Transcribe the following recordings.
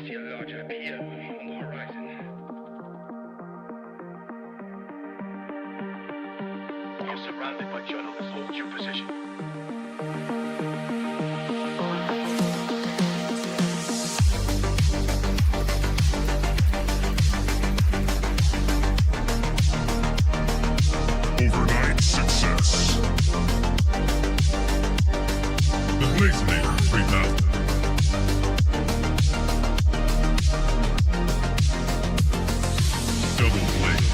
see a large appear on the horizon. You're surrounded by journalists. Hold your position. Overnight success. The Glazinator 3000. Double blaze.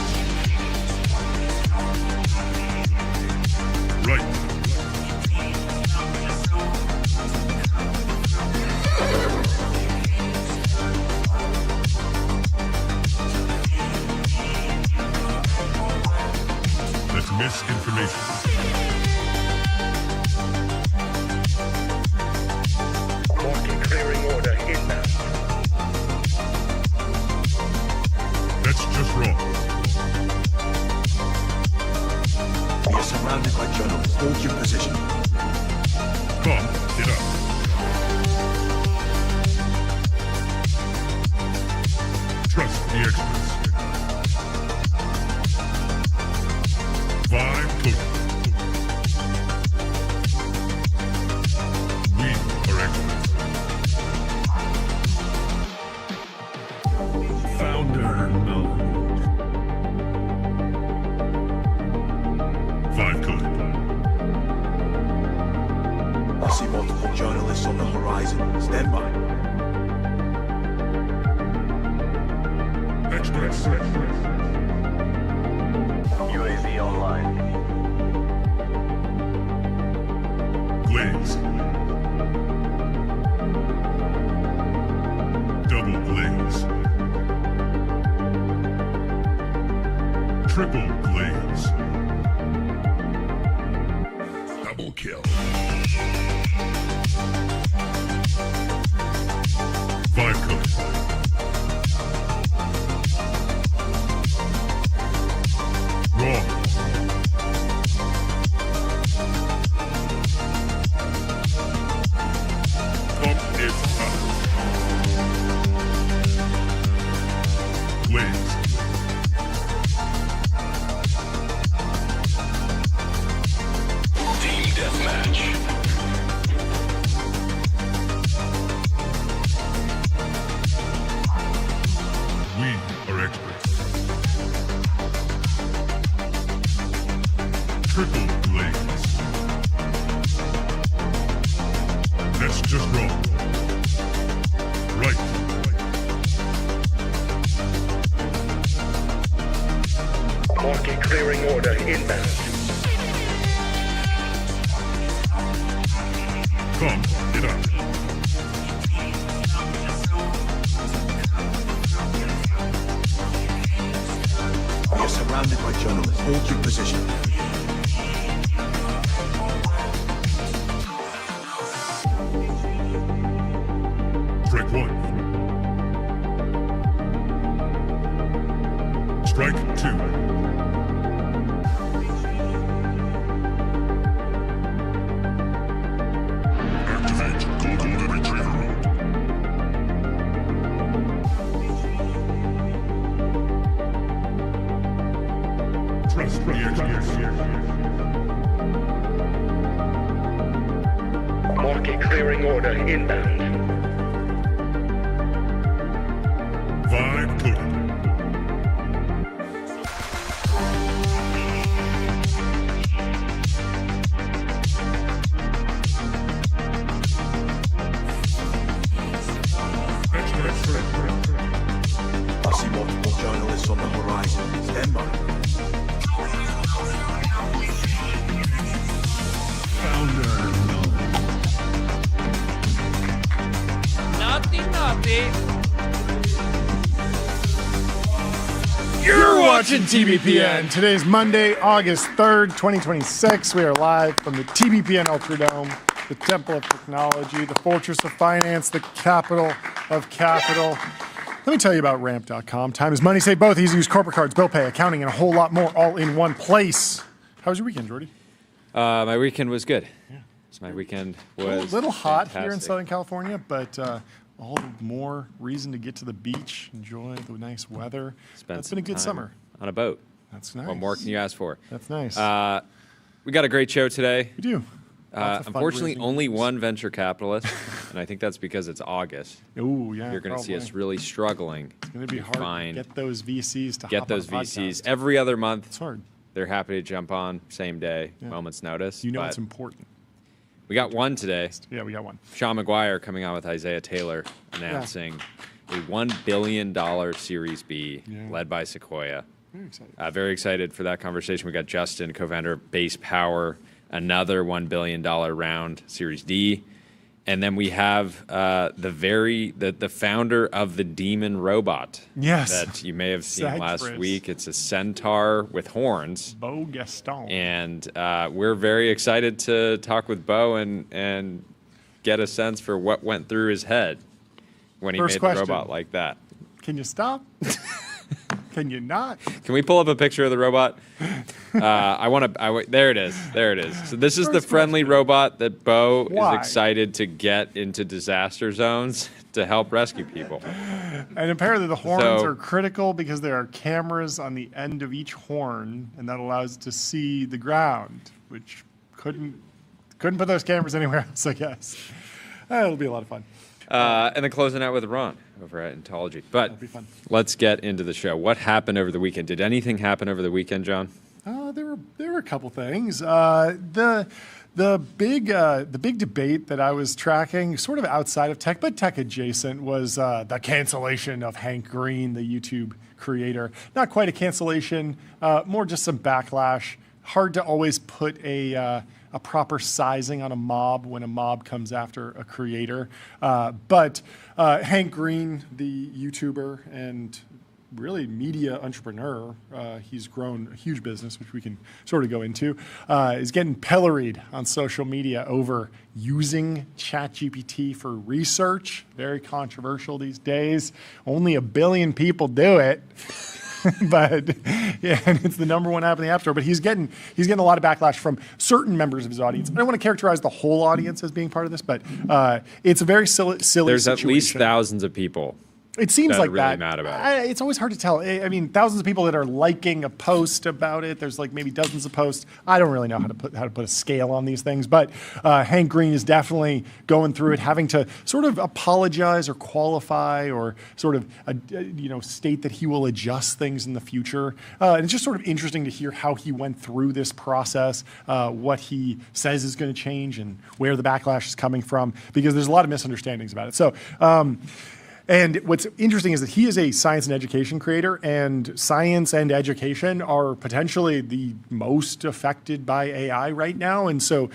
Right. That's misinformation. Marking clearing order inbound. That's just wrong. We are surrounded by journalists. Hold your position. Come, get up. Trust the experts. 5 total. We are experts. Founder mode. 5 code. I see multiple journalists on the horizon. Stand by. Experts. UAV online. Glaze. Double glaze. Triple glaze. Double kill. 5 code. Wrong. Pump is up. Glaze. Team deathmatch. We are experts. Triple glaze. That's just wrong. Right. Marking clearing order inbound. Come, get up. We are surrounded by journalists. Hold your position. Strike 1. Strike 2. Activate Golden Retriever mode. Trust the experts. Marking clearing order inbound. 5 total. I see multiple journalists on the horizon. Stand by. Founder mode. Naughty. You're watching TBPN. Today's Monday, August 3rd, 2026. We are live from the TBPN Ultradome, the Temple of Technology, the Fortress of Finance, the capital of capital. Let me tell you about ramp.com. Time is money. Save both. Easy to use corporate cards, bill pay, accounting, and a whole lot more all in one place. How was your weekend, Jordy? My weekend was good. So my weekend was A little hot here in fantastic. Southern California, but all the more reason to get to the beach, enjoy the nice weather. It's been a good summer. On a boat. That's nice. What more can you ask for? That's nice. We got a great show today. We do. Lots of Unfortunately, fundraising only news. one venture capitalist, and I think that's because it's August. Oh, yeah. You're going to see us probably. really struggling. It's going to be hard find, to get those VCs to get hop on those the VCs podcast. every other month. It's hard. They're happy to jump on same day, Yeah. moment's notice. You know but it's important. we got one today. Yeah, we got one. Sean McGuire coming out with Isaiah Taylor announcing a $1 billion Series B led by Sequoia. Very excited. Very excited for that conversation. We got Justin, co-founder of Base Power, another $1 billion round, Series D. And then we have the founder of the Demon Robot. Yes. That you may have seen last Cypress. week. It's a centaur with horns. Beau Gaston. And we're very excited to talk with Beau and get a sense for what went through his head when he First made question. the robot like that. Can you stop? Can you not? Can we pull up a picture of the robot? There it is. There it is. So this is the First friendly robot that Beau Why? is excited to get into disaster zones to help rescue people. And apparently the horns So- are critical because there are cameras on the end of each horn, and that allows it to see the ground, which couldn't put those cameras anywhere else, I guess. It'll be a lot of fun. And then closing out with Ron over at Ontology. But That'd be fun. let's get into the show. What happened over the weekend? Did anything happen over the weekend, John? There were a couple things. The big debate that I was tracking, sort of outside of tech but tech adjacent, was the cancellation of Hank Green, the YouTube creator. Not quite a cancellation, more just some backlash. Hard to always put a proper sizing on a mob when a mob comes after a creator. But Hank Green, the YouTuber and really media entrepreneur, he's grown a huge business, which we can sort of go into, is getting pilloried on social media over using ChatGPT for research. Very controversial these days. Only 1 billion people do it. But yeah, and it's the #1 app in the App Store. But he's getting a lot of backlash from certain members of his audience. I don't want to characterize the whole audience as being part of this, but it's a very silly There's situation. at least thousands of people. It seems that are like really that. mad about It's always hard to tell. I mean, thousands of people that are liking a post about it. There's like maybe dozens of posts. I don't really know how to put a scale on these things. But Hank Green is definitely going through it, having to sort of apologize or qualify or sort of state that he will adjust things in the future. And it's just sort of interesting to hear how he went through this process, what he says is going to change, and where the backlash is coming from, because there's a lot of misunderstandings about it. So. And what's interesting is that he is a science and education creator, and science and education are potentially the most affected by AI right now. And so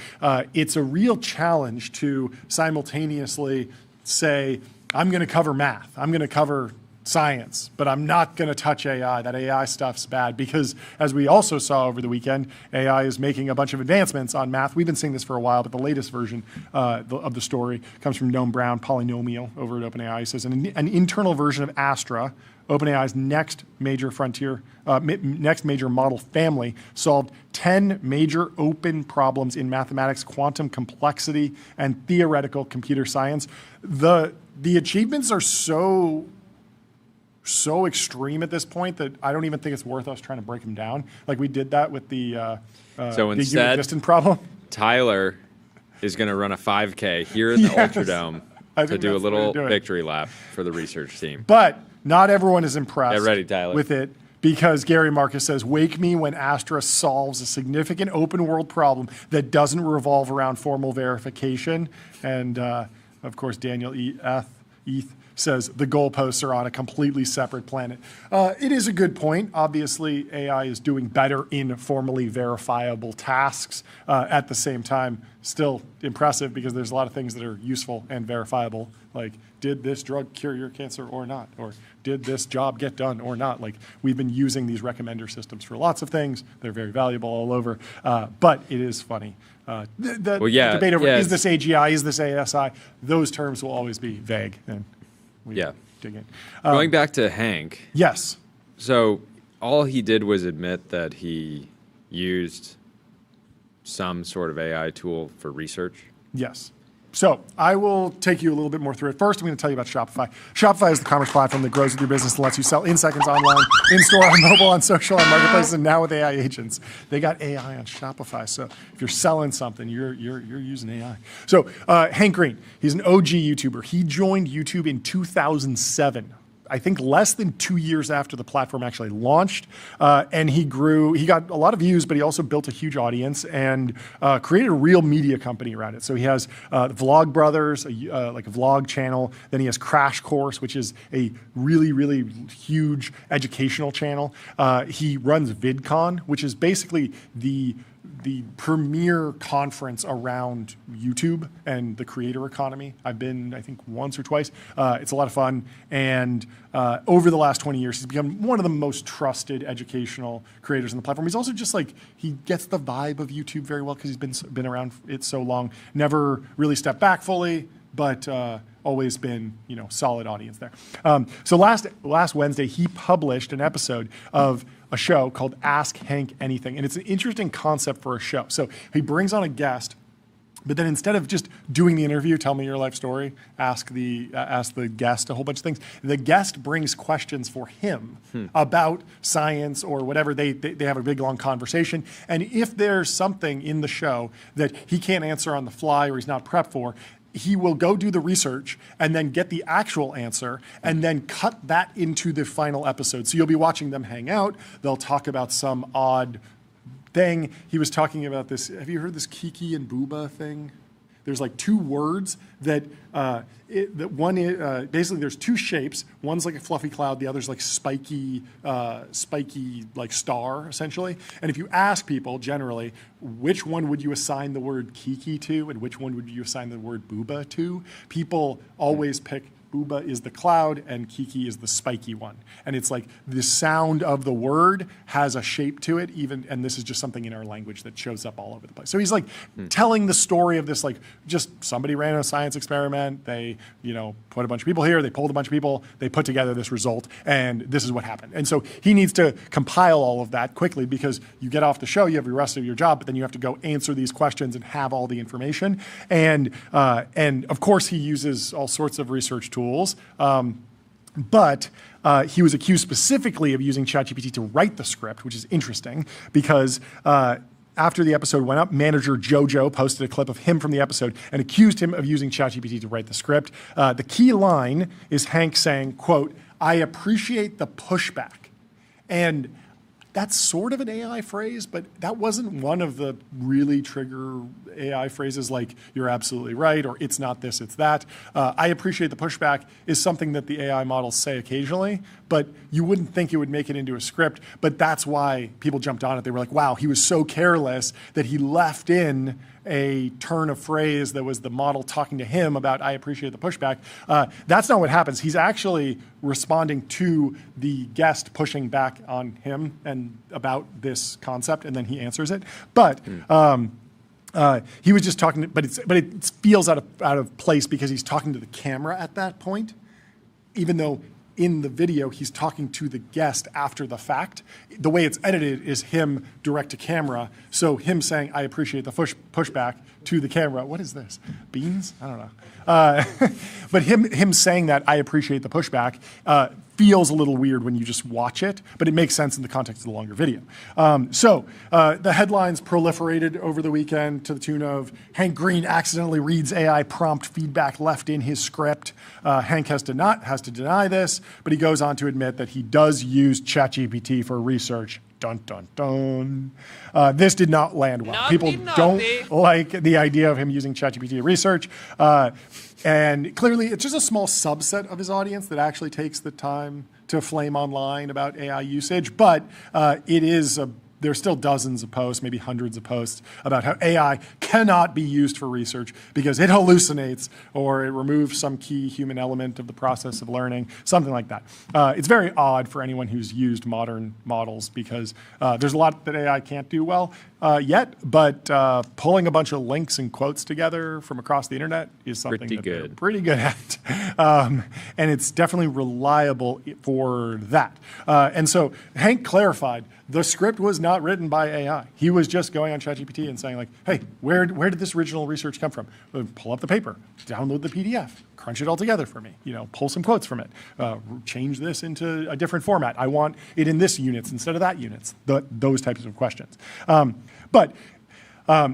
it's a real challenge to simultaneously say, I'm going to cover math, I'm going to cover science, but I'm not going to touch AI. That AI stuff's bad because, as we also saw over the weekend, AI is making a bunch of advancements on math. We've been seeing this for a while, but the latest version of the story comes from Noam Brown, Polynomial, over at OpenAI. He says an internal version of Astra, OpenAI's next major frontier, next major model family, solved 10 major open problems in mathematics, quantum complexity, and theoretical computer science. The achievements are so extreme at this point that I don't even think it's worth us trying to break them down. Like we did that with the So unit instead, distance problem. Tyler is going to run a 5K here in the Yes. Ultradome I to think do a that's what little we're doing. victory lap for the research team. But not everyone is impressed Get ready, Tyler. with it, because Gary Marcus says, wake me when Astra solves a significant open world problem that doesn't revolve around formal verification. And of course, Daniel Eth says the goalposts are on a completely separate planet. It is a good point. Obviously, AI is doing better in formally verifiable tasks. At the same time, still impressive because there's a lot of things that are useful and verifiable, like did this drug cure your cancer or not? Or did this job get done or not? Like we've been using these recommender systems for lots of things. They're very valuable all over. But it is funny. The debate over is this AGI, is this ASI? Those terms will always be vague. And we dig in. Going back to Hank. Yes. So all he did was admit that he used some sort of AI tool for research. Yes. So I will take you a little bit more through it. First, I'm going to tell you about Shopify. Shopify is the commerce platform that grows with your business and lets you sell in seconds online, in-store, on mobile, on social, on marketplaces, and now with AI agents. They got AI on Shopify. So if you're selling something, you're using AI. So Hank Green, he's an OG YouTuber. He joined YouTube in 2007. I think less than 2 years after the platform actually launched, and he grew. He got a lot of views, but he also built a huge audience and created a real media company around it. So he has Vlog Brothers, like a vlog channel. Then he has Crash Course, which is a really, really huge educational channel. He runs VidCon, which is basically the premier conference around YouTube and the creator economy. I've been, I think, once or twice. It's a lot of fun. And over the last 20 years, he's become one of the most trusted educational creators on the platform. He's also just like, he gets the vibe of YouTube very well because he's been around it so long. Never really stepped back fully, but always been, solid audience there. So last Wednesday, he published an episode of a show called Ask Hank Anything. And it's an interesting concept for a show. So he brings on a guest, but then instead of just doing the interview, tell me your life story, ask the guest a whole bunch of things, the guest brings questions for him about science or whatever. They have a big, long conversation. And if there's something in the show that he can't answer on the fly or he's not prepped for, he will go do the research and then get the actual answer and then cut that into the final episode. So you'll be watching them hang out. They'll talk about some odd thing. He was talking about this. Have you heard this Kiki and Booba thing? There's like two words that basically there's two shapes. One's like a fluffy cloud. The other's like spiky like star, essentially. And if you ask people generally, which one would you assign the word Kiki to and which one would you assign the word Booba to? People always pick Booba is the cloud and Kiki is the spiky one. And it's like the sound of the word has a shape to it, and this is just something in our language that shows up all over the place. So he's like telling the story of this, like just somebody ran a science experiment. They, put a bunch of people here, they pulled a bunch of people, they put together this result, and this is what happened. And so he needs to compile all of that quickly because you get off the show, you have the rest of your job, but then you have to go answer these questions and have all the information. And of course he uses all sorts of research tools. But he was accused specifically of using ChatGPT to write the script, which is interesting because after the episode went up, manager Jojo posted a clip of him from the episode and accused him of using ChatGPT to write the script. The key line is Hank saying, quote, "I appreciate the pushback." And that's sort of an AI phrase, but that wasn't one of the really trigger AI phrases like "you're absolutely right" or "it's not this, it's that." I appreciate the pushback is something that the AI models say occasionally, but you wouldn't think it would make it into a script. But that's why people jumped on it. They were like, wow, he was so careless that he left in a turn of phrase that was the model talking to him about "I appreciate the pushback." That's not what happens. He's actually responding to the guest pushing back on him and about this concept, and then he answers it. But he was just talking, but it feels out of place because he's talking to the camera at that point, even though in the video he's talking to the guest after the fact. The way it's edited is him direct to camera, so him saying "I appreciate the pushback" to the camera. What is this? Beans? I don't know. But him saying that "I appreciate the pushback" feels a little weird when you just watch it, but it makes sense in the context of the longer video. So the headlines proliferated over the weekend to the tune of Hank Green accidentally reads AI prompt feedback left in his script. Hank has to deny this, but he goes on to admit that he does use ChatGPT for research. Dun, dun, dun. This did not land well. People don't like the idea of him using ChatGPT to research. And clearly, it's just a small subset of his audience that actually takes the time to flame online about AI usage. But there's still dozens of posts, maybe hundreds of posts about how AI cannot be used for research because it hallucinates or it removes some key human element of the process of learning, something like that. It's very odd for anyone who's used modern models because there's a lot that AI can't do well. yet, but pulling a bunch of links and quotes together from across the internet is something Pretty that they're good. pretty good at. And it's definitely reliable for that. And so Hank clarified, the script was not written by AI. He was just going on ChatGPT and saying like, hey, where did this original research come from? Pull up the paper, download the PDF, crunch it all together for me, pull some quotes from it, change this into a different format. I want it in this units instead of that units, those types of questions. But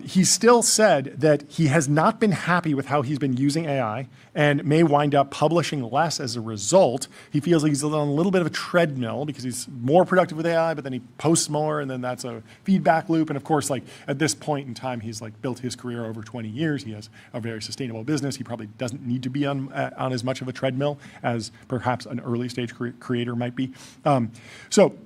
he still said that he has not been happy with how he's been using AI and may wind up publishing less as a result. He feels like he's on a little bit of a treadmill because he's more productive with AI, but then he posts more, and then that's a feedback loop. And of course, like at this point in time, he's like built his career over 20 years. He has a very sustainable business. He probably doesn't need to be on as much of a treadmill as perhaps an early stage creator might be. So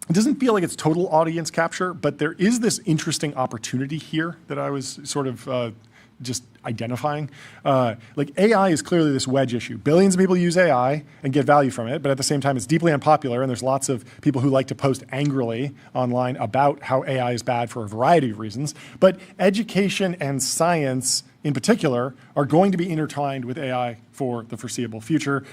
it doesn't feel like it's total audience capture, but there is this interesting opportunity here that I was sort of just identifying. Like AI is clearly this wedge issue. Billions of people use AI and get value from it, but at the same time, it's deeply unpopular, and there's lots of people who like to post angrily online about how AI is bad for a variety of reasons. But education and science in particular are going to be intertwined with AI for the foreseeable future.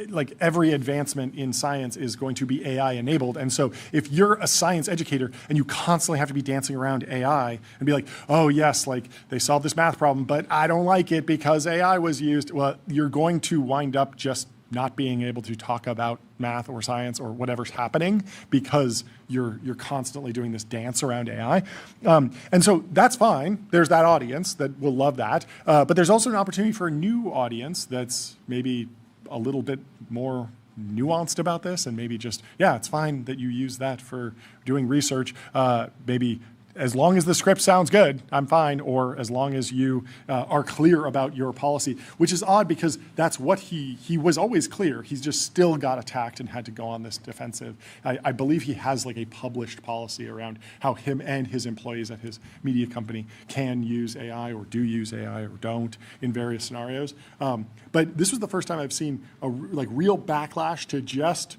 Like every advancement in science is going to be AI enabled. And so if you're a science educator and you constantly have to be dancing around AI and be like, oh yes, like they solved this math problem, but I don't like it because AI was used, well, you're going to wind up just not being able to talk about math or science or whatever's happening because you're constantly doing this dance around AI. And so that's fine. There's that audience that will love that. But there's also an opportunity for a new audience that's maybe a little bit more nuanced about this, and maybe just, yeah, it's fine that you use that for doing research. Maybe as long as the script sounds good, I'm fine, or as long as you are clear about your policy, which is odd because that's what he was always clear. He's just still got attacked and had to go on this defensive. I believe he has like a published policy around how him and his employees at his media company can use AI or do use AI or don't in various scenarios. But this was the first time I've seen a like real backlash to just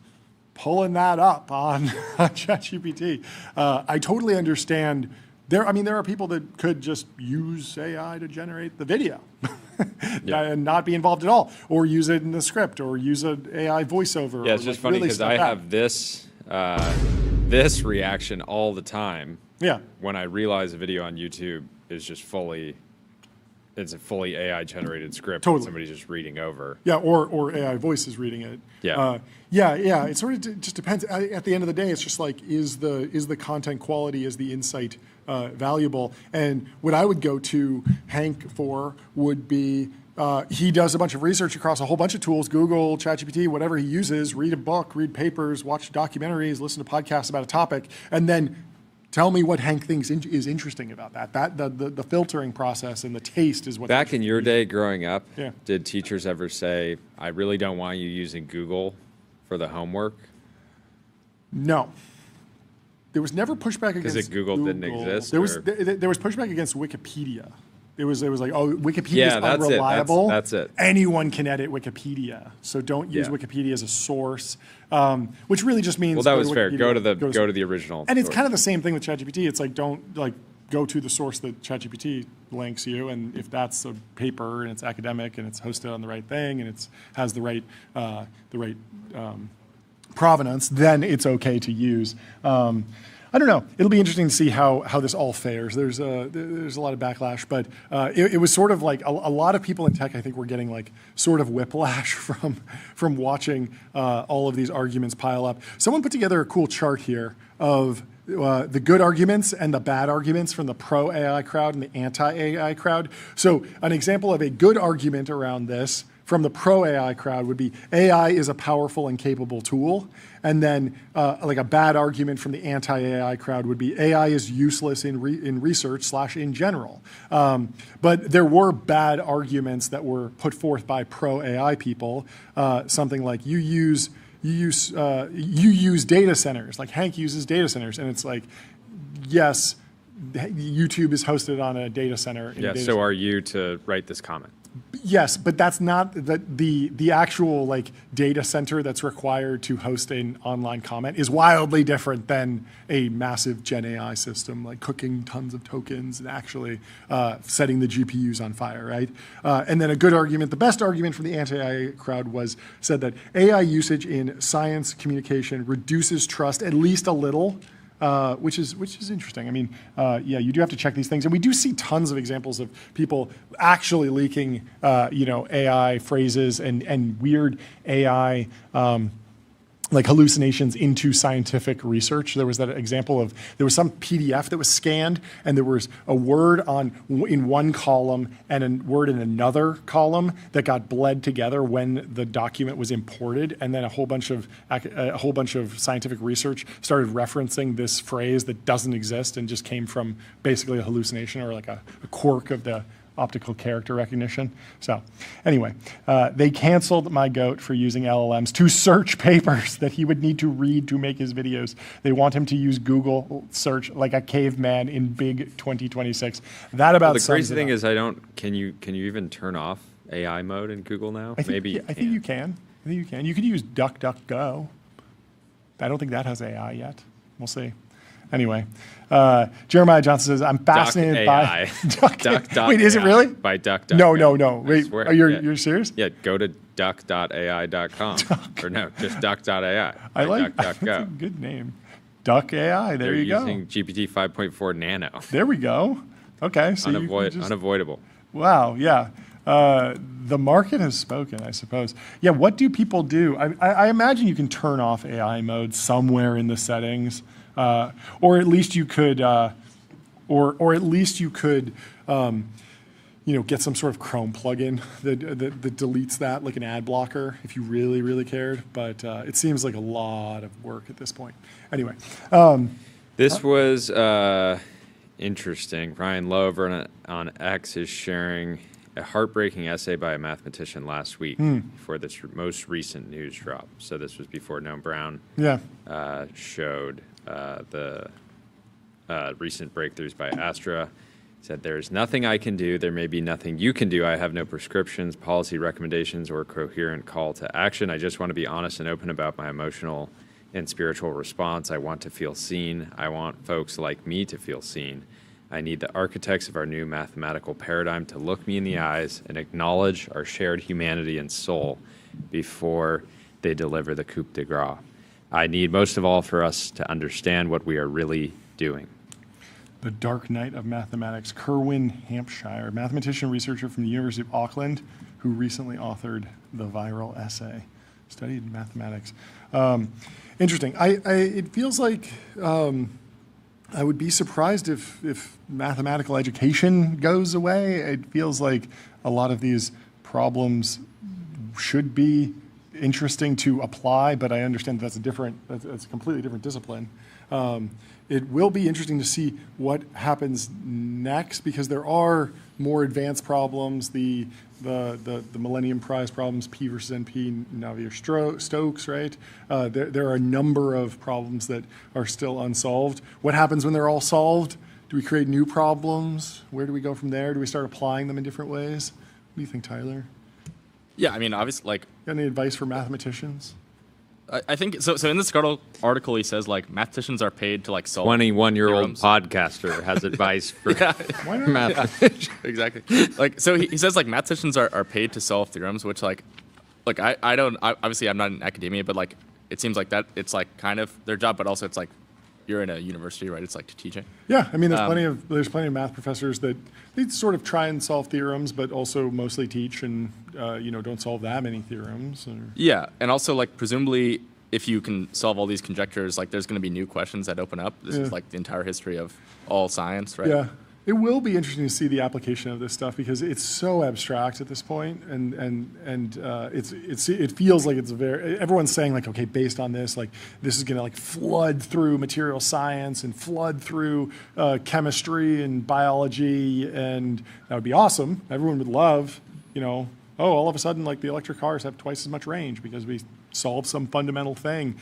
pulling that up on ChatGPT. I totally understand. There are people that could just use AI to generate the video and not be involved at all, or use it in the script, or use an AI voiceover. Yeah, it's just funny because I have this reaction all the time. Yeah. When I realize a video on YouTube is just it's a fully AI generated script that somebody's just reading over. Yeah, or AI voice is reading it. Yeah. Yeah. It sort of just depends. At the end of the day, it's just like, is the content quality, is the insight valuable? And what I would go to Hank for would be, he does a bunch of research across a whole bunch of tools, Google, ChatGPT, whatever he uses, read a book, read papers, watch documentaries, listen to podcasts about a topic, and then tell me what Hank thinks is interesting about that. The filtering process and the taste is what. Back in your day growing up, Yeah. did teachers ever say, I really don't want you using Google for the homework? No. There was never pushback against Because Google didn't exist? There was pushback against Wikipedia. It was like, oh, Wikipedia Yeah, is that's it. unreliable. That's it. Anyone can edit Wikipedia, so don't use Yeah. Wikipedia as a source. Which really just means Well, that go was to fair. Wikipedia, Go to the original. And it's source. kind of the same thing with ChatGPT. It's like, don't like go to the source that ChatGPT links you, and if that's a paper and it's academic and it's hosted on the right thing and it has the right provenance, then it's okay to use. I don't know. It'll be interesting to see how this all fares. There's a lot of backlash, but it was sort of like a lot of people in tech, I think, were getting like sort of whiplash from watching all of these arguments pile up. Someone put together a cool chart here of the good arguments and the bad arguments from the pro-AI crowd and the anti-AI crowd. So an example of a good argument around this from the pro-AI crowd would be AI is a powerful and capable tool. And then like a bad argument from the anti-AI crowd would be AI is useless in research / in general. But there were bad arguments that were put forth by pro-AI people. Something like you use data centers, like Hank uses data centers. And it's like, yes, YouTube is hosted on a data center. Yeah, so are you to write this comment? Yes, but that's not the actual like data center that's required to host an online comment is wildly different than a massive Gen AI system, like cooking tons of tokens and actually setting the GPUs on fire, right? And then a good argument, the best argument from the anti-AI crowd said that AI usage in science communication reduces trust at least a little. Which is interesting. I mean, yeah, you do have to check these things, and we do see tons of examples of people actually leaking, AI phrases and weird AI. Like hallucinations into scientific research. There was that example of, there was some PDF that was scanned and there was a word in one column and a word in another column that got bled together when the document was imported, and then a whole bunch of scientific research started referencing this phrase that doesn't exist and just came from basically a hallucination or like a quirk of the optical character recognition. So anyway, they canceled my goat for using LLMs to search papers that he would need to read to make his videos. They want him to use Google search like a caveman in big 2026. That about the crazy thing is can you even turn off AI mode in Google now? I think you can. I think you can. You could use DuckDuckGo. I don't think that has AI yet. We'll see. Anyway, Jeremiah Johnson says, I'm fascinated by Duck. Wait, is it really? By Duck. No. Wait, you're serious? Yeah, go to duck.ai.com. Or no, just duck.ai. I like that. That's a good name. Duck AI, there you go. They're using GPT 5.4 Nano. There we go. Okay. So unavoidable. Wow, yeah. The market has spoken, I suppose. Yeah, what do people do? I imagine you can turn off AI mode somewhere in the settings. Or at least you could, get some sort of Chrome plugin that deletes that, like an ad blocker, if you really, really cared. But it seems like a lot of work at this point. Anyway, this was interesting. Ryan Lowe over on X is sharing a heartbreaking essay by a mathematician last week for this most recent news drop. So this was before Noam Brown showed the recent breakthroughs by Astra. Said, there's nothing I can do. There may be nothing you can do. I have no prescriptions, policy recommendations, or coherent call to action. I just want to be honest and open about my emotional and spiritual response. I want to feel seen. I want folks like me to feel seen. I need the architects of our new mathematical paradigm to look me in the eyes and acknowledge our shared humanity and soul before they deliver the coup de grace. I need most of all for us to understand what we are really doing. The Dark Night of Mathematics, Kerwin Hampshire, mathematician researcher from the University of Auckland, who recently authored the viral essay, studied mathematics. Interesting. It feels like I would be surprised if mathematical education goes away. It feels like a lot of these problems should be interesting to apply, but I understand that's a completely different discipline. It will be interesting to see what happens next, because there are more advanced problems, the Millennium Prize problems, P versus NP, Navier-Stokes, right? There are a number of problems that are still unsolved. What happens when they're all solved? Do we create new problems? Where do we go from there? Do we start applying them in different ways? What do you think, Tyler? Yeah, I mean, obviously, Got any advice for mathematicians? I think so. So in this article, he says mathematicians are paid to solve 21-year-old theorems. podcaster has advice for Why not? mathematicians. Exactly. So he says mathematicians are paid to solve theorems, which I obviously I'm not in academia, but it seems like that it's kind of their job, but also it's you're in a university, right? It's to teaching. Yeah, I mean, there's plenty of math professors that they sort of try and solve theorems, but also mostly teach and don't solve that many theorems. Yeah, and also presumably if you can solve all these conjectures, there's going to be new questions that open up. This is the entire history of all science, right? Yeah, it will be interesting to see the application of this stuff, because it's so abstract at this point, and it feels like it's everyone's saying okay, based on this, this is going to flood through material science and flood through chemistry and biology, and that would be awesome. Everyone would love, all of a sudden the electric cars have twice as much range because we solved some fundamental thing.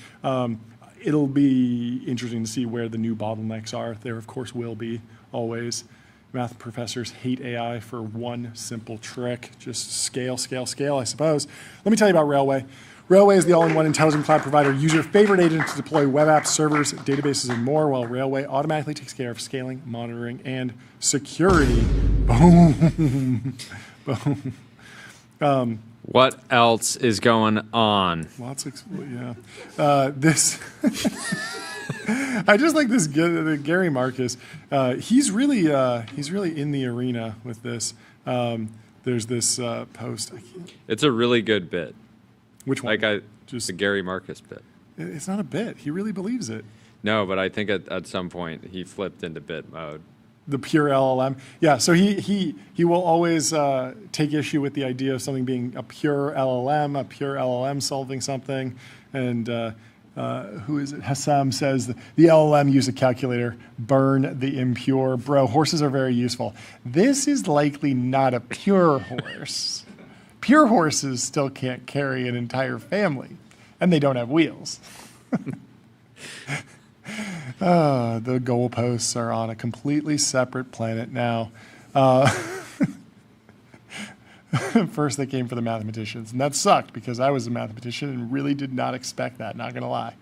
It'll be interesting to see where the new bottlenecks are. There, of course, will be always. math professors hate AI for one simple trick. Just scale, scale, scale, I suppose. Let me tell you about Railway. Railway is the all-in-one intelligent cloud provider, user-favorite agent to deploy web apps, servers, databases, and more, while Railway automatically takes care of scaling, monitoring, and security. Boom. Boom. What else is going on? Lots of, yeah. This, I just like this, Gary Marcus. He's really in the arena with this. There's this post. It's a really good bit. Which one? The Gary Marcus bit. It's not a bit. He really believes it. No, but I think at some point he flipped into bit mode. The pure LLM. Yeah, so he will always take issue with the idea of something being a pure LLM solving something. And who is it? Hassam says the LLM use a calculator, burn the impure. Bro, horses are very useful. This is likely not a pure horse. Pure horses still can't carry an entire family, and they don't have wheels. The goalposts are on a completely separate planet now. First, they came for the mathematicians, and that sucked because I was a mathematician and really did not expect that, not going to lie.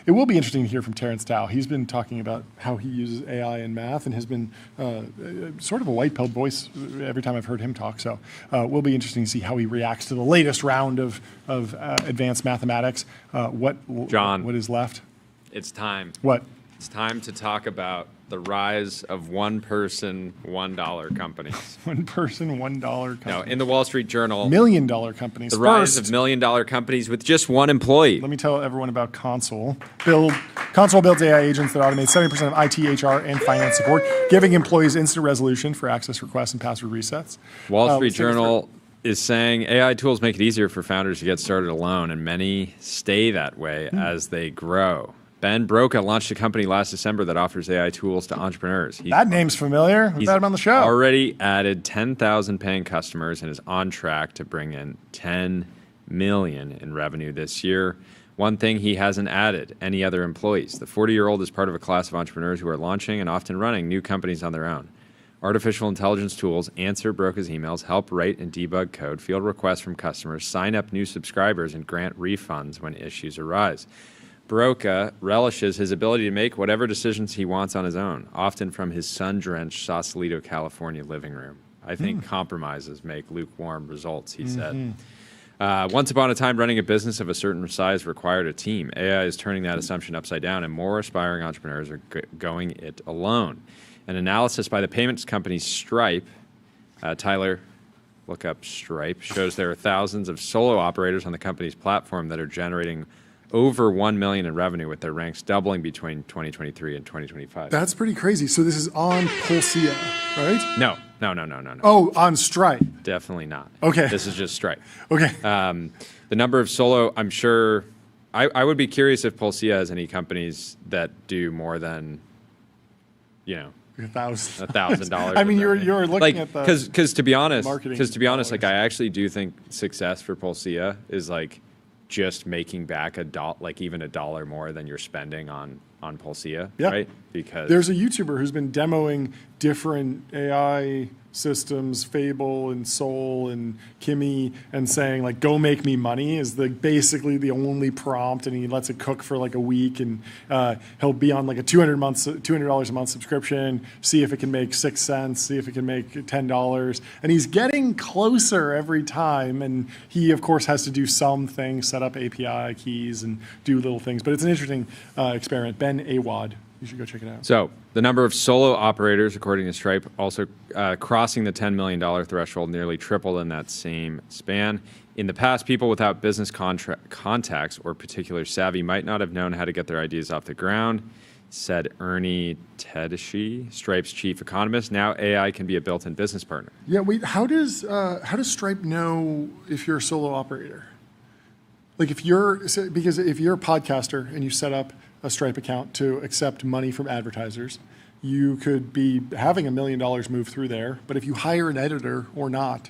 It will be interesting to hear from Terrence Tao. He's been talking about how he uses AI in math and has been sort of a white-pilled voice every time I've heard him talk. So it will be interesting to see how he reacts to the latest round of advanced mathematics. What is left? It's time. What? It's time to talk about the rise of one-person, $1 companies. One person, $1 company. No, in the Wall Street Journal, $1 million companies. the rise of $1 million companies with just one employee. Let me tell everyone about Console. Console builds AI agents that automate 70% of IT, HR, and finance support, giving employees instant resolution for access requests and password resets. Wall Street Journal is saying AI tools make it easier for founders to get started alone, and many stay that way as they grow. Ben Broca launched a company last December that offers AI tools to entrepreneurs. That name's familiar. We've had him on the show. Already added 10,000 paying customers and is on track to bring in $10 million in revenue this year. One thing he hasn't added, any other employees. The 40-year-old is part of a class of entrepreneurs who are launching and often running new companies on their own. Artificial intelligence tools answer Broca's emails, help write and debug code, field requests from customers, sign up new subscribers, and grant refunds when issues arise. Broca relishes his ability to make whatever decisions he wants on his own, often from his sun-drenched Sausalito, California living room. I think compromises make lukewarm results, he said. Once upon a time, running a business of a certain size required a team. AI is turning that assumption upside down, and more aspiring entrepreneurs are going it alone. An analysis by the payments company Stripe, Tyler, look up Stripe, shows there are thousands of solo operators on the company's platform that are generating over $1 million in revenue, with their ranks doubling between 2023 and 2025. That's pretty crazy. So this is on Pulsea, right? No. Oh, on Stripe. Definitely not. Okay. This is just Stripe. Okay. The number of solo, I'm sure, I would be curious if Pulsea has any companies that do more than, $1,000. I mean, you're looking at the because to be honest, marketing like I actually do think success for Pulsea is like just making back even $1 more than you're spending on Pulsea, right? Because there's a YouTuber who's been demoing different AI systems, Fable and Soul and Kimmy, and saying like, "Go make me money" is basically the only prompt, and he lets it cook for like a week, and he'll be on like a $200 a month subscription, see if it can make 6 cents, see if it can make $10, and he's getting closer every time. And he of course has to do some things, set up API keys and do little things, but it's an interesting experiment. Ben Awad. You should go check it out. So the number of solo operators, according to Stripe, also crossing the $10 million threshold, nearly tripled in that same span. In the past, people without business contacts or particular savvy might not have known how to get their ideas off the ground, said Ernie Tedeschi, Stripe's chief economist. Now AI can be a built-in business partner. Yeah, wait, how does Stripe know if you're a solo operator? Like if you're a podcaster and you set up a Stripe account to accept money from advertisers, you could be having $1 million move through there. But if you hire an editor or not,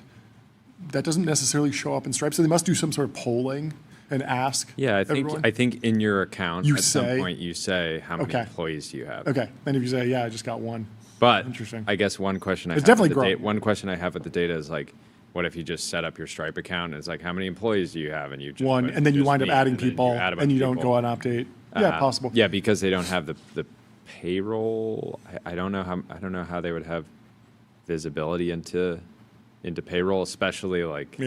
that doesn't necessarily show up in Stripe. So they must do some sort of polling and ask. Yeah, everyone. I think in your account some point you say how many employees do you have. Okay, and if you say, yeah, I just got one. But Interesting. I guess one question I It's have definitely with the growing. one question I have with the data is like, what if you just set up your Stripe account and it's like, how many employees do you have? And you just One, put and then you just wind up me, adding and then people, add a bunch and you of don't people. go on update. Yeah, possible. Yeah, because they don't have the payroll. I don't know how they would have visibility into payroll, especially like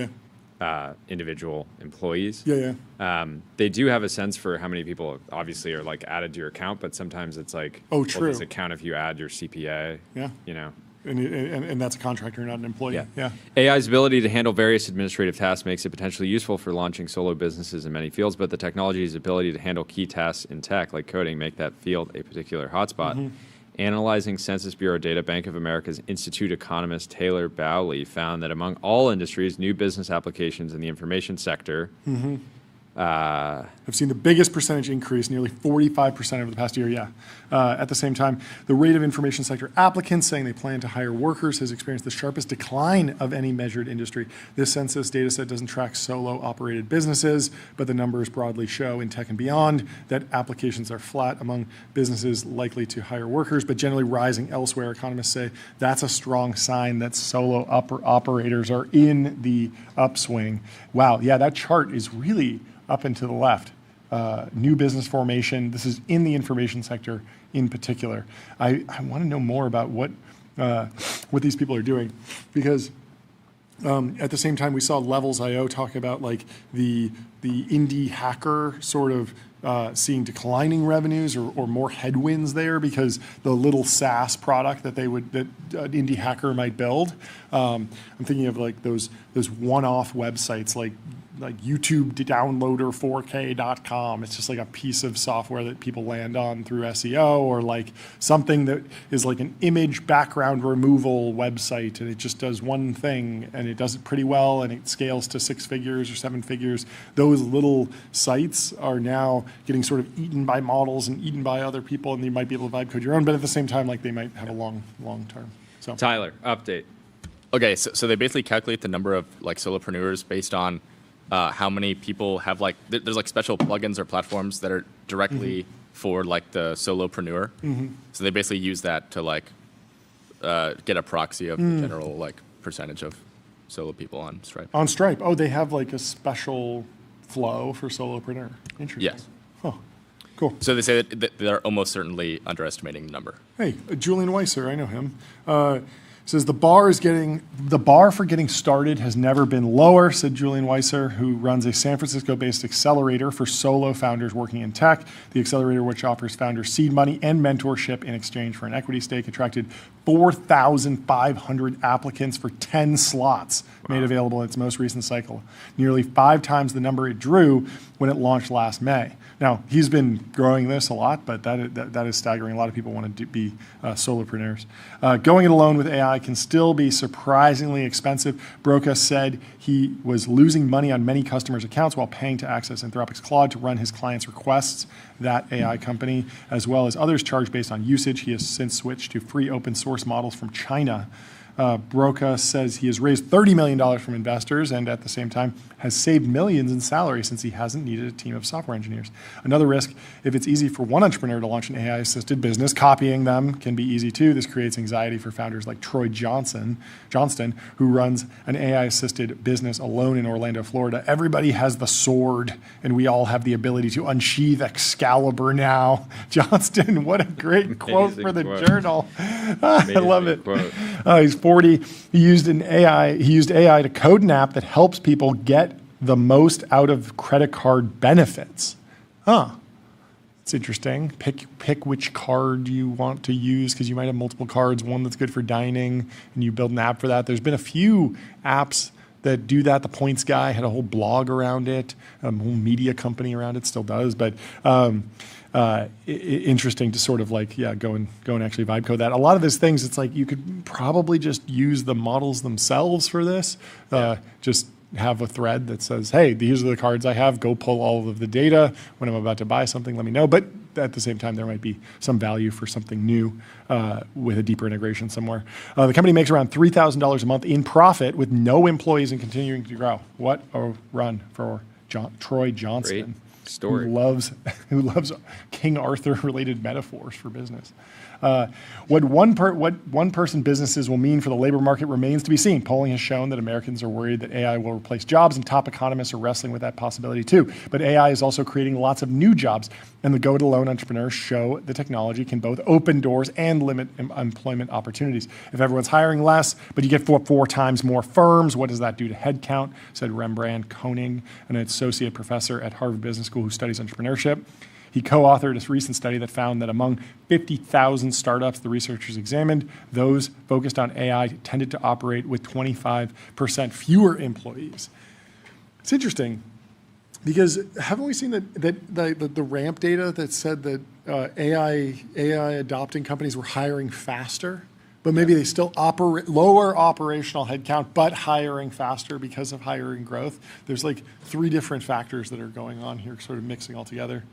individual employees. Yeah. They do have a sense for how many people obviously are like added to your account, but sometimes it's like, Oh, well, true. does it count if you add your CPA? Yeah. You know. And that's a contractor, not an employee. Yeah. AI's ability to handle various administrative tasks makes it potentially useful for launching solo businesses in many fields, but the technology's ability to handle key tasks in tech, like coding, make that field a particular hotspot. Analyzing Census Bureau data, Bank of America's Institute economist Taylor Bowley found that among all industries, new business applications in the information sector I've seen the biggest percentage increase, nearly 45% over the past year, yeah. At the same time, the rate of information sector applicants saying they plan to hire workers has experienced the sharpest decline of any measured industry. This census data set doesn't track solo-operated businesses, but the numbers broadly show in tech and beyond that applications are flat among businesses likely to hire workers, but generally rising elsewhere. Economists say that's a strong sign that solo operators are in the upswing. Wow, yeah, that chart is really up and to the left. New business formation. This is in the information sector in particular. I want to know more about what these people are doing, because at the same time we saw Levels.io talk about like the indie hacker sort of seeing declining revenues or more headwinds there because the little SaaS product that an indie hacker might build. I'm thinking of like those one-off websites like YouTube downloader 4K.com. It's just like a piece of software that people land on through SEO, or like something that is like an image background removal website, and it just does one thing and it does it pretty well and it scales to 6 figures or 7 figures. Those little sites are now getting sort of eaten by models and eaten by other people, and you might be able to vibe code your own, but at the same time, like they might have a long term. So Tyler, update. Okay, so they basically calculate the number of like solopreneurs based on how many people have like there's like special plugins or platforms that are directly for like the solopreneur. So they basically use that to like get a proxy of the general like percentage of solo people on Stripe. on Stripe, oh, they have like a special flow for solopreneur. Interesting. Yes. Huh. Cool. So they say that they're almost certainly underestimating the number. Hey, Julian Weiser, I know him. Says the bar for getting started has never been lower, said Julian Weiser, who runs a San Francisco-based accelerator for solo founders working in tech. The accelerator, which offers founders seed money and mentorship in exchange for an equity stake, attracted 4,500 applicants for 10 slots made available in its most recent cycle, nearly 5 times the number it drew when it launched last May. Now, he's been growing this a lot, but that is staggering. A lot of people want to be solopreneurs. Going it alone with AI can still be surprisingly expensive. Broca said he was losing money on many customers' accounts while paying to access Anthropic's Claude to run his clients' requests. That AI company, as well as others charged based on usage. He has since switched to free open source models from China. Broca says he has raised $30 million from investors and at the same time has saved millions in salary since he hasn't needed a team of software engineers. Another risk, if it's easy for one entrepreneur to launch an AI-assisted business, copying them can be easy too. This creates anxiety for founders like Troy Johnston, who runs an AI-assisted business alone in Orlando, Florida. Everybody has the sword and we all have the ability to unsheath Excalibur now. Johnston, what a great quote for the journal. I love it. He's 40. He used AI to code an app that helps people get the most out of credit card benefits. It's interesting. Pick which card you want to use because you might have multiple cards, one that's good for dining, and you build an app for that. There's been a few apps that do that. The Points guy had a whole blog around it, a whole media company around it, still does, but interesting to sort of like, go and actually vibe code that. A lot of these things, it's like you could probably just use the models themselves for this. Just have a thread that says, hey, these are the cards I have. Go pull all of the data. When I'm about to buy something, let me know. But at the same time, there might be some value for something new with a deeper integration somewhere. The company makes around $3,000 a month in profit with no employees and continuing to grow. What a run for Troy Johnston. Great. story. who loves King Arthur related metaphors for business. What one-person businesses will mean for the labor market remains to be seen. Polling has shown that Americans are worried that AI will replace jobs, and top economists are wrestling with that possibility too. But AI is also creating lots of new jobs, and the go-it-alone entrepreneurs show the technology can both open doors and limit employment opportunities. If everyone's hiring less, but you get four times more firms, what does that do to headcount? Said Rembrandt Koning, an associate professor at Harvard Business School who studies entrepreneurship. He co-authored a recent study that found that among 50,000 startups the researchers examined, those focused on AI tended to operate with 25% fewer employees. It's interesting because haven't we seen that the ramp data that said that AI adopting companies were hiring faster, but maybe they still operate lower operational headcount, but hiring faster because of hiring growth? There's like 3 different factors that are going on here, sort of mixing all together.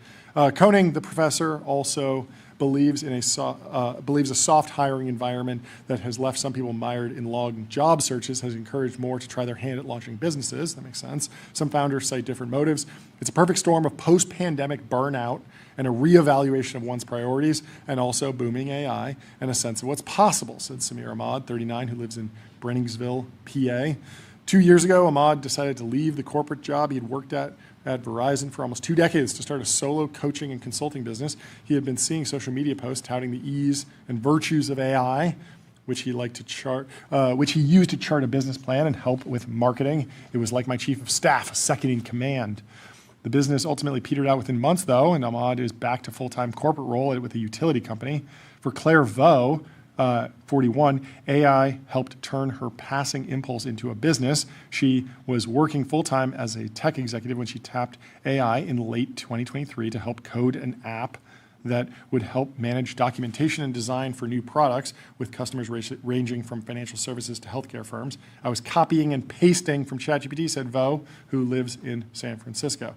Koning, the professor, also believes a soft hiring environment that has left some people mired in long job searches has encouraged more to try their hand at launching businesses. That makes sense. Some founders cite different motives. It's a perfect storm of post-pandemic burnout and a reevaluation of one's priorities, and also booming AI and a sense of what's possible, said Samir Ahmad, 39, who lives in Brenningsville, PA. 2 years ago, Ahmad decided to leave the corporate job he had worked at Verizon for almost 2 decades to start a solo coaching and consulting business. He had been seeing social media posts touting the ease and virtues of AI, which he used to chart a business plan and help with marketing. It was like my chief of staff, a second in command. The business ultimately petered out within months, though, and Ahmad is back to full-time corporate role with a utility company. For Claire Vo, 41, AI helped turn her passing impulse into a business. She was working full-time as a tech executive when she tapped AI in late 2023 to help code an app that would help manage documentation and design for new products with customers ranging from financial services to healthcare firms. I was copying and pasting from ChatGPT, said Vo, who lives in San Francisco.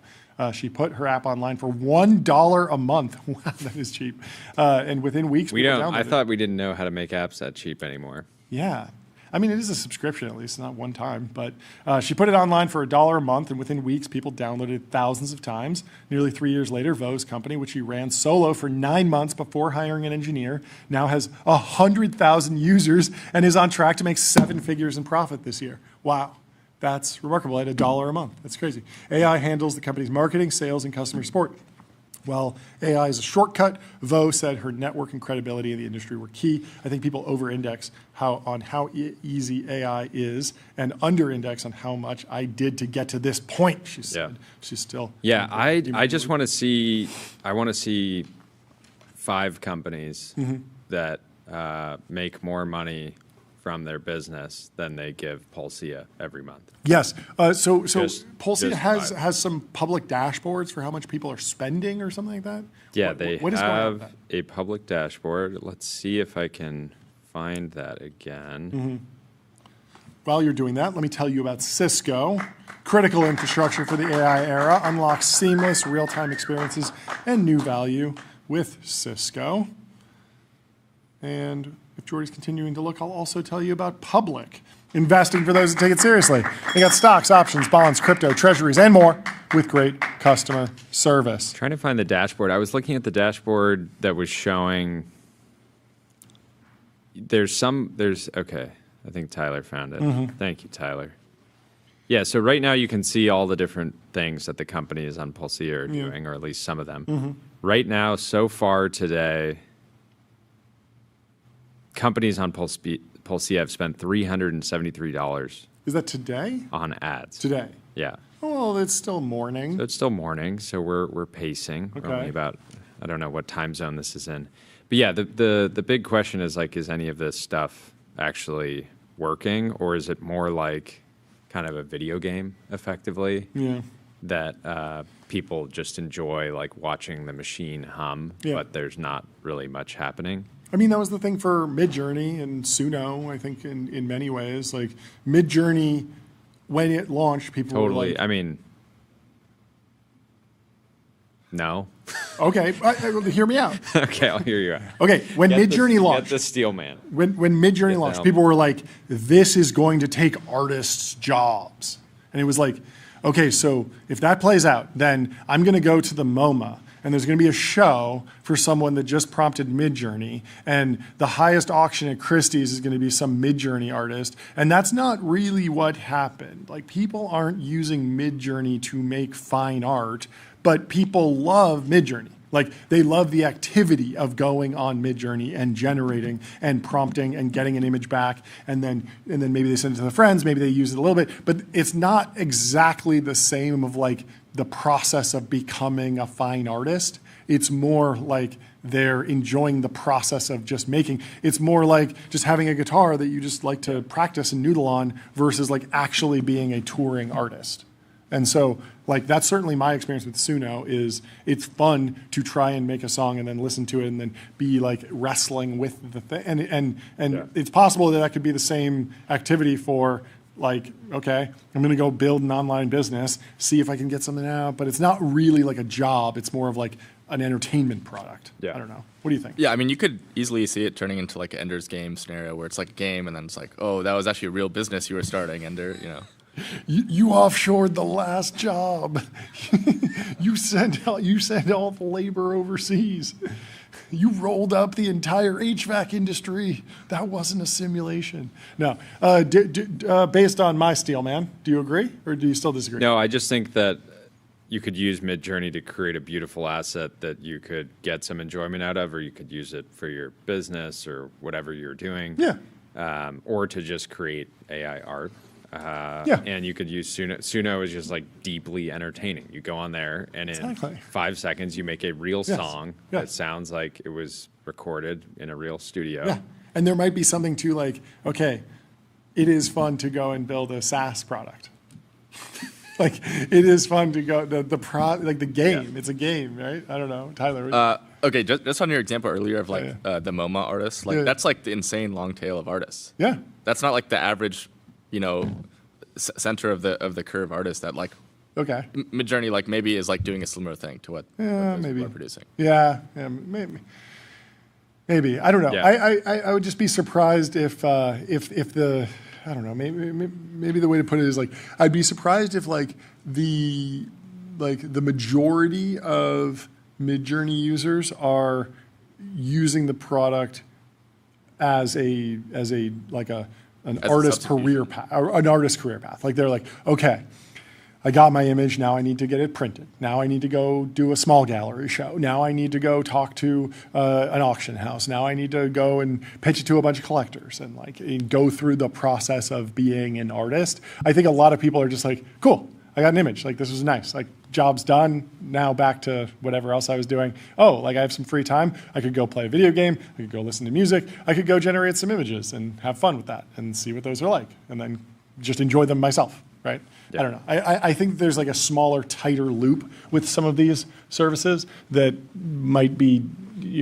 She put her app online for $1 a month. Wow, that is cheap. And within weeks, I thought we didn't know how to make apps that cheap anymore. Yeah. I mean, it is a subscription, at least, not one time. But she put it online for $1 a month, and within weeks, people downloaded it thousands of times. Nearly 3 years later, Vo's company, which she ran solo for 9 months before hiring an engineer, now has 100,000 users and is on track to make 7 figures in profit this year. Wow. That's remarkable at $1 a month. That's crazy. AI handles the company's marketing, sales, and customer support. While AI is a shortcut, Vo said her network and credibility in the industry were key. I think people over-index on how easy AI is and under-index on how much I did to get to this point, she said. Yeah. She's still... Yeah, I just want to see... I want to see 5 companies that make more money from their business than they give Pulsia every month. Yes. So Pulsia has some public dashboards for how much people are spending or something like that? Yeah, what they is going on have with that? a public dashboard. Let's see if I can find that again. While you're doing that, let me tell you about Cisco. Critical infrastructure for the AI era unlocks seamless real-time experiences and new value with Cisco. And if Jordy's continuing to look, I'll also tell you about Public. Investing for those that take it seriously. They got stocks, options, bonds, crypto, treasuries, and more with great customer service. Trying to find the dashboard. I was looking at the dashboard that was showing. Okay. I think Tyler found it. Thank you, Tyler. Yeah, so right now you can see all the different things that the companies on Pulsia are doing, or at least some of them. Right now, so far today, companies on Pulsia have spent $373. Is that today? On ads. Today. Yeah. Oh, it's still morning. So it's still morning, so we're pacing. Okay. We're only about, I don't know what time zone this is in. But yeah, the big question is like, is any of this stuff actually working, or is it more like kind of a video game effectively? Yeah. That people just enjoy like watching the machine hum, but there's not really much happening. I mean, that was the thing for Midjourney and Suno, I think, in many ways. Like, Midjourney, when it launched, people were like... I mean, no. Okay, hear me out. Okay, I'll hear you out. Okay, when Midjourney launched... Get the steel man. When Midjourney launched, people were like, this is going to take artists' jobs. And it was like, okay, so if that plays out, then I'm going to go to the MoMA, and there's going to be a show for someone that just prompted Midjourney, and the highest auction at Christie's is going to be some Midjourney artist, and that's not really what happened. Like, people aren't using Midjourney to make fine art, but people love Midjourney. Like, they love the activity of going on Midjourney and generating and prompting and getting an image back, and then maybe they send it to their friends, maybe they use it a little bit, but it's not exactly the same of like the process of becoming a fine artist. It's more like they're enjoying the process of just making. It's more like just having a guitar that you just like to practice and noodle on versus like actually being a touring artist. And so, like, that's certainly my experience with Suno. Is it's fun to try and make a song and then listen to it and then be like wrestling with the thing. And it's possible that could be the same activity for, like, okay, I'm going to go build an online business, see if I can get something out. But it's not really like a job. It's more of like an entertainment product. Yeah. I don't know. What do you think? Yeah, I mean, you could easily see it turning into like an Ender's Game scenario where it's like a game, and then it's like, oh, that was actually a real business you were starting, Ender. You know. You offshored the last job. you sent all the labor overseas. You rolled up the entire HVAC industry. That wasn't a simulation. No, based on my steel, man, do you agree or do you still disagree? No, I just think that you could use Midjourney to create a beautiful asset that you could get some enjoyment out of, or you could use it for your business or whatever you're doing. Yeah. Or to just create AI art. Yeah. And you could use Suno. Suno is just like deeply entertaining. You go on there, and in Exactly. 5 seconds, you make a real Yes. song Yeah. that sounds like it was recorded in a real studio. Yeah. And there might be something to like, okay, it is fun to go and build a SaaS product. Like, it is fun to go like the game. Yeah. It's a game, right? I don't know, Tyler. Okay, just on your example earlier of like the MoMA artists, like Yeah. that's like the insane long tail of artists. Yeah. That's not like the average, you know, center of the curve artist that like Okay. Midjourney like maybe is like doing a similar thing to what those maybe. people are producing. Yeah, maybe. I don't know. Yeah. I would just be surprised if the, I don't know, maybe the way to put it is like, I'd be surprised if like the majority of Midjourney users are using the product as an artist career path, or an artist career path. Like, they're like, okay, I got my image, now I need to get it printed. Now I need to go do a small gallery show. Now I need to go talk to an auction house. Now I need to go and pitch it to a bunch of collectors and go through the process of being an artist. I think a lot of people are just like, cool, I got an image. Like, this was nice. Like, job's done. Now back to whatever else I was doing. Oh, like, I have some free time. I could go play a video game. I could go listen to music. I could go generate some images and have fun with that and see what those are like, and then just enjoy them myself, right? Yeah. I don't know. I think there's like a smaller, tighter loop with some of these services that might be,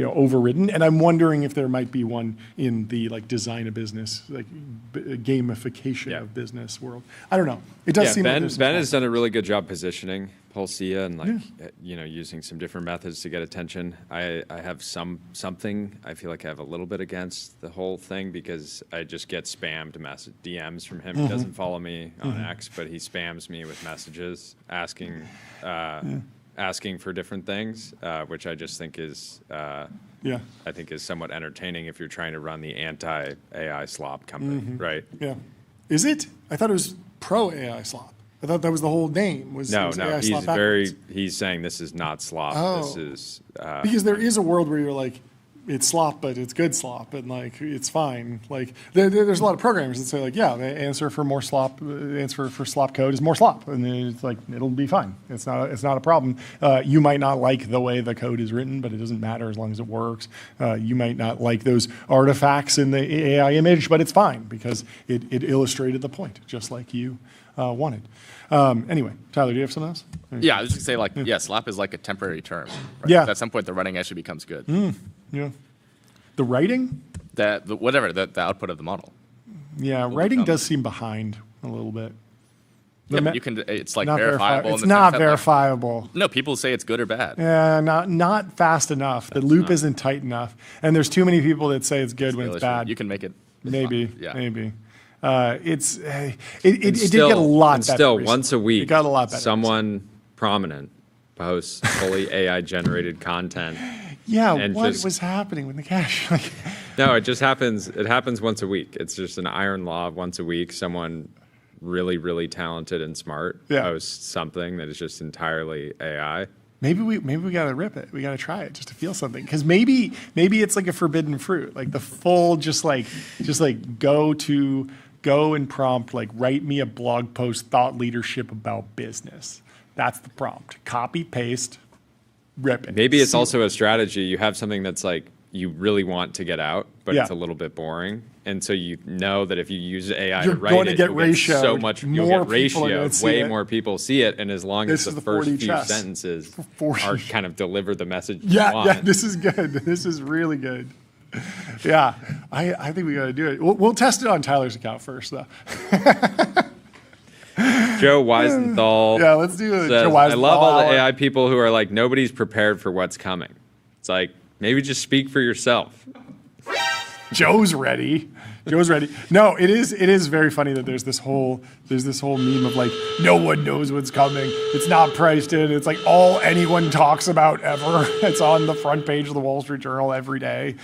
overridden. And I'm wondering if there might be one in the like design of business, like gamification of business world. I don't know. It does seem like Ben has done a really good job positioning Pulsia and using some different methods to get attention. I have something I feel like I have a little bit against the whole thing because I just get spammed DMs from him. He doesn't follow me on X, but he spams me with messages asking for different things, which I just think is I think is somewhat entertaining if you're trying to run the anti-AI slop company, right? Yeah. Is it? I thought it was pro AI slop. I thought that was the whole name. No, AI slop backwards. he's saying this is not slop. Oh. This is Because there is a world where you're like, it's slop, but it's good slop, and like it's fine. Like there's a lot of programmers that say like, yeah, the answer for slop code is more slop, and it's like it'll be fine. It's not a problem. You might not like the way the code is written, but it doesn't matter as long as it works. You might not like those artifacts in the AI image, but it's fine because it illustrated the point, just like you wanted. Anyway, Tyler, do you have something else? Yeah, I was just gonna say slop is like a temporary term. Right? Yeah. At some point, the running actually becomes good. Yeah. The writing? The output of the model. Yeah, writing does seem behind a little bit. Yeah, but you can. It's like Not verifiable. It's in the not sense that, like, verifiable. no, people say it's good or bad. Yeah, not fast enough. The loop isn't tight enough, and there's too many people that say it's good when it's bad. You can make it. Maybe, fun. Yeah. maybe. It did get a lot better. Still, recently. once a week, It got a lot better. someone prominent posts fully AI-generated content. Yeah, and what just- was happening with the cash? Like, No, it just happens. It happens once a week. It's just an iron law of once a week. Someone really, really talented and smart posts something that is just entirely AI. maybe we gotta rip it. We gotta try it just to feel something. Because maybe it's like a forbidden fruit, like the full just like go and prompt, like write me a blog post, thought leadership about business. That's the prompt. Copy paste, rip it. Maybe it's See- also a strategy. You have something that's like you really want to get out, but it's a Yeah. little bit boring. And so you know that if you use AI You're to write going to it, get you'll ratioed. so much, you'll More get people are ratio. gonna see Way it. more people see it. And as long This as is the the first 4D few chess. sentences 4D. are kind of deliver the message you Yeah, want. yeah, this is good. This is really good. Yeah, I think we got to do it. We'll test it on Tyler's account first, though. Joe Weisenthal Yeah, let's do it. says, Joe I love all the Weisenthal. AI people who are like, nobody's prepared for what's coming. It's like, maybe just speak for yourself. Joe's ready. Joe's ready. No, it is very funny that there's this whole meme of like no one knows what's coming. It's not priced in. It's like all anyone talks about ever. It's on the front page of the Wall Street Journal every day.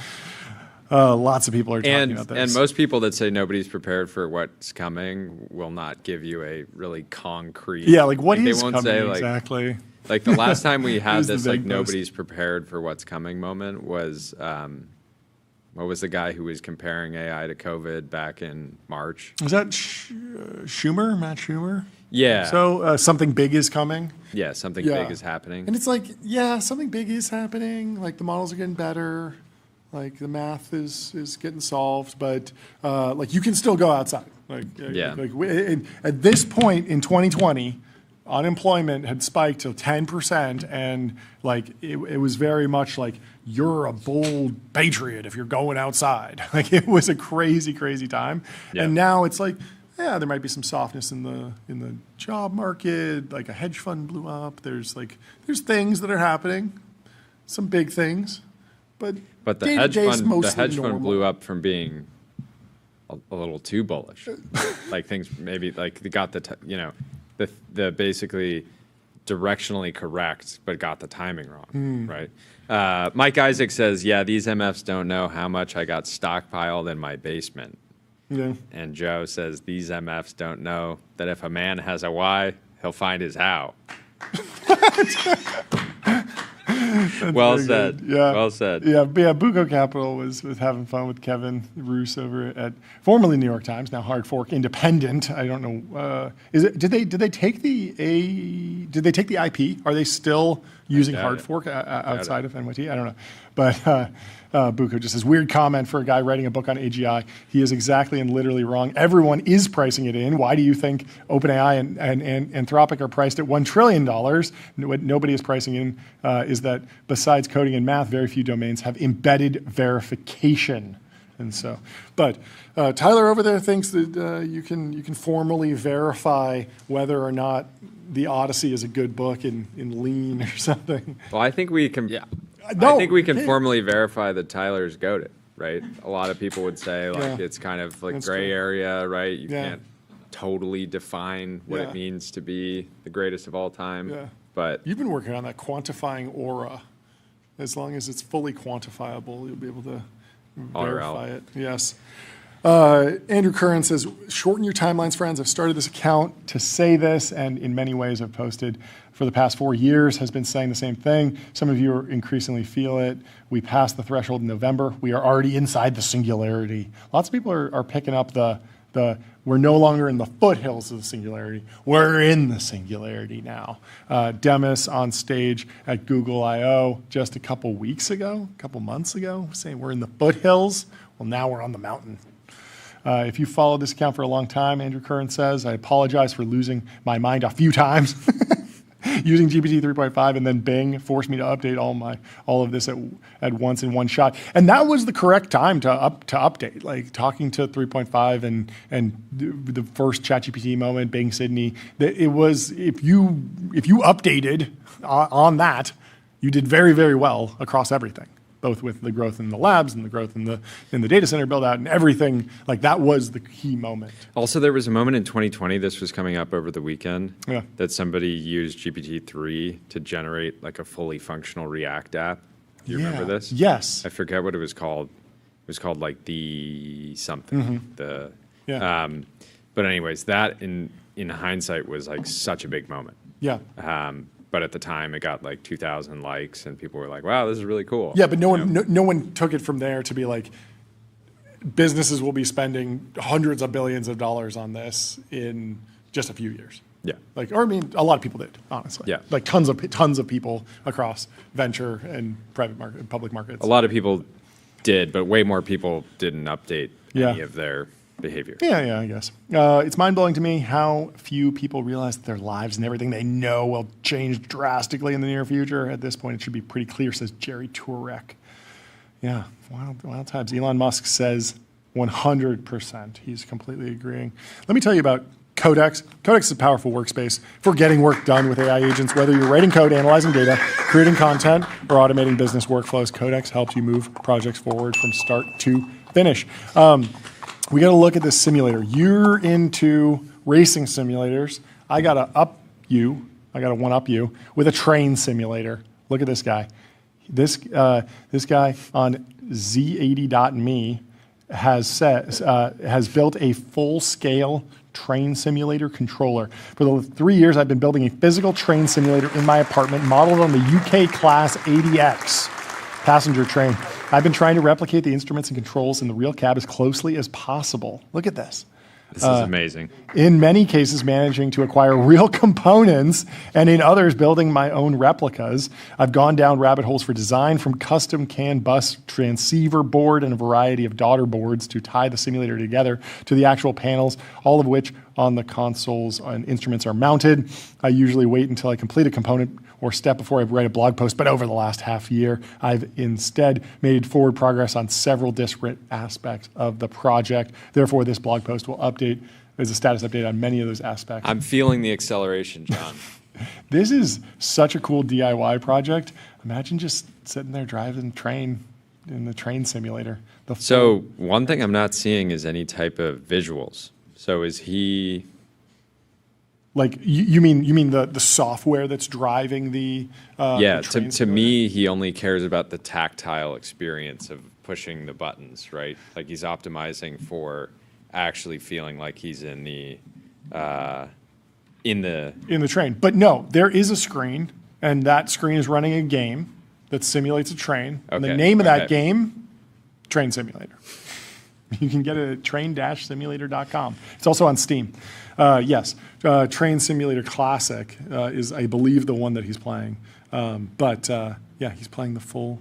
Lots of people are talking about this. And most people that say nobody's prepared for what's coming will not give you a really concrete. like what they is won't coming say, like, exactly? Like the last time we had Here's the this big like post. nobody's prepared for what's coming moment was what was the guy who was comparing AI to COVID back in March? Is that Schumer? Matt Schumer? Yeah. So something big is coming. Yeah, something Yeah. big is happening. And it's like, yeah, something big is happening. Like the models are getting better. Like the math is getting solved, but like you can still go outside. Yeah. At this point in 2020, unemployment had spiked to 10%, and like it was very much like you're a bold patriot if you're going outside. Like it was a crazy, crazy time. Yeah. And now it's like, yeah, there might be some softness in the job market. Like a hedge fund blew up. There's things that are happening, some big things, but But the day-to-day is hedge mostly fund normal. blew up from being a little too bullish. Like things maybe like they got the basically directionally correct, but got the timing wrong, right? Mike Isaac says, yeah, these MFs don't know how much I got stockpiled in my basement. Yeah. And Joe says, these MFs don't know that if a man has a why, he'll find his how. Well very said. good. Yeah. Well said. Yeah, Buco Capital was having fun with Kevin Roos over at formerly New York Times, now Hard Fork Independent. I don't know. Did they take the IP? Are they still using doubt Hard it. Fork outside of NYT? I don't know. But Buco just says, weird comment for a guy writing a book on AGI. He is exactly and literally wrong. Everyone is pricing it in. Why do you think OpenAI and Anthropic are priced at $1 trillion? What nobody is pricing in is that besides coding and math, very few domains have embedded verification. And so, but Tyler over there thinks that you can formally verify whether or not the Odyssey is a good book in Lean or something. Well, I think we can. Yeah. No, I think we can hey. formally verify that Tyler's goated, right? A lot of people would say like Yeah. it's kind of like That's gray true. area, right? You Yeah. can't totally define what Yeah. it means to be the greatest of all time. Yeah. But You've been working on that quantifying aura. As long as it's fully quantifiable, you'll be able to verify it. Yes. Andrew Curran says, shorten your timelines, friends. I've started this account to say this, and in many ways I've posted for the past 4 years, has been saying the same thing. Some of you are increasingly feel it. We passed the threshold in November. We are already inside the singularity. Lots of people are picking up the we're no longer in the foothills of the singularity. We're in the singularity now. Demis on stage at Google I/O just a couple months ago, saying we're in the foothills. Well, now we're on the mountain. If you followed this account for a long time, Andrew Curran says, I apologize for losing my mind a few times. Using GPT 3.5 and then Bing forced me to update all of this at once in one shot. And that was the correct time to update. Like talking to 3.5 and the first ChatGPT moment, Bing Sydney, it was if you updated on that, you did very, very well across everything. both with the growth in the labs and the growth in the data center build out and everything. Like that was the key moment. Also, there was a moment in 2020, this was coming up over the weekend, Yeah. that somebody used GPT-3 to generate like a fully functional React app. Do you remember this? Yes. I forget what it was called. It was called like the something. The Yeah. But anyways, that in hindsight was like such a big moment. Yeah. But at the time, it got like 2,000 likes, and people were like, "Wow, this is really cool." Yeah, but no one took it from there to be like, businesses will be spending hundreds of billions of dollars on this in just a few years. Yeah. Like, or I mean, a lot of people did, honestly. Yeah. Like tons of people across venture and private market, public markets. A lot of people did, but way more people didn't update Yeah. any of their behavior. Yeah, I guess. It's mind-blowing to me how few people realize that their lives and everything they know will change drastically in the near future. At this point, it should be pretty clear, says Jerry Turek. Yeah, wild times. Elon Musk says 100%. He's completely agreeing. Let me tell you about Codex. Codex is a powerful workspace for getting work done with AI agents. Whether you're writing code, analyzing data, creating content, or automating business workflows, Codex helps you move projects forward from start to finish. We got to look at this simulator. You're into racing simulators. I got to one up you with a train simulator. Look at this guy. This guy on Z80.me has built a full-scale train simulator controller. For the 3 years, I've been building a physical train simulator in my apartment modeled on the UK Class 80X passenger train. I've been trying to replicate the instruments and controls in the real cab as closely as possible. Look at this. This is amazing. In many cases, managing to acquire real components, and in others, building my own replicas. I've gone down rabbit holes for design, from custom CAN bus transceiver board and a variety of daughter boards to tie the simulator together to the actual panels, all of which on the consoles and instruments are mounted. I usually wait until I complete a component or step before I write a blog post, but over the last half year, I've instead made forward progress on several disparate aspects of the project. Therefore, this blog post will update as a status update on many of those aspects. I'm feeling the acceleration, John. This is such a cool DIY project. Imagine just sitting there driving train in the train simulator. So one thing I'm not seeing is any type of visuals. So is he... Like you mean the software that's driving the yeah, the train to simulator? me, he only cares about the tactile experience of pushing the buttons, right? Like he's optimizing for actually feeling like he's in the in the train. But no, there is a screen, and that screen is running a game that simulates a train. And the Okay, name of that okay. game, Train Simulator. You can get it at train-simulator.com. It's also on Steam. Yes, Train Simulator Classic is, I believe, the one that he's playing. Yeah, he's playing the full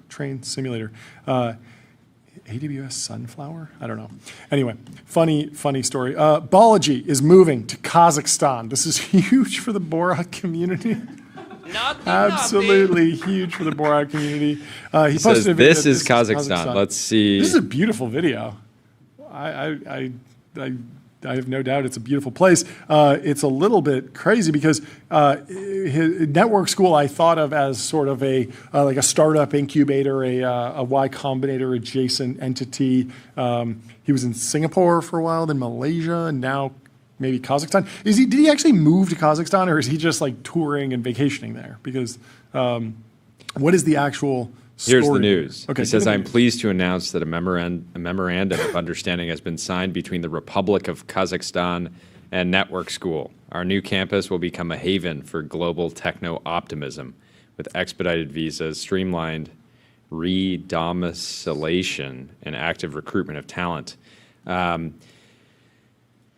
Train Simulator. AWS Sunflower? I don't know. Anyway, funny story. Balaji is moving to Kazakhstan. This is huge for the Borat community. Absolutely huge for the Borat community. He says, posted a video "This that is Kazakhstan." Let's see. This is a beautiful video. I have no doubt it's a beautiful place. It's a little bit crazy because his network school I thought of as sort of a like a startup incubator, a Y Combinator adjacent entity. He was in Singapore for a while, then Malaysia, and now maybe Kazakhstan. Did he actually move to Kazakhstan, or is he just like touring and vacationing there? Because what is the actual story? Here's the news. Okay, He says, give me the I'm news. pleased to announce that a memorandum of understanding has been signed between the Republic of Kazakhstan and Network School. Our new campus will become a haven for global techno-optimism with expedited visas, streamlined re-domiciliation, and active recruitment of talent.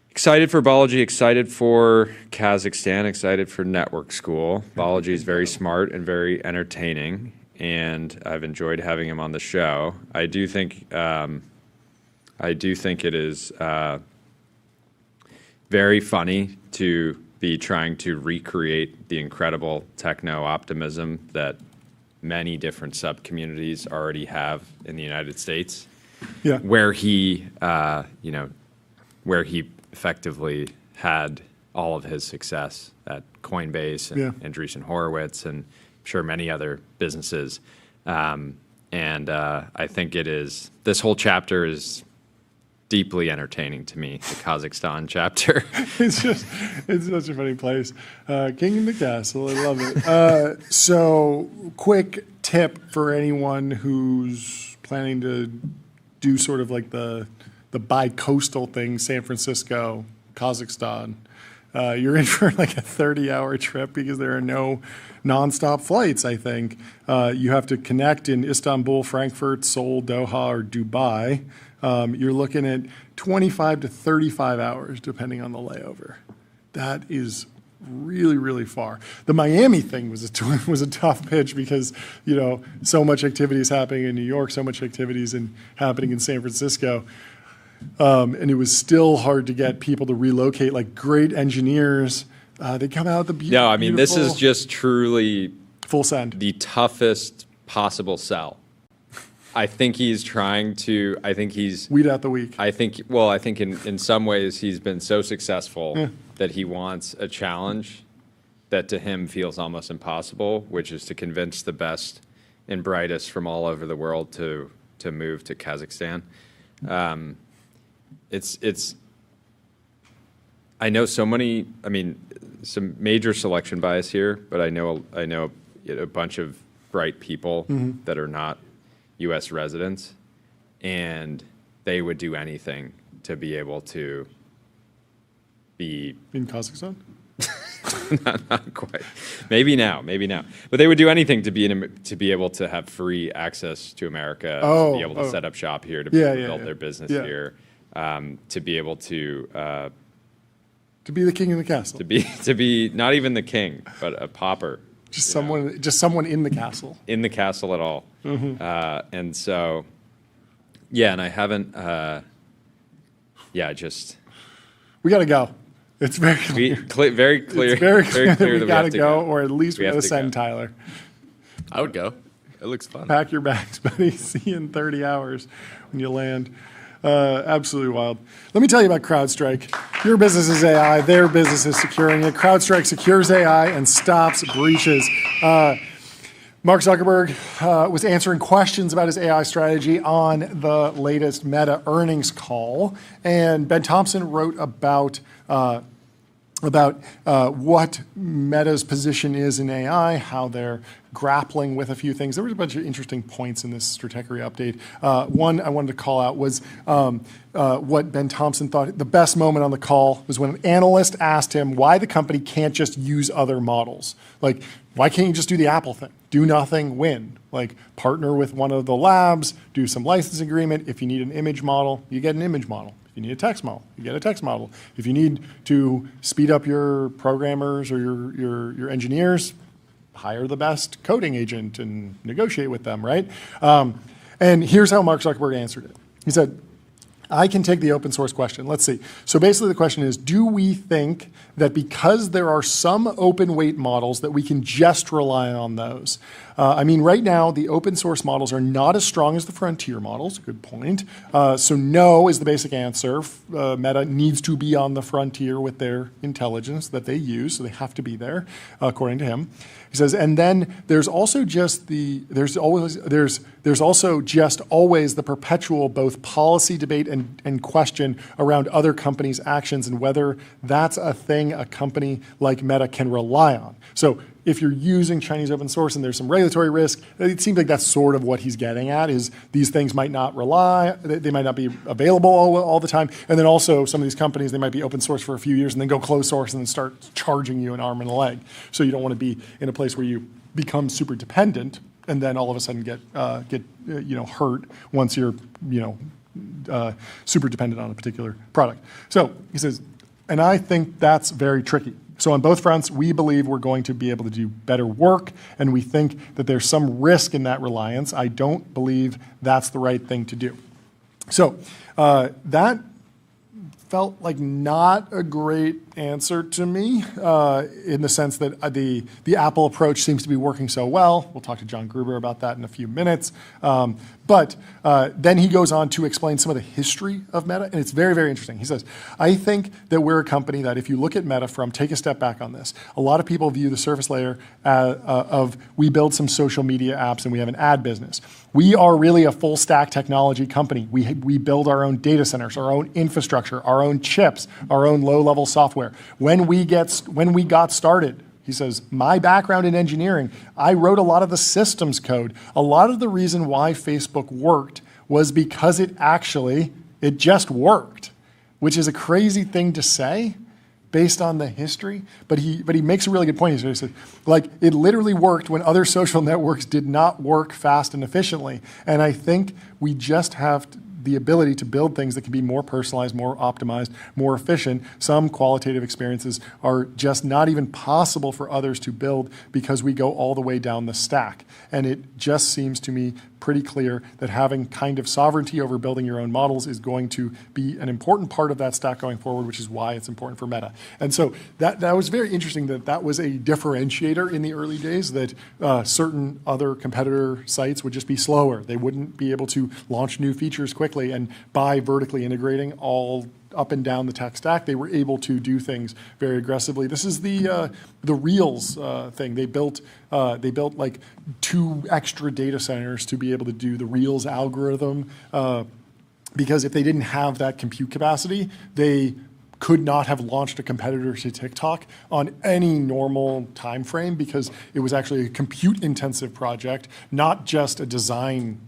Excited for Balaji, excited for Kazakhstan, excited for Network School. Balaji is very smart and very entertaining, and I've enjoyed having him on the show. I do think it is very funny to be trying to recreate the incredible techno-optimism that many different sub-communities already have in the United States. Yeah. Where he effectively had all of his success at Coinbase and Yeah. Andreessen Horowitz and I'm sure many other businesses. And I think it is, this whole chapter is deeply entertaining to me, the Kazakhstan chapter. It's such a funny place. King in the castle, I love it. So quick tip for anyone who's planning to do sort of like the bi-coastal thing, San Francisco, Kazakhstan. You're in for like a 30-hour trip because there are no nonstop flights, I think. You have to connect in Istanbul, Frankfurt, Seoul, Doha, or Dubai. You're looking at 25 to 35 hours, depending on the layover. That is really, really far. The Miami thing was a tough pitch because, so much activity is happening in New York, so much activity is happening in San Francisco. And it was still hard to get people to relocate, like great engineers. They come out the No, I mean, this is just truly full send. the toughest possible sell. I think he's trying to, Weed out the weak. I think in some ways he's been so successful that he wants a challenge that to him feels almost impossible, which is to convince the best and brightest from all over the world to move to Kazakhstan. It's I know so many, I mean, some major selection bias here, but I know a bunch of bright people that are not U.S. residents, and they would do anything to be able to be In Kazakhstan? not quite. Maybe now. But they would do anything to be able to have free access to America, to be able to set up shop here, to be able to build their business here, to be able to be the king in the castle. to be not even the king, but a pauper. Just someone in the castle. In the castle at all. And so, yeah, and I haven't, just. We got to go. It's very clear. Very clear. It's very clear that we that got have to go, or at least we got to send go. Tyler. I would go. It looks fun. Pack your bags, buddy. See you in 30 hours when you land. Absolutely wild. Let me tell you about CrowdStrike. Your business is AI. Their business is securing it. CrowdStrike secures AI and stops breaches. Mark Zuckerberg was answering questions about his AI strategy on the latest Meta earnings call, and Ben Thompson wrote about what Meta's position is in AI, how they're grappling with a few things. There was a bunch of interesting points in this Stratechery update. One I wanted to call out was what Ben Thompson thought the best moment on the call was when an analyst asked him why the company can't just use other models. Like, why can't you just do the Apple thing? Do nothing, win. Like, partner with one of the labs, do some license agreement. If you need an image model, you get an image model. If you need a text model, you get a text model. If you need to speed up your programmers or your engineers, hire the best coding agent and negotiate with them, right? And here's how Mark Zuckerberg answered it. He said, I can take the open source question. Let's see. So basically the question is, do we think that because there are some open weight models that we can just rely on those? I mean, right now, the open source models are not as strong as the frontier models. Good point. So no is the basic answer. Meta needs to be on the frontier with their intelligence that they use, so they have to be there, according to him. He says, and then there's also just there's also just always the perpetual both policy debate and question around other companies' actions and whether that's a thing a company like Meta can rely on. So if you're using Chinese open source and there's some regulatory risk, it seems like that's sort of what he's getting at, is these things might not they might not be available all the time. And then also some of these companies, they might be open source for a few years and then go closed source and then start charging you an arm and a leg. So you don't want to be in a place where you become super dependent and then all of a sudden get hurt once you're super dependent on a particular product. So he says, and I think that's very tricky. So on both fronts, we believe we're going to be able to do better work, and we think that there's some risk in that reliance. I don't believe that's the right thing to do. So that felt like not a great answer to me in the sense that the Apple approach seems to be working so well. We'll talk to John Gruber about that in a few minutes. But then he goes on to explain some of the history of Meta, and it's very, very interesting. He says, I think that we're a company that if you look at Meta from, take a step back on this, a lot of people view the surface layer of we build some social media apps and we have an ad business. We are really a full stack technology company. We build our own data centers, our own infrastructure, our own chips, our own low-level software. When we got started, he says, my background in engineering, I wrote a lot of the systems code. A lot of the reason why Facebook worked was because it just worked, which is a crazy thing to say based on the history. But he makes a really good point. He says, like, it literally worked when other social networks did not work fast and efficiently. And I think we just have the ability to build things that can be more personalized, more optimized, more efficient. Some qualitative experiences are just not even possible for others to build because we go all the way down the stack. And it just seems to me pretty clear that having kind of sovereignty over building your own models is going to be an important part of that stack going forward, which is why it's important for Meta. And so that was very interesting that was a differentiator in the early days, that certain other competitor sites would just be slower. They wouldn't be able to launch new features quickly, and by vertically integrating all up and down the tech stack, they were able to do things very aggressively. This is the Reels thing. They built like 2 extra data centers to be able to do the Reels algorithm, because if they didn't have that compute capacity, they could not have launched a competitor to TikTok on any normal time frame, because it was actually a compute-intensive project, not just a design.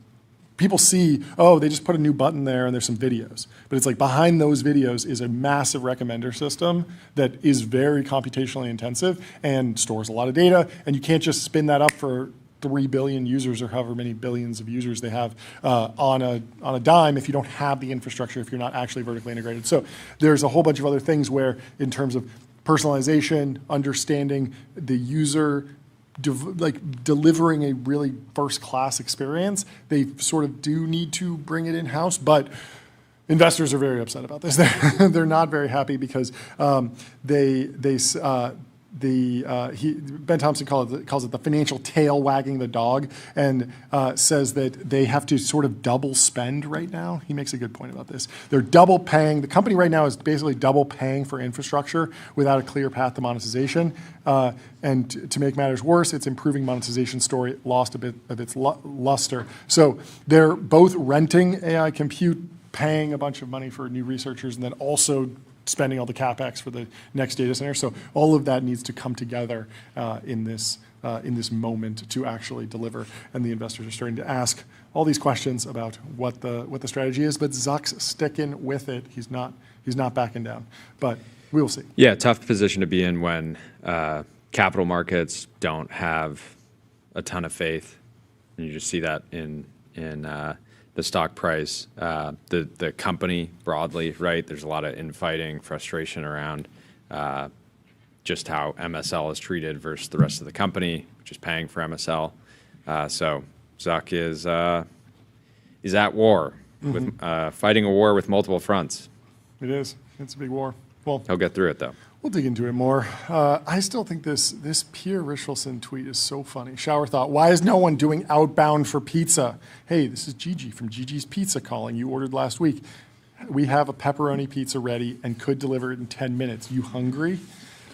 People see, oh, they just put a new button there and there's some videos. But it's like behind those videos is a massive recommender system that is very computationally intensive and stores a lot of data. And you can't just spin that up for 3 billion users or however many billions of users they have on a dime if you don't have the infrastructure, if you're not actually vertically integrated. So there's a whole bunch of other things where, in terms of personalization, understanding the user, delivering a really first-class experience, they sort of do need to bring it in-house, but investors are very upset about this. They're not very happy because Ben Thompson calls it the financial tail wagging the dog, and says that they have to sort of double spend right now. He makes a good point about this. They're double paying. The company right now is basically double paying for infrastructure without a clear path to monetization. And to make matters worse, its improving monetization story lost a bit of its luster. So they're both renting AI compute, paying a bunch of money for new researchers, and then also spending all the CapEx for the next data center. So all of that needs to come together in this moment to actually deliver. And the investors are starting to ask all these questions about what the strategy is. But Zuck's sticking with it. He's not backing down. But we will see. Yeah, tough position to be in when capital markets don't have a ton of faith, and you just see that in the stock price, the company broadly, right? There's a lot of infighting, frustration around just how MSL is treated versus the rest of the company, which is paying for MSL. So Zuck is at war, with fighting a war with multiple fronts. It is. It's a big war. Well, He'll get through it, though. We'll dig into it more. I still think this Pierre Richelson tweet is so funny. Shower thought, why is no one doing outbound for pizza? Hey, this is Gigi from Gigi's Pizza calling. You ordered last week. We have a pepperoni pizza ready and could deliver it in 10 minutes. You hungry?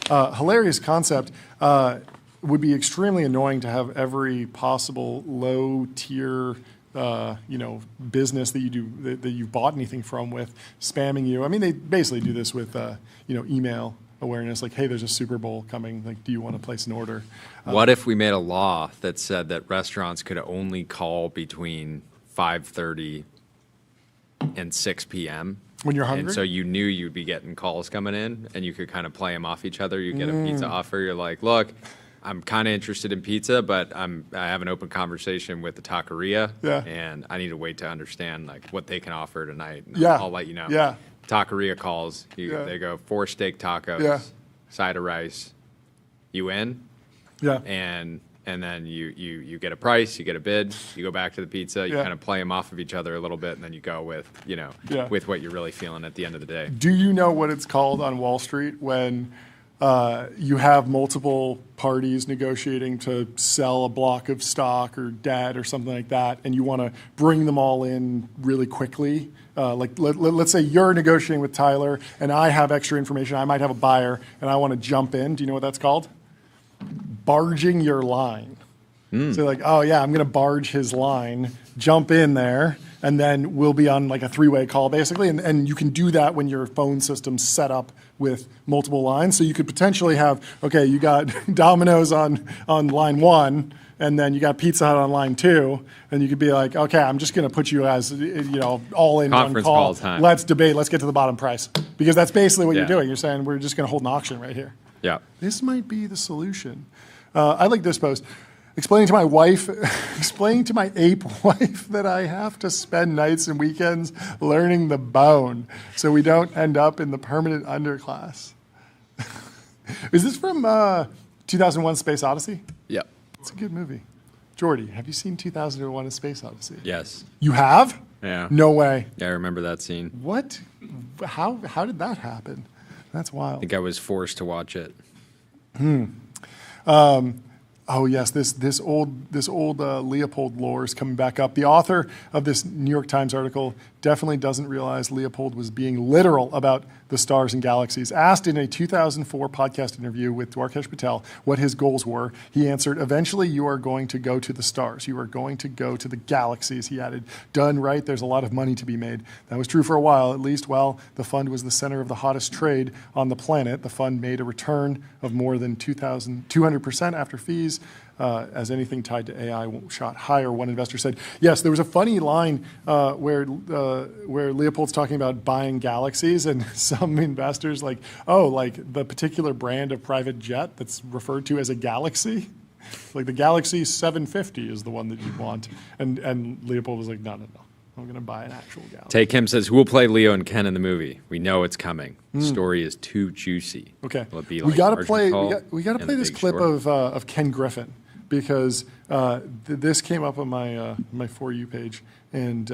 Hilarious concept. Would be extremely annoying to have every possible low tier business that you do that you've bought anything from with spamming you. I mean, they basically do this with email awareness, like, hey, there's a Super Bowl coming. Like, do you want to place an order? What if we made a law that said that restaurants could only call between 5:30 and 6 p.m. When you're hungry? And so you knew you'd be getting calls coming in, and you could kind of play them off each other. You get a pizza offer. You're like, look, I'm kind of interested in pizza, but I have an open conversation with the taqueria, and I need to wait to understand like what they can offer tonight. And I'll let you know. Yeah. Taqueria calls. They go 4 steak tacos, side of rice. You in? Yeah. And and then you get a price, you get a bid, you go back to the pizza, you Yeah. kind of play them off of each other a little bit, and then you go with Yeah. with what you're really feeling at the end of the day. Do you know what it's called on Wall Street when you have multiple parties negotiating to sell a block of stock or debt or something like that, and you want to bring them all in really quickly? Let's say you're negotiating with Tyler, and I have extra information. I might have a buyer, and I want to jump in. Do you know what that's called? Barging your line. So like, oh yeah, I'm going to barge his line, jump in there, and then we'll be on like a three-way call basically. And you can do that when your phone system's set up with multiple lines. So you could potentially have, okay, you got Domino's on line 1, and then you got Pizza Hut on line 2, and you could be like, okay, I'm just going to put you as, all in Conference one call call. time. Let's debate. Let's get to the bottom price. Because that's basically what Yeah. you're doing. You're saying we're just going to hold an auction right here. Yeah. This might be the solution. I like this post. Explaining to my wife, explaining to my ape wife that I have to spend nights and weekends learning the bone so we don't end up in the permanent underclass. Is this from 2001 Space Odyssey? Yep. It's a good movie. Jordy, have you seen 2001 A Space Odyssey? Yes. You have? Yeah. No way. Yeah, I remember that scene. What? How did that happen? That's wild. I think I was forced to watch it. Oh yes, this old Leopold lore is coming back up. The author of this New York Times article definitely doesn't realize Leopold was being literal about the stars and galaxies. Asked in a 2004 podcast interview with Dwarkesh Patel what his goals were, he answered, "Eventually you are going to go to the stars. You are going to go to the galaxies," he added. Done right, there's a lot of money to be made. That was true for a while, at least while the fund was the center of the hottest trade on the planet. The fund made a return of more than 200% after fees. As anything tied to AI shot higher, one investor said. Yes, there was a funny line where Leopold's talking about buying galaxies, and some investors like the particular brand of private jet that's referred to as a galaxy, like the Galaxy 750 is the one that you want, and Leopold was like, no, I'm going to buy an actual galaxy. Tay Kim says, who will play Leo and Ken in the movie? We know it's coming. The story is too juicy. Okay, Will it be we like got to Margin play. Call We got to and play The this Big clip Short? of Ken Griffin because this came up on my For You page, and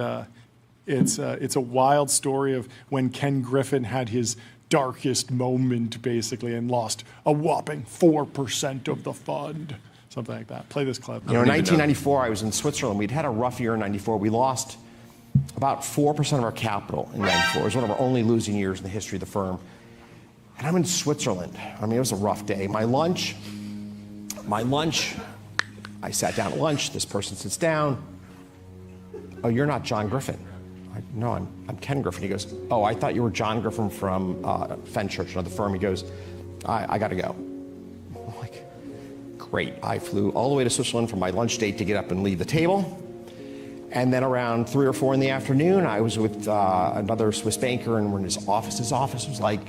it's a wild story of when Ken Griffin had his darkest moment basically and lost a whopping 4% of the fund, something like that. Play this clip. In 1994, I was in Switzerland. We'd had a rough year in 94. We lost about 4% of our capital in 94. It was one of our only losing years in the history of the firm. And I'm in Switzerland. I mean, it was a rough day. My lunch, I sat down at lunch. This person sits down. "Oh, you're not John Griffin." "No, I'm Ken Griffin." He goes, "Oh, I thought you were John Griffin from Fenchurch, another firm." He goes, I got to go. I'm like, great. I flew all the way to Switzerland for my lunch date to get up and leave the table. And then around 3 or 4 in the afternoon, I was with another Swiss banker, and we're in his office. His office was like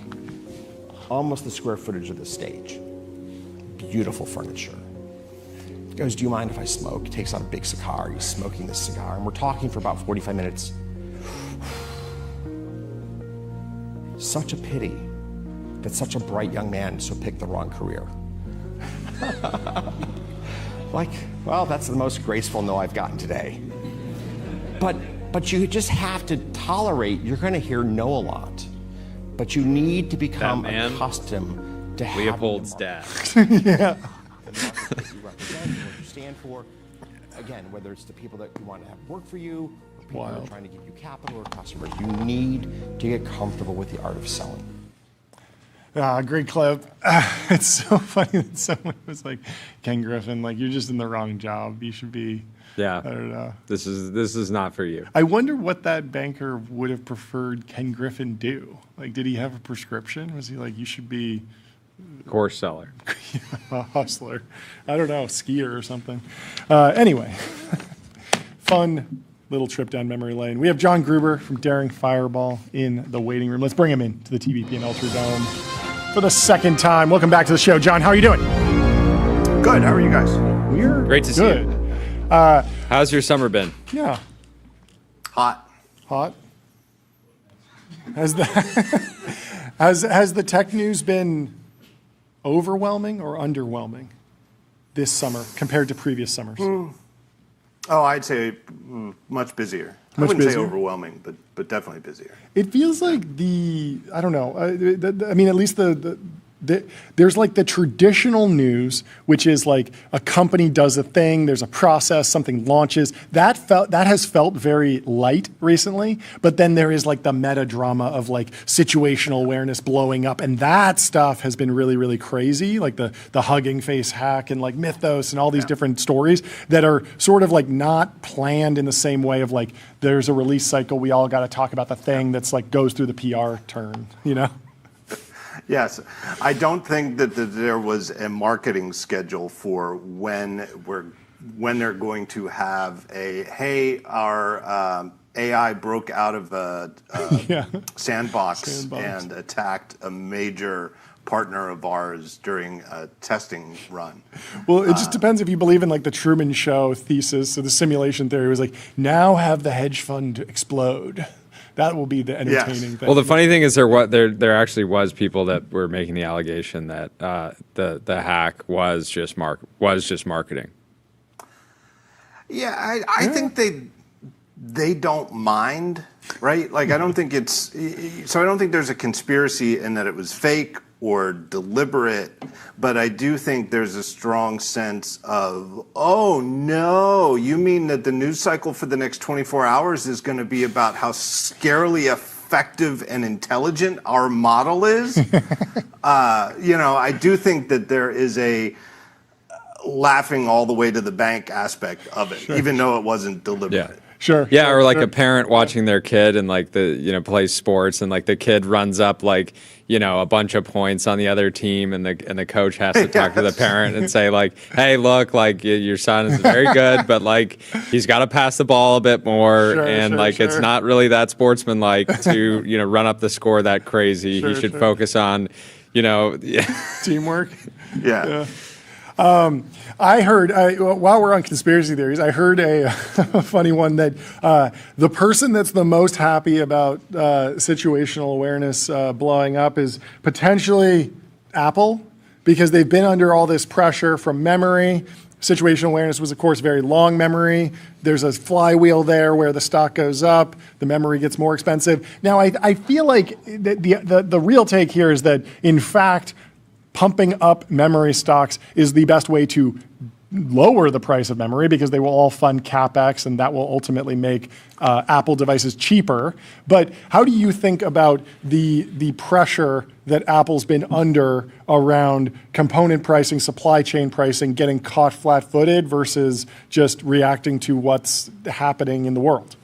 almost the square footage of the stage. Beautiful furniture. He goes, "Do you mind if I smoke?" He takes out a big cigar. He's smoking this cigar, and we're talking for about 45 minutes. Such a pity that such a bright young man so picked the wrong career. Like, well, that's the most graceful no I've gotten today. But you just have to tolerate, you're going to hear no a lot. But you need to become That man, accustomed to having Leopold's the dad. Yeah. market that you represent, what you stand for. Again, whether it's the people that you want to have work for you, or people that are trying to give you capital or customers, you need to get comfortable with the art of selling. Great clip. It's so funny that someone was like, "Ken Griffin, like you're just in the wrong job. You should be." Yeah. I don't know. This is not for you. I wonder what that banker would have preferred Ken Griffin do. Like, did he have a prescription? Was he like, you should be Course seller. a hustler? I don't know, skier or something. Anyway, fun little trip down memory lane. We have John Gruber from Daring Fireball in the waiting room. Let's bring him in to the TBPN Ultra Dome for the second time. Welcome back to the show, John. How are you doing? Good. How are you guys? We're Great to see good. you. How's your summer been? Yeah, Hot. hot. Has the has the tech news been overwhelming or underwhelming? this summer compared to previous summers? Oh, I'd say much busier. I Much wouldn't say busier? overwhelming, but definitely busier. It feels like I don't know. I mean, at least there's like the traditional news, which is like a company does a thing, there's a process, something launches. That has felt very light recently. But then there is like the meta drama of like situational awareness blowing up, and that stuff has been really, really crazy. Like the Hugging Face hack and like Mythos and all these different stories that are sort of like not planned in the same way of like there's a release cycle. We all got to talk about the thing that's like goes through the PR turn, you know? Yes, I don't think that there was a marketing schedule for when they're going to have our AI broke out of a sandbox and attacked a major partner of ours during a testing run. Well, it just depends if you believe in like the Truman Show thesis. So the simulation theory was like, now have the hedge fund explode. That will be the entertaining thing. Well, the funny thing is there actually was people that were making the allegation that the hack was just marketing. Yeah, I think they don't mind, right? Like I don't think there's a conspiracy in that it was fake or deliberate, but I do think there's a strong sense of, oh no, you mean that the news cycle for the next 24 hours is going to be about how scarily effective and intelligent our model is? I do think that there is a laughing all the way to the bank aspect of it, even though it wasn't deliberate. Yeah. Sure. Yeah, sure, or like sure. a parent watching their kid and like plays sports and like the kid runs up like, a bunch of points on the other team and the coach has to talk to the parent and say like, hey, look, like your son is very good, but like he's got to pass the ball a bit more it's not really that sportsmanlike to, run up the score that crazy. He should focus on, Teamwork. Yeah. I heard, while we're on conspiracy theories, I heard a funny one that the person that's the most happy about situational awareness blowing up is potentially Apple, because they've been under all this pressure from memory. Situational awareness was, of course, very long memory. There's a flywheel there where the stock goes up, the memory gets more expensive. Now, I feel like the real take here is that, in fact, pumping up memory stocks is the best way to lower the price of memory because they will all fund CapEx and that will ultimately make Apple devices cheaper. But how do you think about the pressure that Apple's been under around component pricing, supply chain pricing, getting caught flat-footed versus just reacting to what's happening in the world?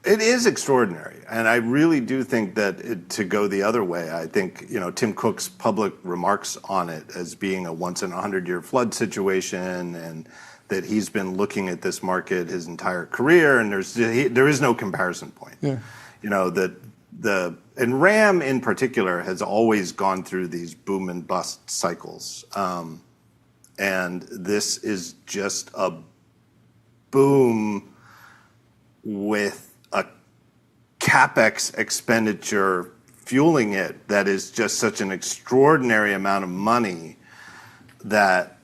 It is extraordinary, and I really do think that to go the other way, I think Tim Cook's public remarks on it as being a once-in-a-100-year flood situation, and that he's been looking at this market his entire career, and there is no comparison point. Yeah. And RAM in particular has always gone through these boom and bust cycles, and this is just a boom with a CapEx expenditure fueling it that is just such an extraordinary amount of money that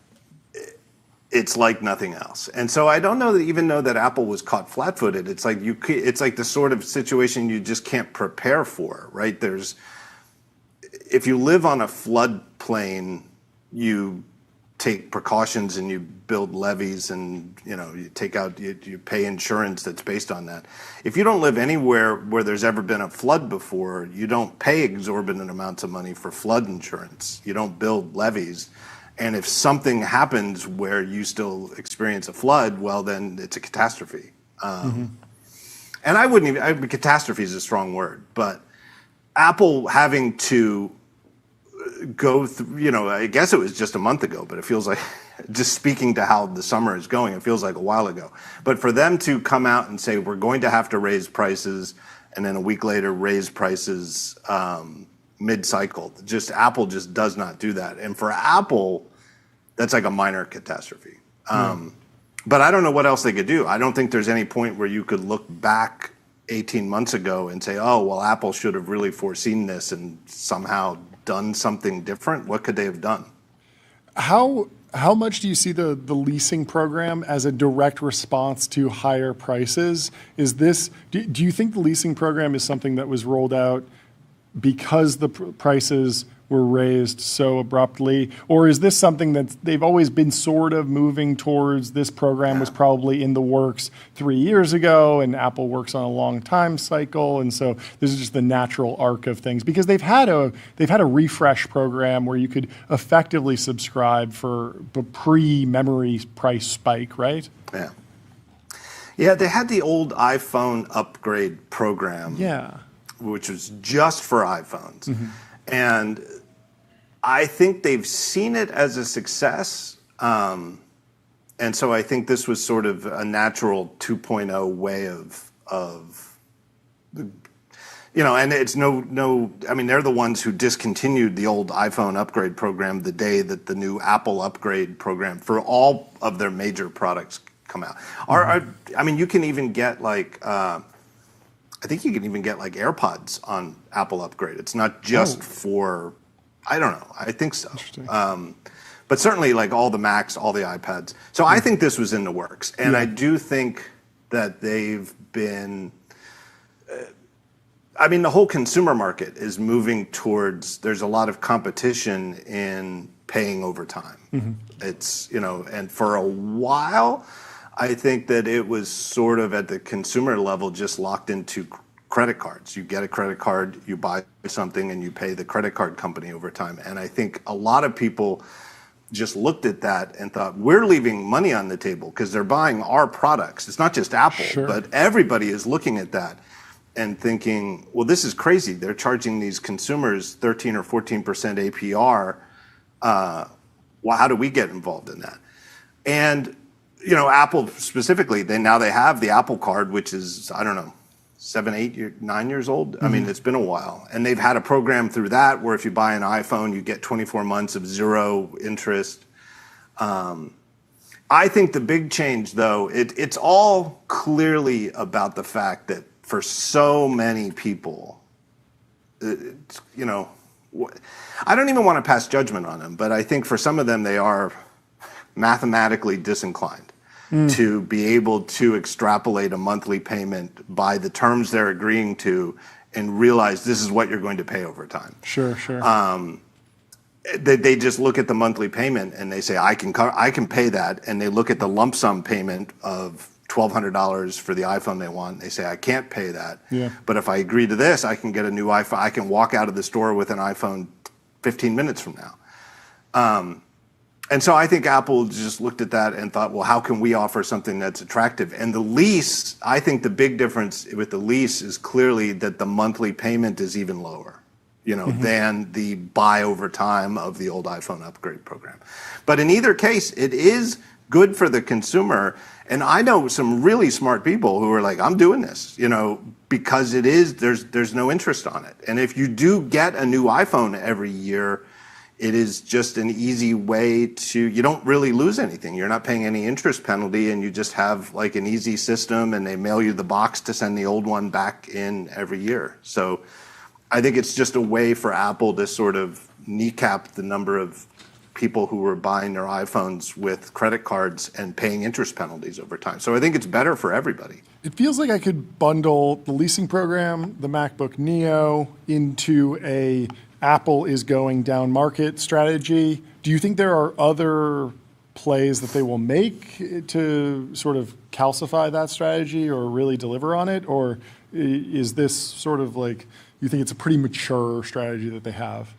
it's like nothing else. And so I don't know that even though that Apple was caught flat-footed, it's like it's like the sort of situation you just can't prepare for, right? If you live on a floodplain, you take precautions and you build levees and you pay insurance that's based on that. If you don't live anywhere where there's ever been a flood before, you don't pay exorbitant amounts of money for flood insurance. You don't build levees. And if something happens where you still experience a flood, well, then it's a catastrophe. And catastrophe is a strong word, but Apple having to go through, I guess it was just a month ago, but it feels like, just speaking to how the summer is going, it feels like a while ago. But for them to come out and say, we're going to have to raise prices, and then a week later raise prices mid-cycle, Apple just does not do that. And for Apple, that's like a minor catastrophe. But I don't know what else they could do. I don't think there's any point where you could look back 18 months ago and say, oh, well, Apple should have really foreseen this and somehow done something different. What could they have done? How much do you see the leasing program as a direct response to higher prices? Do you think the leasing program is something that was rolled out because the prices were raised so abruptly? Or is this something that they've always been sort of moving towards? This program was probably in the works 3 years ago, and Apple works on a long time cycle. And so this is just the natural arc of things, because they've had a refresh program where you could effectively subscribe for a pre-memory price spike, right? Yeah. Yeah, they had the old iPhone upgrade program. Yeah. Which was just for iPhones. And I think they've seen it as a success. And so I think this was sort of a natural 2.0 way of and it's I mean, they're the ones who discontinued the old iPhone upgrade program the day that the new Apple upgrade program for all of their major products come out. I mean, you can even get I think you can even get AirPods on Apple upgrade. It's not just for, I don't know. I think so. But certainly all the Macs, all the iPads. So I think this was in the works. And I do think that they've been, I mean, the whole consumer market is moving towards, there's a lot of competition in paying over time. It's, and for a while, I think that it was sort of at the consumer level just locked into credit cards. You get a credit card, you buy something, and you pay the credit card company over time. And I think a lot of people just looked at that and thought, we're leaving money on the table because they're buying our products. It's not just Apple, but everybody is looking at that and thinking, well, this is crazy. They're charging these consumers 13 or 14% APR. Well, how do we get involved in that? And Apple specifically, they have the Apple Card, which is, I don't know, 9 years old. I mean, it's been a while. And they've had a program through that where if you buy an iPhone, you get 24 months of zero interest. I think the big change, though, it's all clearly about the fact that for so many people, I don't even want to pass judgment on them, but I think for some of them, they are mathematically disinclined to be able to extrapolate a monthly payment by the terms they're agreeing to and realize this is what you're going to pay over time. Sure. They just look at the monthly payment and they say, I can pay that. And they look at the lump sum payment of $1,200 for the iPhone they want. They say, I can't pay that. Yeah. But if I agree to this, I can get a new iPhone. I can walk out of the store with an iPhone 15 minutes from now. And so I think Apple just looked at that and thought, well, how can we offer something that's attractive? And the lease, I think the big difference with the lease is clearly that the monthly payment is even lower, than the buy over time of the old iPhone upgrade program. But in either case, it is good for the consumer. And I know some really smart people who are like, I'm doing this, because there's no interest on it. And if you do get a new iPhone every year, it is just an easy way you don't really lose anything. You're not paying any interest penalty, and you just have an easy system, and they mail you the box to send the old one back in every year. So I think it's just a way for Apple to sort of kneecap the number of people who were buying their iPhones with credit cards and paying interest penalties over time. So I think it's better for everybody. It feels like I could bundle the leasing program, the MacBook Neo, into a Apple is going down market strategy. Do you think there are other plays that they will make to sort of calcify that strategy or really deliver on it? Or is this sort of you think it's a pretty mature strategy that they have?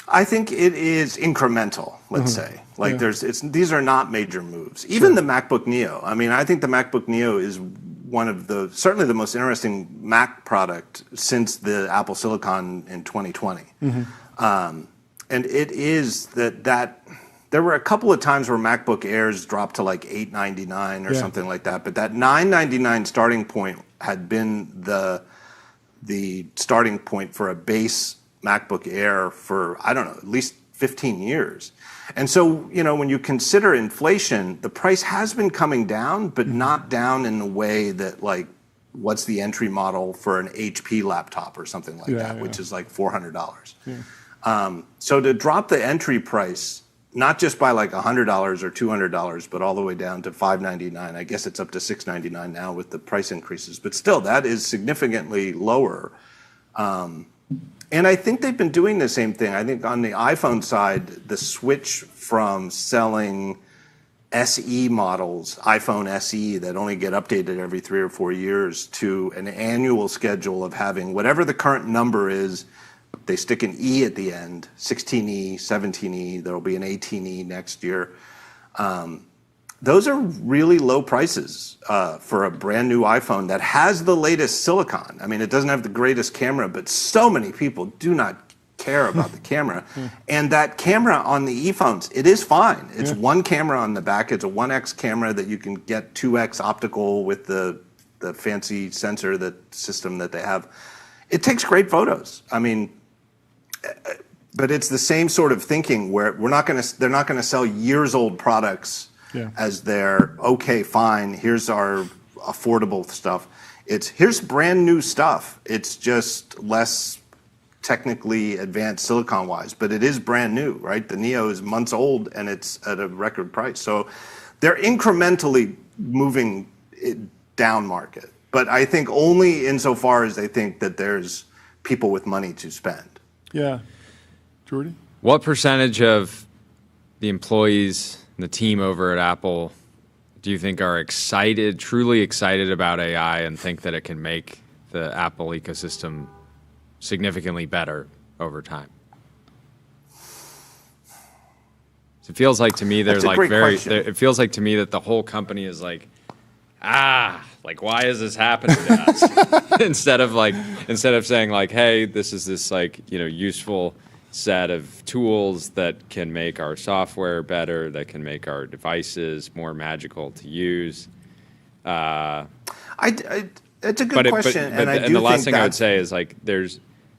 I think it is incremental, let's say. These are not major moves. Even the MacBook Neo. I mean, I think the MacBook Neo is one of certainly the most interesting Mac product since the Apple Silicon in 2020. And it is that there were a couple of times where MacBook Airs dropped to $899 or something like that. But that $999 starting point had been the starting point for a base MacBook Air for, I don't know, at least 15 years. And so, when you consider inflation, the price has been coming down, but not down in the way that what's the entry model for an HP laptop or something like that, which is $400. So to drop the entry price, not just by like $100 or $200, but all the way down to $599. I guess it's up to $699 now with the price increases, but still that is significantly lower. And I think they've been doing the same thing. I think on the iPhone side, the switch from selling SE models, iPhone SE that only get updated every 3 or 4 years, to an annual schedule of having whatever the current number is, they stick an E at the end, 16E, 17E, there'll be an 18E next year. Those are really low prices for a brand new iPhone that has the latest silicon. I mean, it doesn't have the greatest camera, but so many people do not care about the camera. And that camera on the ePhones, it is fine. It's one camera on the back. It's a 1X camera that you can get 2X optical with the fancy sensor system that they have. It takes great photos. I mean, but it's the same sort of thinking where they're not gonna sell years old products as their, okay, fine, here's our affordable stuff. Here's brand new stuff. It's just less technically advanced silicon wise, but it is brand new, right? The Neo is months old and it's at a record price. So they're incrementally moving it down market, but I think only insofar as they think that there's people with money to spend. Yeah. Jordy? What percentage of the employees and the team over at Apple do you think are excited, truly excited about AI and think that it can make the Apple ecosystem significantly better over time? It feels like to me they're That's a like great very. question. It feels like to me that the whole company is like, like why is this happening to us? instead of saying like, hey, this is this like useful set of tools that can make our software better, that can make our devices more magical to use. It's a good question, and the last thing I would say is like,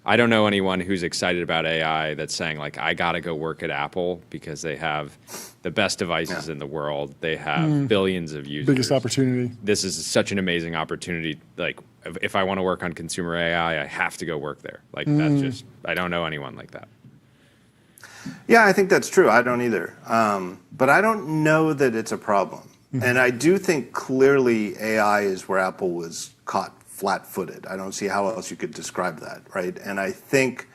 I don't know anyone who's excited about AI that's saying like, I gotta go work at Apple because they have the best devices in the world. They have billions of users. Biggest opportunity. This is such an amazing opportunity. Like, if I want to work on consumer AI, I have to go work there. Like that's I don't know anyone like that. Yeah, I think that's true. I don't either. But I don't know that it's a problem. And I do think clearly AI is where Apple was caught flat-footed. I don't see how else you could describe that, right? And I think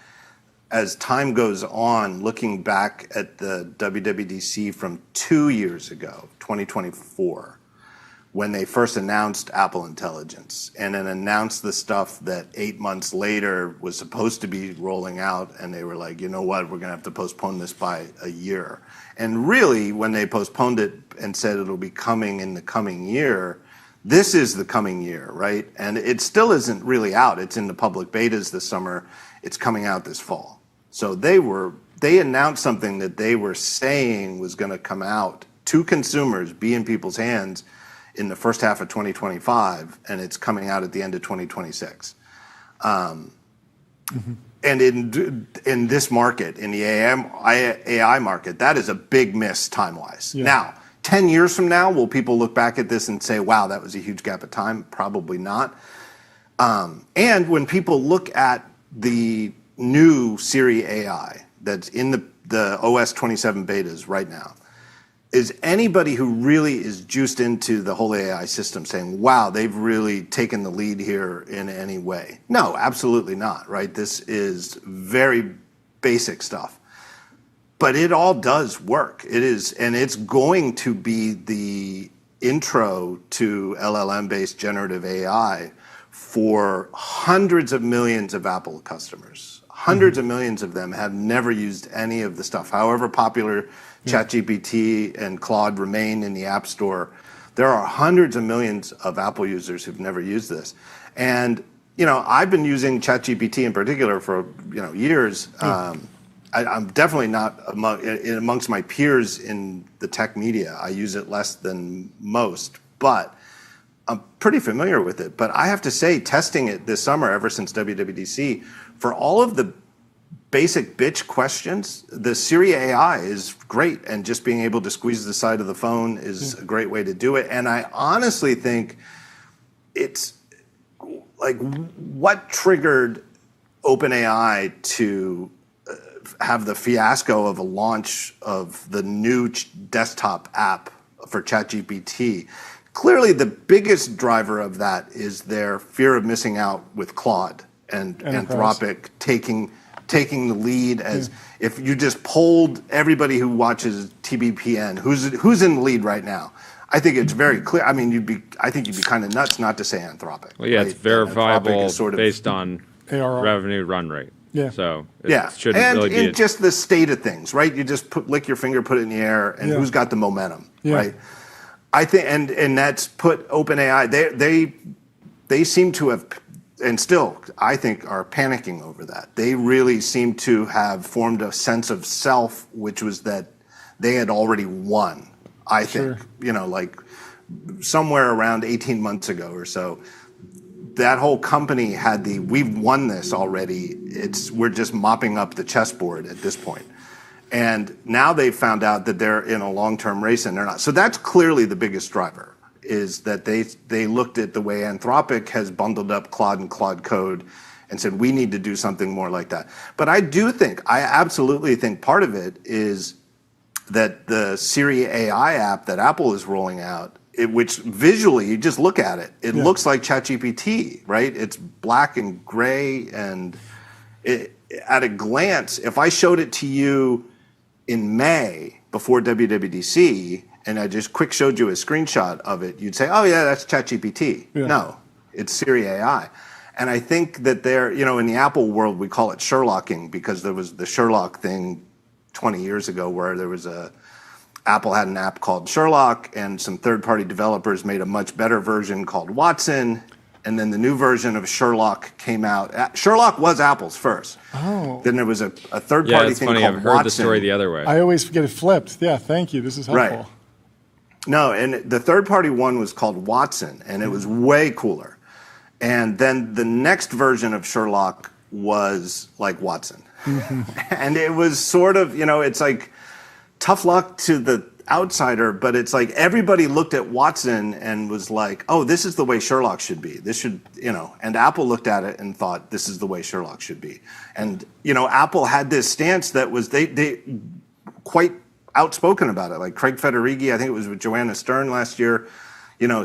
as time goes on, looking back at the WWDC from 2 years ago, 2024, when they first announced Apple Intelligence and then announced the stuff that 8 months later was supposed to be rolling out, and they were like, you know what, we're going to have to postpone this by a year. And really, when they postponed it and said it'll be coming in the coming year, this is the coming year, right? And it still isn't really out. It's in the public betas this summer. It's coming out this fall. So they announced something that they were saying was going to come out to consumers, be in people's hands in the first half of 2025, and it's coming out at the end of 2026. And in this market, in the AI market, that is a big miss time-wise. Yeah. Now, 10 years from now, will people look back at this and say, wow, that was a huge gap of time? Probably not. And when people look at the new Siri AI that's in the OS 27 betas right now, is anybody who really is juiced into the whole AI system saying, wow, they've really taken the lead here in any way? No, absolutely not, right? This is very basic stuff. But it all does work. It is, and it's going to be the intro to LLM-based generative AI for hundreds of millions of Apple customers. Hundreds of millions of them have never used any of the stuff. However popular ChatGPT and Claude remain in the App Store, there are hundreds of millions of Apple users who've never used this. And I've been using ChatGPT in particular for years. I'm definitely not amongst my peers in the tech media. I use it less than most, but I'm pretty familiar with it. But I have to say, testing it this summer, ever since WWDC, for all of the basic bitch questions, the Siri AI is great, and just being able to squeeze the side of the phone is a great way to do it. And I honestly think it's like what triggered OpenAI to have the fiasco of a launch of the new desktop app for ChatGPT. Clearly, the biggest driver of that is their fear of missing out with Claude and Anthropic taking the lead. As if you just polled everybody who watches TBPN, who's in the lead right now, I think it's very clear. I mean, I think you'd be kind of nuts not to say Anthropic. Well, yeah, right? it's verifiable Sort of, based on ARR. revenue run rate. Yeah. So it shouldn't and really be. in just the state of things, right? You just lick your finger, put it in the air, and who's got the momentum, right? I think, and that's put OpenAI. They seem to have, and still, I think, are panicking over that. They really seem to have formed a sense of self, which was that they had already won. I think, like somewhere around 18 months ago or so, that whole company had we've won this already. We're just mopping up the chessboard at this point. And now they've found out that they're in a long-term race and they're not. So that's clearly the biggest driver, is that they looked at the way Anthropic has bundled up Claude and Claude Code and said, we need to do something more like that. But I absolutely think part of it is that the Siri AI app that Apple is rolling out, which visually, you just look at it, it looks like ChatGPT, right? It's black and gray, and at a glance, if I showed it to you in May before WWDC, and I just quick showed you a screenshot of it, you'd say, oh yeah, that's ChatGPT. No, it's Siri AI. And I think that in the Apple world, we call it Sherlocking, because there was the Sherlock thing 20 years ago where there was Apple had an app called Sherlock, and some third-party developers made a much better version called Watson, and then the new version of Sherlock came out. Sherlock was Apple's first. Oh. Then there was a third-party thing funny. called I've heard Watson. the story the other way. I always get it flipped. Yeah, thank you. This is helpful. Right. No, and the third-party one was called Watson, and it was way cooler. And then the next version of Sherlock was like Watson. And it was sort of, it's like tough luck to the outsider, but it's like everybody looked at Watson and was like, oh, this is the way Sherlock should be. This should, and Apple looked at it and thought, this is the way Sherlock should be. And, Apple had this stance that was, they quite outspoken about it. Like Craig Federighi, I think it was with Joanna Stern last year,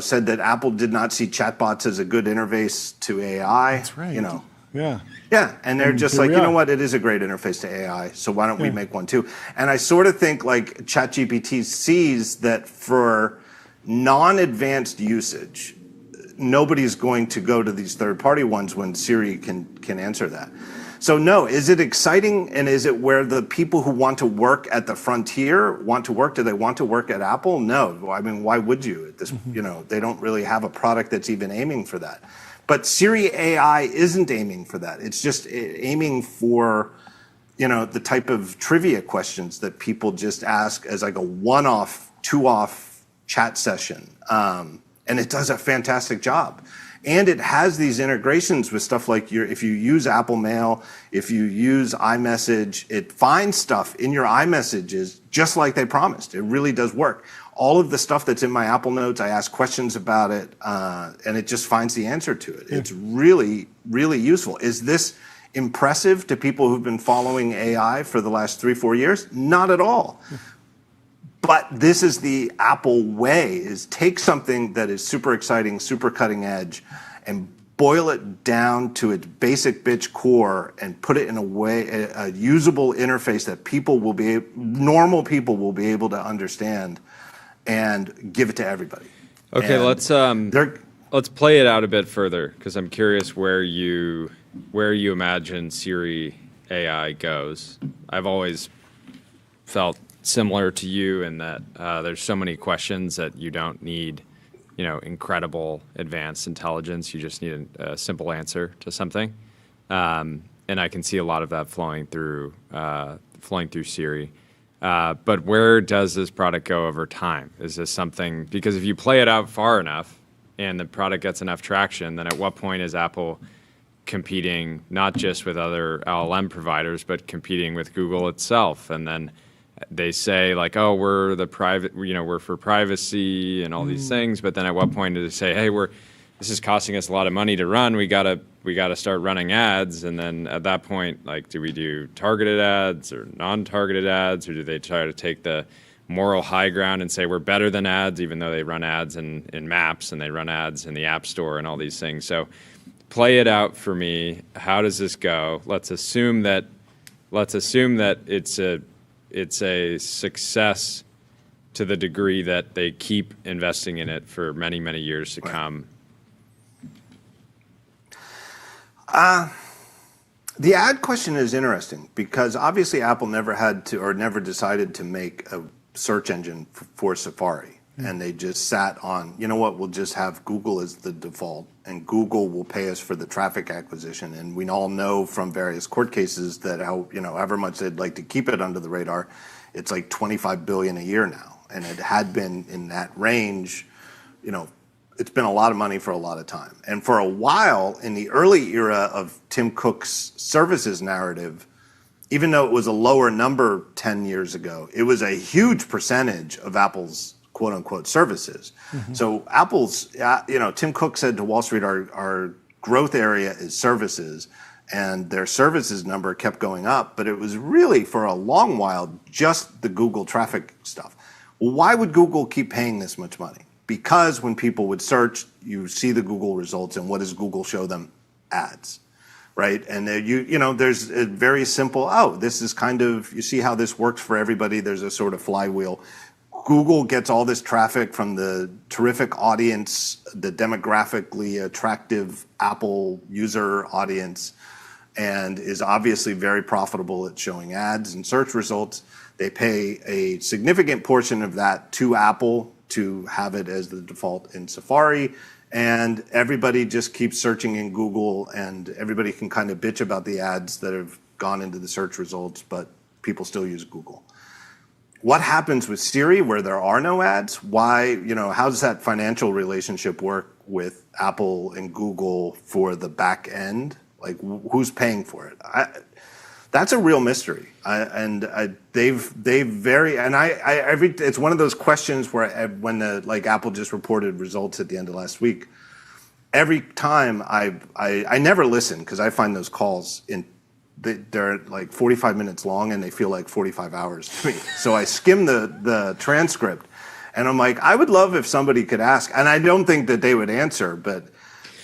said that Apple did not see chatbots as a good interface to AI. That's right. Yeah. Yeah, and they're just like, what, it is a great interface to AI, so why don't we make one too? And I sort of think like ChatGPT sees that for non-advanced usage, nobody's going to go to these third-party ones when Siri can answer that. So no, is it exciting, and is it where the people who want to work at the frontier want to work? Do they want to work at Apple? No. I mean, why would you? At this, they don't really have a product that's even aiming for that. But Siri AI isn't aiming for that. It's just aiming for, the type of trivia questions that people just ask as like a one-off, two-off chat session. And it does a fantastic job. And it has these integrations with stuff like if you use Apple Mail, if you use iMessage, it finds stuff in your iMessages just like they promised. It really does work. All of the stuff that's in my Apple Notes, I ask questions about it, and it just finds the answer to it. It's really, really useful. Is this impressive to people who've been following AI for the last 3-4 years? Not at all. But this is the Apple way, is take something that is super exciting, super cutting edge, and boil it down to its basic bitch core and put it in a way, a usable interface that normal people will be able to understand, and give it to everybody. Okay, let's play it out a bit further, because I'm curious where you imagine Siri AI goes. I've always felt similar to you in that there's so many questions that you don't need, incredible advanced intelligence. You just need a simple answer to something, and I can see a lot of that flowing through Siri. But where does this product go over time? Is this something, because if you play it out far enough and the product gets enough traction, then at what point is Apple competing not just with other LLM providers, but competing with Google itself? And then they say like, oh, we're for privacy and all these things. But then at what point do they say, hey, this is costing us a lot of money to run. We got to we got to start running ads. And then at that point, like, do we do targeted ads or non-targeted ads, or do they try to take the moral high ground and say we're better than ads, even though they run ads in maps and they run ads in the App Store and all these things? So play it out for me. How does this go? Let's assume that it's a success to the degree that they keep investing in it for many, many years to come. The ad question is interesting because obviously Apple never had to or never decided to make a search engine for Safari. And they just sat on, you know what, we'll just have Google as the default, and Google will pay us for the traffic acquisition. And we all know from various court cases that however much they'd like to keep it under the radar, it's like $25 billion a year now. And it had been in that range, it's been a lot of money for a lot of time. And for a while, in the early era of Tim Cook's services narrative, even though it was a lower number 10 years ago, it was a huge percentage of Apple's quote unquote services. So Apple's, Tim Cook said to Wall Street, our growth area is services, and their services number kept going up, but it was really for a long while just the Google traffic stuff. Well, why would Google keep paying this much money? Because when people would search, you see the Google results, and what does Google show them? Ads, right? And there's a very simple, this is you see how this works for everybody. There's a sort of flywheel. Google gets all this traffic from the terrific audience, the demographically attractive Apple user audience, and is obviously very profitable at showing ads and search results. They pay a significant portion of that to Apple to have it as the default in Safari, and everybody just keeps searching in Google, and everybody can kind of bitch about the ads that have gone into the search results, but people still use Google. What happens with Siri where there are no ads? Why, how does that financial relationship work with Apple and Google for the back end? Like, who's paying for it? That's a real mystery. It's one of those questions where when Apple just reported results at the end of last week, every time I never listen because I find those calls they're like 45 minutes long and they feel like 45 hours to me. So I skim the transcript and I'm like, I would love if somebody could ask, and I don't think that they would answer, but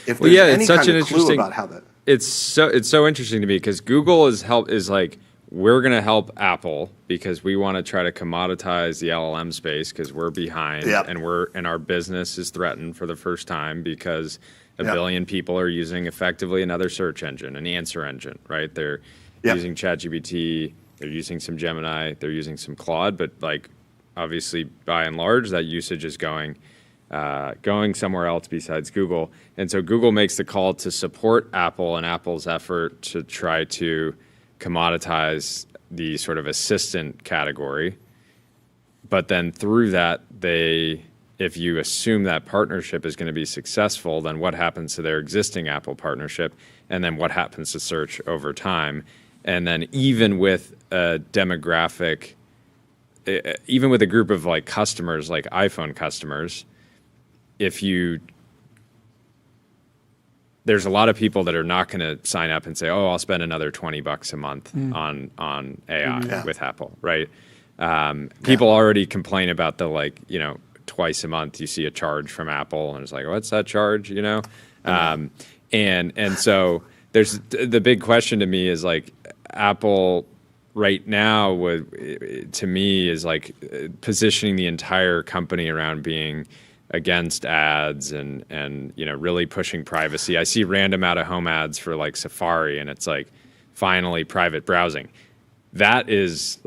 if there's any kind of clue about how that. It's so interesting to me because Google is like, we're going to help Apple because we want to try to commoditize the LLM space because we're behind and our business is threatened for the first time because a billion people are using effectively another search engine, an answer engine, right? They're using ChatGPT, they're using some Gemini, they're using some Claude, but obviously by and large that usage is going somewhere else besides Google. And so Google makes the call to support Apple and Apple's effort to try to commoditize the sort of assistant category. But then through that, if you assume that partnership is going to be successful, then what happens to their existing Apple partnership? And then what happens to search over time? And then even with a demographic, even with a group of customers, like iPhone customers, there's a lot of people that are not going to sign up and say, I'll spend another $20 a month on AI with Apple, right? People already complain about the twice a month you see a charge from Apple, and it's like, what's that charge? And so there's the big question to me is Apple right now to me is positioning the entire company around being against ads and really pushing privacy. I see random out of home ads for Safari, and it's finally private browsing. That is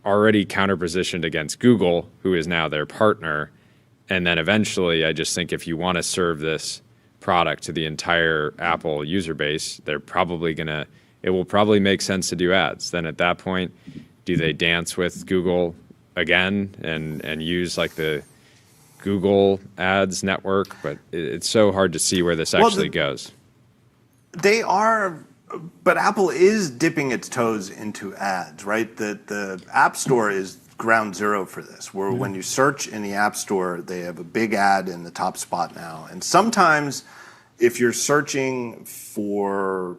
already counterpositioned against Google, who is now their partner. And then eventually, I just think if you want to serve this product to the entire Apple user base, it will probably make sense to do ads. Then at that point, do they dance with Google again and use the Google Ads network? But it's so hard to see where this actually goes. They are, but Apple is dipping its toes into ads, right? The App Store is ground zero for this, where when you search in the App Store, they have a big ad in the top spot now. And sometimes if you're searching for,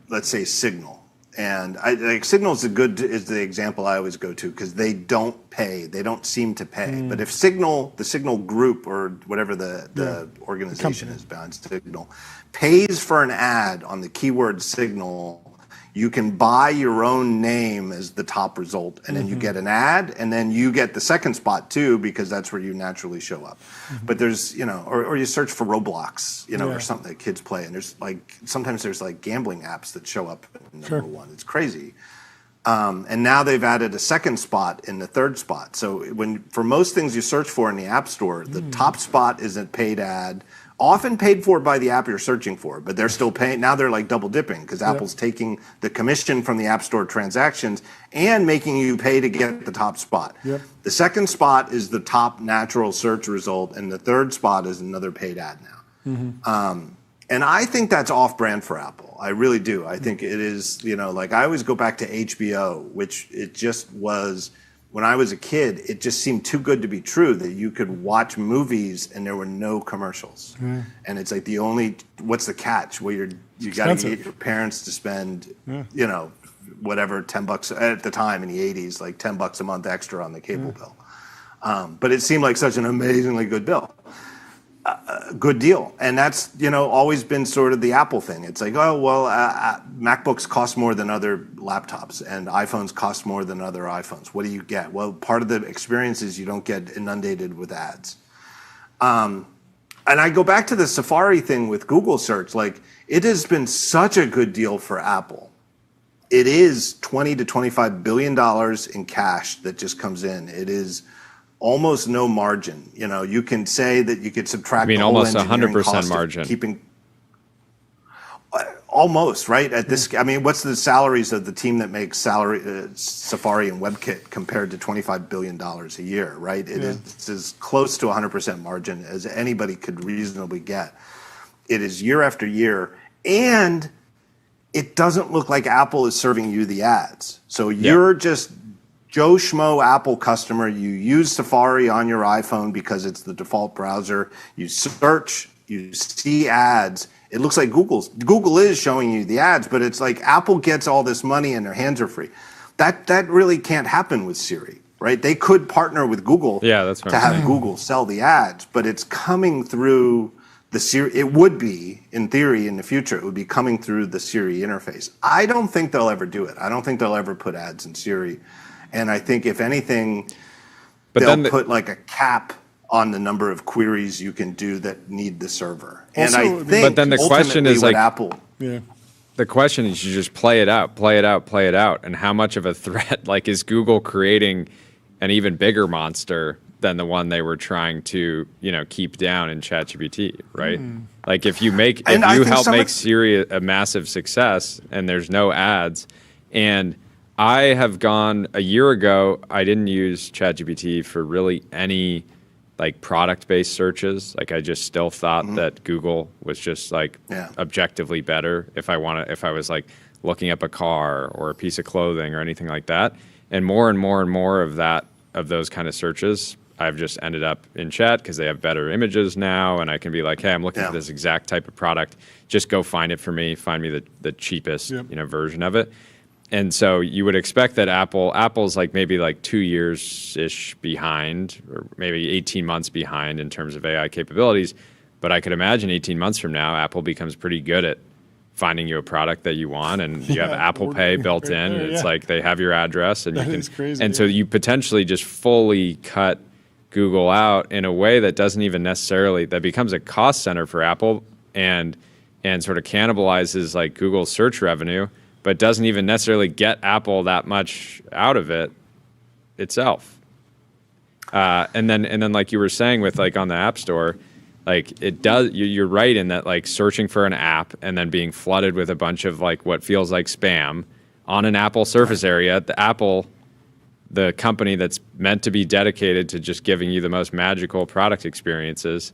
let's say, Signal, and like Signal is the example I always go to because they don't pay, they don't seem to pay. But if Signal, the Signal Group or whatever the organization is behind Signal, pays for an ad on the keyword Signal, you can buy your own name as the top result, and then you get an ad, and then you get the second spot too, because that's where you naturally show up. But there's, or you search for Roblox, or something that kids play, and there's sometimes there's gambling apps that show up in number one. It's crazy. And now they've added a second spot in the third spot. So for most things you search for in the App Store, the top spot is a paid ad, often paid for by the app you're searching for, but they're still paying. Now they're double dipping because Apple's taking the commission from the App Store transactions and making you pay to get the top spot. The second spot is the top natural search result, and the third spot is another paid ad now. And I think that's off-brand for Apple. I really do. I think it is, I always go back to HBO, which it just was. When I was a kid, it just seemed too good to be true that you could watch movies and there were no commercials. And it's what's the catch? Well, you got to get your parents to spend, whatever, $10 at the time in the 80s, $10 a month extra on the cable bill. But it seemed like such an amazingly good bill. Good deal. And that's, always been sort of the Apple thing. It's MacBooks cost more than other laptops and iPhones cost more than other iPhones. What do you get? Well, part of the experience is you don't get inundated with ads. And I go back to the Safari thing with Google search. It has been such a good deal for Apple. It is $20 to $25 billion in cash that just comes in. It is almost no margin. You can say that you could subtract. I mean, the whole almost engineering 100% cost of margin. Keeping almost right at this. I mean, what's the salaries of the team that makes Safari and WebKit compared to $25 billion a year? Right, it's as close to 100% margin as anybody could reasonably get. It is year after year, and it doesn't look like Apple is serving you the ads. So you're just Joe Schmo Apple customer. You use Safari on your iPhone because it's the default browser. You search, you see ads. It looks like Google is showing you the ads, but it's like Apple gets all this money and their hands are free. That really can't happen with Siri, right? They could partner with Google that's to have Google sell the ads, but it's coming through the Siri. It would be, in theory, in the future, it would be coming through the Siri interface. I don't think they'll ever do it. I don't think they'll ever put ads in Siri. And I think, if anything, they'll put a cap on the number of queries you can do that need the server. Also, and I think, but then the question is Apple. The question is, you just play it out, and how much of a threat is Google creating an even bigger monster than the one they were trying to keep down in ChatGPT, right? If you help make Siri a massive success and there's no ads, and I have gone a year ago, I didn't use ChatGPT for really any product-based searches. I just still thought that Google was just objectively better if I was looking up a car or a piece of clothing or anything like that. And more of those kind of searches, I've just ended up in Chat because they have better images now, and I can be like, hey, I'm looking for this exact type of product. Just go find it for me. Find me the cheapest version of it. And so you would expect that Apple's maybe 2 years-ish behind, or maybe 18 months behind in terms of AI capabilities. But I could imagine 18 months from now, Apple becomes pretty good at finding you a product that you want, and you have Apple Pay built in. And it's they have your address, and Is crazy, and so you potentially just fully cut Google out in a way that doesn't even necessarily, that becomes a cost center for Apple and sort of cannibalizes Google's search revenue, but doesn't even necessarily get Apple that much out of it itself. And then like you were saying with on the App Store, it does. You're right in that searching for an app and then being flooded with a bunch of what feels like spam on an Apple surface area. The company that's meant to be dedicated to just giving you the most magical product experiences,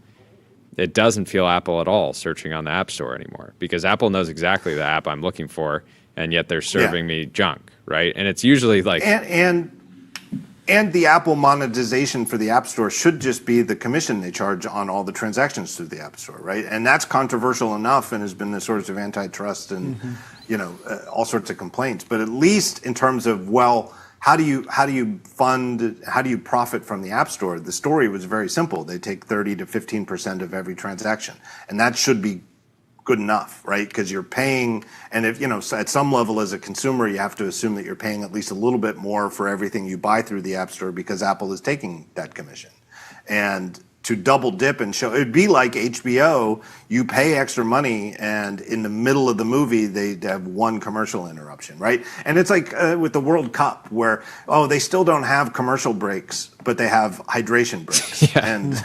it doesn't feel Apple at all searching on the App Store anymore, because Apple knows exactly the app I'm looking for, and yet they're serving me junk, right? And it's usually And the Apple monetization for the App Store should just be the commission they charge on all the transactions through the App Store, right? And that's controversial enough and has been the source of antitrust and all sorts of complaints. But at least in terms of, well, how do you profit from the App Store? The story was very simple. They take 30 to 15% of every transaction, and that should be good enough, right? Because you're paying, and if at some level as a consumer, you have to assume that you're paying at least a little bit more for everything you buy through the App Store because Apple is taking that commission. And to double dip and show, it'd be like HBO, you pay extra money and in the middle of the movie, they have one commercial interruption, right? And it's like with the World Cup where, they still don't have commercial breaks, but they have hydration breaks. Yeah. And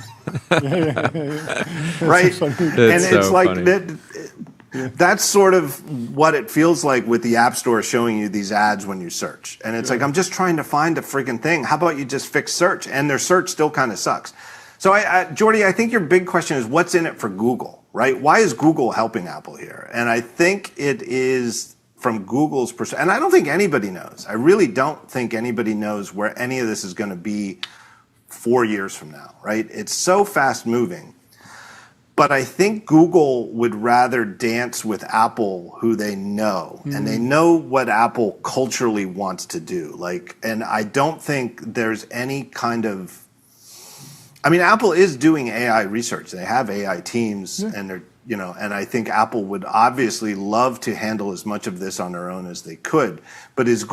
right? And so it's like funny. that's sort of what it feels like with the App Store showing you these ads when you search. And it's like, I'm just trying to find a freaking thing. How about you just fix search? And their search still kind of sucks. So, Jordy, I think your big question is what's in it for Google, right? Why is Google helping Apple here? And I think it is from Google's perspective, and I don't think anybody knows. I really don't think anybody knows where any of this is going to be 4 years from now, right? It's so fast moving. But I think Google would rather dance with Apple, who they know, and they know what Apple culturally wants to do. And I don't think there's any kind of, Apple is doing AI research. They have AI teams, and they're, and I think Apple would obviously love to handle as much of this on their own as they could. But is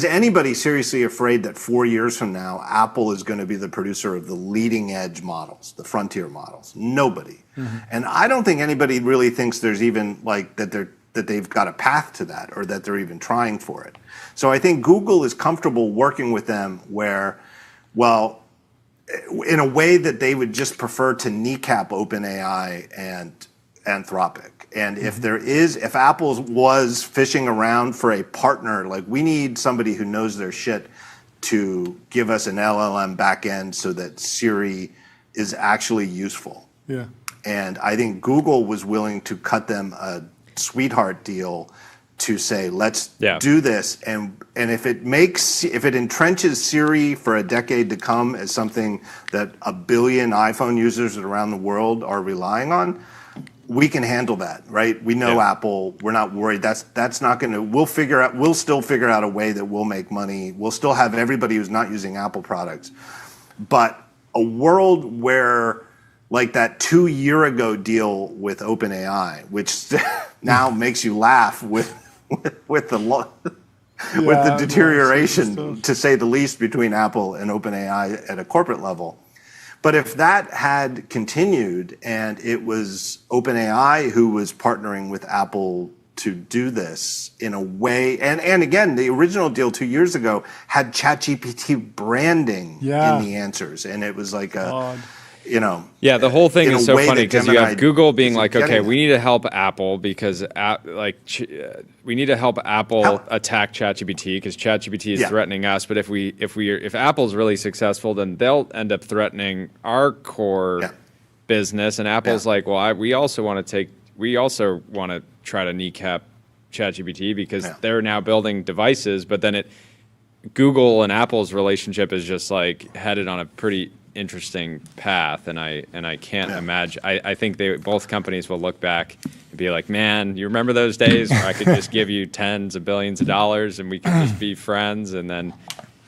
anybody seriously afraid that 4 years from now, Apple is going to be the producer of the leading edge models, the frontier models? Nobody. And I don't think anybody really thinks there's even that they've got a path to that or that they're even trying for it. So I think Google is comfortable working with them where, in a way that they would just prefer to kneecap OpenAI and Anthropic. And if Apple was fishing around for a partner, we need somebody who knows their shit to give us an LLM backend so that Siri is actually useful. Yeah. And I think Google was willing to cut them a sweetheart deal to say, let's do this. And if it entrenches Siri for a decade to come as something that 1 billion iPhone users around the world are relying on, we can handle that, right? We know Apple, we're not worried. That's not gonna, we'll still figure out a way that we'll make money. We'll still have everybody who's not using Apple products. But a world where that 2 year ago deal with OpenAI, which now makes you laugh with the deterioration, to say the least, between Apple and OpenAI at a corporate level. But if that had continued and it was OpenAI who was partnering with Apple to do this in a way, and again, the original deal 2 years ago had ChatGPT branding in the answers, and it was like the whole thing is so funny because you have Google being like, okay, we need to help Apple because we need to help Apple attack ChatGPT because ChatGPT is threatening us. But if Apple's really successful, then they'll end up threatening our core business. And Apple's like, well, we also want to try to kneecap ChatGPT because they're now building devices. But then Google and Apple's relationship is just headed on a pretty interesting path, and I can't imagine. I think both companies will look back and be like, man, you remember those days where I could just give you tens of billions of dollars and we could just be friends, and then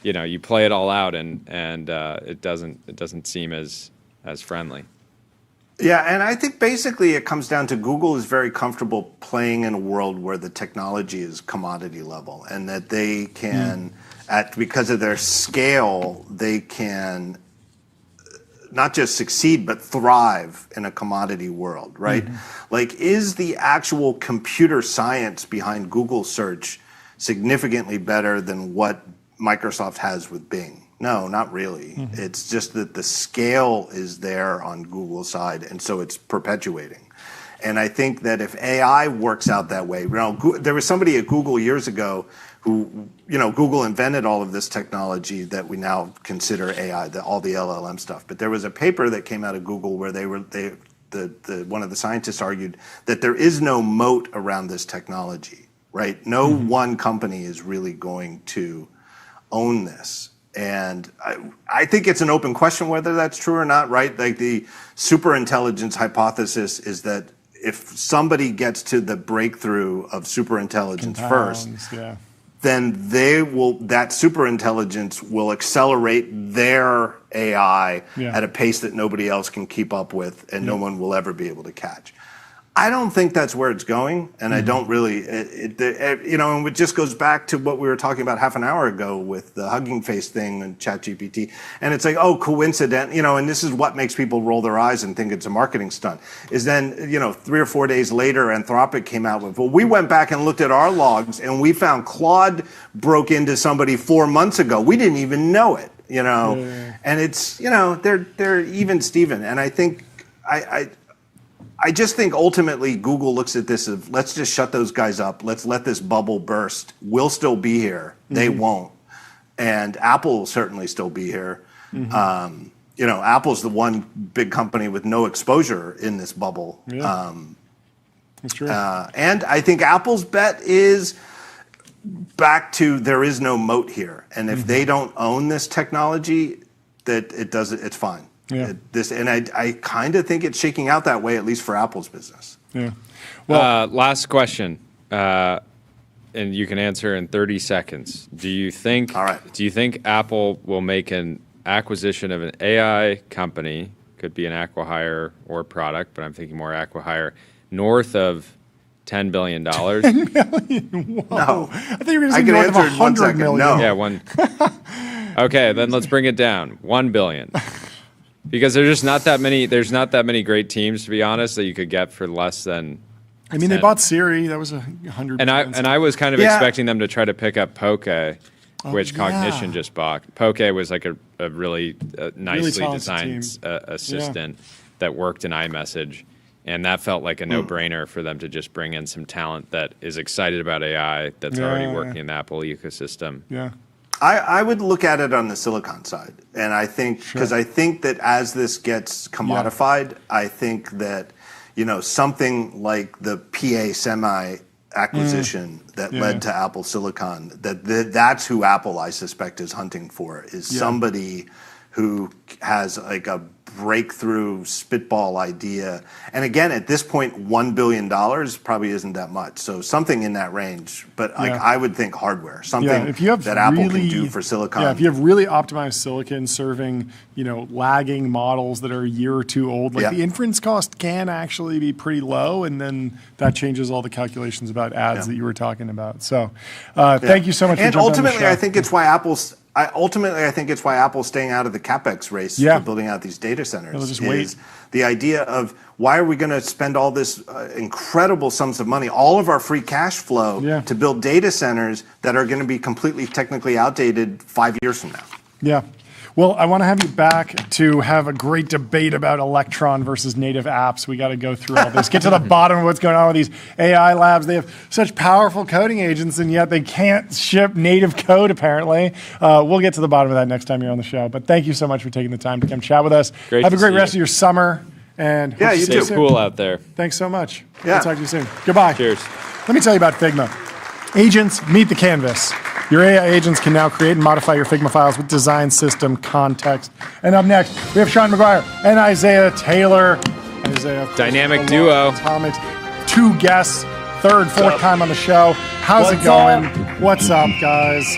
you play it all out and it doesn't seem as friendly. Yeah, and I think basically it comes down to Google is very comfortable playing in a world where the technology is commodity level, and that they can, because of their scale, they can not just succeed, but thrive in a commodity world, right? Is the actual computer science behind Google search significantly better than what Microsoft has with Bing? No, not really. It's just that the scale is there on Google's side, and so it's perpetuating. And I think that if AI works out that way, there was somebody at Google years ago who, Google invented all of this technology that we now consider AI, all the LLM stuff. But there was a paper that came out of Google where one of the scientists argued that there is no moat around this technology, right? No one company is really going to own this. And I think it's an open question whether that's true or not, right? Like the superintelligence hypothesis is that if somebody gets to the breakthrough of superintelligence first, then that superintelligence will accelerate their AI at a pace that nobody else can keep up with and no one will ever be able to catch. I don't think that's where it's going, and I don't really, and it just goes back to what we were talking about half an hour ago with the Hugging Face thing and ChatGPT, and it's like, oh, coincident, and this is what makes people roll their eyes and think it's a marketing stunt, is then, 3 or 4 days later, Anthropic came out with, well, we went back and looked at our logs, and we found Claude broke into somebody 4 months ago. We didn't even know it, and it's, they're even Steven, and I think, I just think ultimately Google looks at this as, let's just shut those guys up. Let's let this bubble burst. We'll still be here. They won't. And Apple will certainly still be here. Apple's the one big company with no exposure in this bubble. Yeah. That's true. And I think Apple's bet is back to there is no moat here. And if they don't own this technology, that it's fine. Yeah. I kind of think it's shaking out that way, at least for Apple's business. Yeah. Well, last question, and you can answer in 30 seconds. Do you think Apple will make an acquisition of an AI company? Could be an acqui-hire or product, but I'm thinking more acqui-hire, north of $10 billion. $10 million. Whoa. No. I thought you were going to say north of $100 million. No. Yeah, one. Okay, then let's bring it down. $1 billion. Because there's just not that many. There's not that many great teams, to be honest, that you could get for less than. I mean, 10. They bought Siri. That was $100. And I was kind of expecting them to try to pick up Poke, which Cognition just bought. Poke was like a really nicely designed assistant that worked in iMessage, and that felt like a no-brainer for them to just bring in some talent that is excited about AI that's already working in the Apple ecosystem. Yeah. I would look at it on the silicon side, and I think because I think that as this gets commodified, I think that something like the PA Semi acquisition that led to Apple Silicon, that's who Apple, I suspect, is hunting for, is somebody who has like a breakthrough spitball idea. And again, at this point, $1 billion probably isn't that much. So something in that range. But I would think hardware, something if you have that Apple can do for silicon. Yeah, if you have really optimized silicon serving, lagging models that are a year or two old, like the inference cost can actually be pretty low, and then that changes all the calculations about ads that you were talking about. So thank you so much for jumping on the show. And ultimately, I think it's why Apple's staying out of the CapEx race for building out these data centers. They'll just wait. The idea of why are we going to spend all this incredible sums of money, all of our free cash flow to build data centers that are going to be completely technically outdated 5 years from now? Yeah. Well, I want to have you back to have a great debate about Electron versus native apps. We got to go through all this, get to the bottom of what's going on with these AI labs. They have such powerful coding agents, and yet they can't ship native code, apparently. We'll get to the bottom of that next time you're on the show. But thank you so much for taking the time to come chat with us. Have a great rest of your summer. And yeah, you too. Stay cool out there. Thanks so much. Yeah. I'll talk to you soon. Goodbye. Cheers. Let me tell you about Figma. Agents, meet the canvas. Your AI agents can now create and modify your Figma files with design system context. And up next, we have Sean McGuire and Isaiah Taylor. Isaiah, of course, dynamic duo. Atomics. 2 guests, third, fourth time on the show. How's it going? What's up, guys?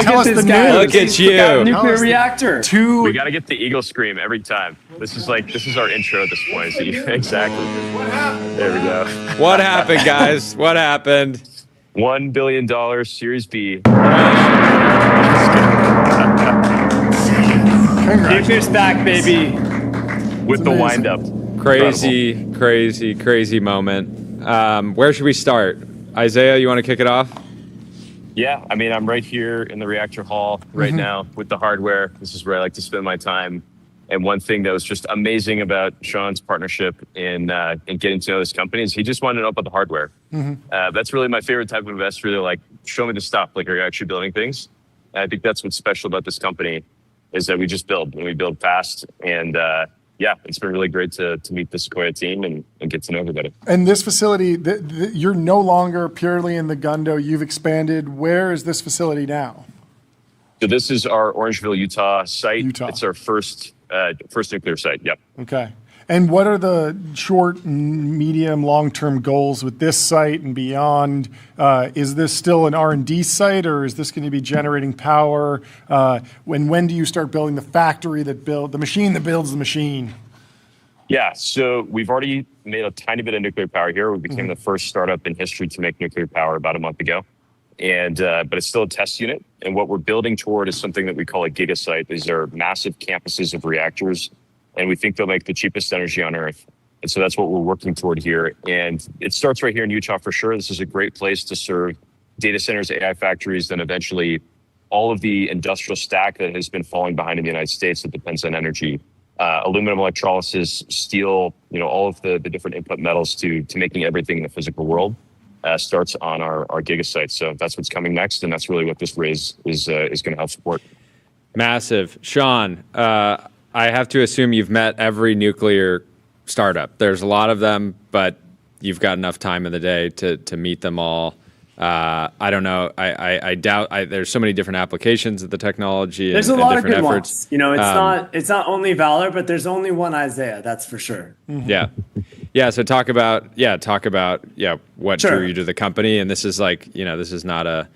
Tell us the news. Look at you. Nuclear reactor. We got to get the eagle scream every time. This is our intro at this point. So exactly. What happened? There we go. What happened, guys? What happened? $1 billion Series B. Nuclear's back, baby. With the wind up. Crazy moment. Where should we start? Isaiah, you want to kick it off? Yeah, I mean, I'm right here in the reactor hall right now with the hardware. This is where I like to spend my time. And one thing that was just amazing about Sean's partnership in getting to know this company is he just wanted to know about the hardware. That's really my favorite type of investor. They're like, show me the stuff. Like, are you actually building things? And I think that's what's special about this company is that we just build and we build fast. And it's been really great to meet the Sequoia team and get to know everybody. And this facility, you're no longer purely in the Gundo. You've expanded. Where is this facility now? So this is our Orangeville, Utah site. Utah. It's our first nuclear site. Yep. Okay. And what are the short, medium, long-term goals with this site and beyond? Is this still an R&D site, or is this going to be generating power? When do you start building the factory the machine that builds the machine? Yeah, so we've already made a tiny bit of nuclear power here. We became the first startup in history to make nuclear power about a month ago. And but it's still a test unit. And what we're building toward is something that we call a gigasite. These are massive campuses of reactors, and we think they'll make the cheapest energy on Earth. And so that's what we're working toward here. And it starts right here in Utah for sure. This is a great place to serve data centers, AI factories, then eventually all of the industrial stack that has been falling behind in the United States that depends on energy. Aluminum electrolysis, steel, all of the different input metals to making everything in the physical world starts on our gigasite. So that's what's coming next. And that's really what this raise is going to help support. Massive. Sean, I have to assume you've met every nuclear startup. There's a lot of them, but you've got enough time in the day to meet them all. I don't know. I doubt. There's so many different applications of the technology. There's and a lot of different good efforts. ones. It's not only Valor, but there's only one Isaiah. That's for sure. Yeah, yeah. So talk about what Sure. drew you to the company, and this is this is not a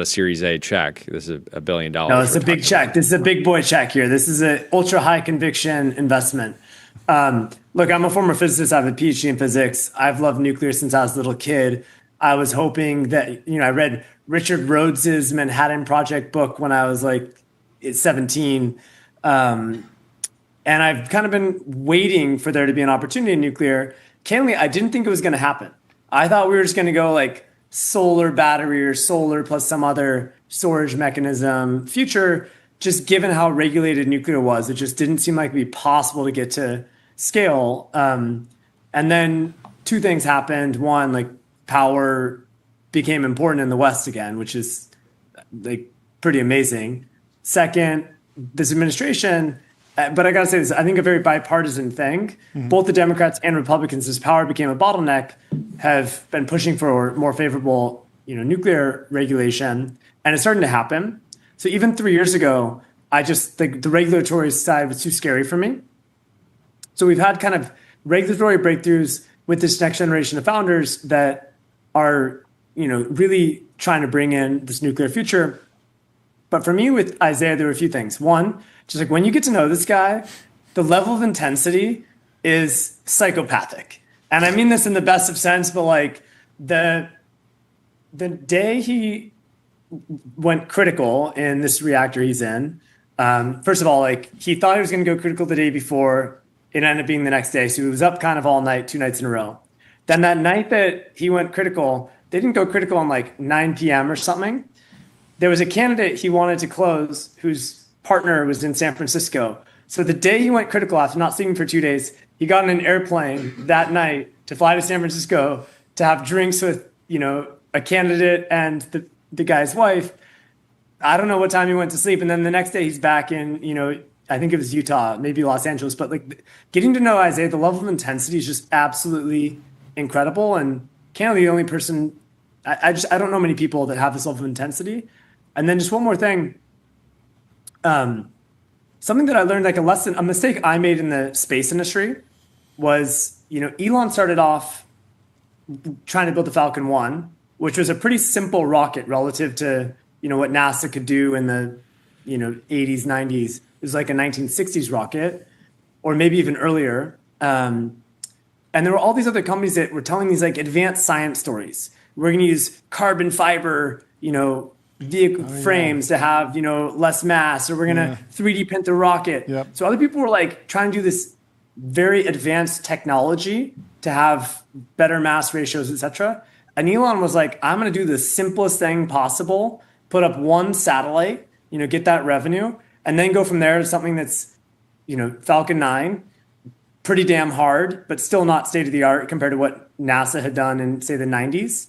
Series A check. This is $1 billion. No, it's a big check. This is a big boy check here. This is an ultra high conviction investment. Look, I'm a former physicist. I have a PhD in physics. I've loved nuclear since I was a little kid. I was hoping that, I read Richard Rhodes's Manhattan Project book when I was 17. And I've kind of been waiting for there to be an opportunity in nuclear. Candidly, I didn't think it was going to happen. I thought we were just going to go solar battery or solar plus some other storage mechanism future, just given how regulated nuclear was. It just didn't seem like it'd be possible to get to scale. And then two things happened. One, power became important in the West again, which is pretty amazing. Second, this administration, but I gotta say this, I think a very bipartisan thing. Mm-hmm. Both the Democrats and Republicans, as power became a bottleneck, have been pushing for more favorable, nuclear regulation, and it's starting to happen. So even 3 years ago, the regulatory side was too scary for me. So we've had kind of regulatory breakthroughs with this next generation of founders that are, really trying to bring in this nuclear future. But for me with Isaiah, there were a few things. One, just when you get to know this guy, the level of intensity is psychopathic. And I mean this in the best of sense, but the day he went critical in this reactor he's in, first of all, he thought he was going to go critical the day before. It ended up being the next day. So he was up kind of all night, 2 nights in a row. Then that night that he went critical, they didn't go critical on 9 p.m. or something. There was a candidate he wanted to close whose partner was in San Francisco. So the day he went critical after not sleeping for 2 days, he got on an airplane that night to fly to San Francisco to have drinks with, a candidate and the guy's wife. I don't know what time he went to sleep. And then the next day he's back in, I think it was Utah, maybe Los Angeles. But getting to know Isaiah, the level of intensity is just absolutely incredible. And candidly, the only person, I don't know many people that have this level of intensity. And then just one more thing. Something that I learned, a mistake I made in the space industry was, Elon started off trying to build the Falcon 1, which was a pretty simple rocket relative to, what NASA could do in the, 80s, 90s. It was like a 1960s rocket, or maybe even earlier. And there were all these other companies that were telling these advanced science stories. We're going to use carbon fiber, vehicle frames to have, less mass, or we're going to 3D print the rocket. Yep. So So other people were trying to do this very advanced technology to have better mass ratios, et cetera. And Elon was like, I'm going to do the simplest thing possible, put up one satellite, get that revenue, and then go from there to something that's, Falcon 9, pretty damn hard, but still not state of the art compared to what NASA had done in, say, the 90s.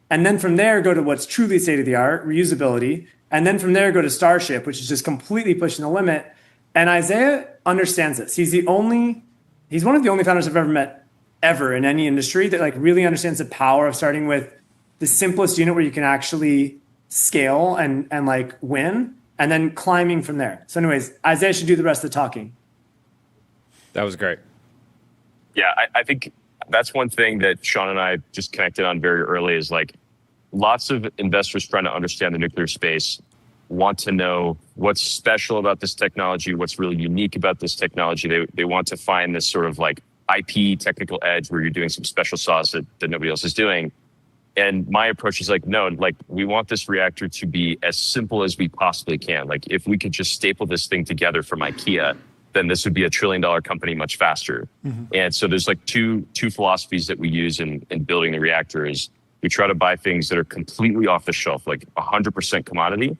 And then from there, go to what's truly state of the art, reusability. And then from there, go to Starship, which is just completely pushing the limit. And Isaiah understands this. He's one of the only founders I've ever met ever in any industry that really understands the power of starting with the simplest unit where you can actually scale and win, and then climbing from there. So anyways, Isaiah should do the rest of the talking. That was great. Yeah, I think that's one thing that Sean and I just connected on very early is like lots of investors trying to understand the nuclear space want to know what's special about this technology, what's really unique about this technology. They want to find this sort of like IP technical edge where you're doing some special sauce that nobody else is doing. And my approach is like, no, like we want this reactor to be as simple as we possibly can. Like if we could just staple this thing together from IKEA, then this would be $1 trillion company much faster. And so there's like two philosophies that we use in building the reactor is we try to buy things that are completely off the shelf, like 100% commodity,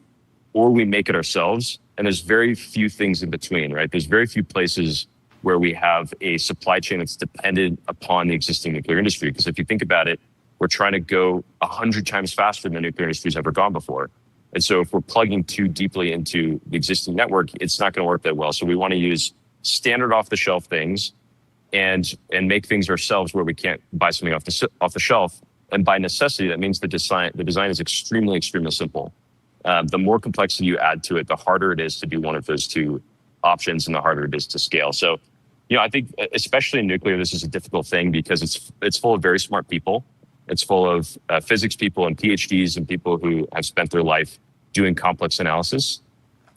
or we make it ourselves. And there's very few things in between, right? There's very few places where we have a supply chain that's dependent upon the existing nuclear industry. Because if you think about it, we're trying to go 100 times faster than the nuclear industry's ever gone before. And so if we're plugging too deeply into the existing network, it's not going to work that well. So we want to use standard off-the-shelf things and make things ourselves where we can't buy something off the shelf. And by necessity, that means the design is extremely simple. The more complexity you add to it, the harder it is to do one of those two options and the harder it is to scale. So, I think especially in nuclear, this is a difficult thing because it's full of very smart people. It's full of physics people and PhDs and people who have spent their life doing complex analysis.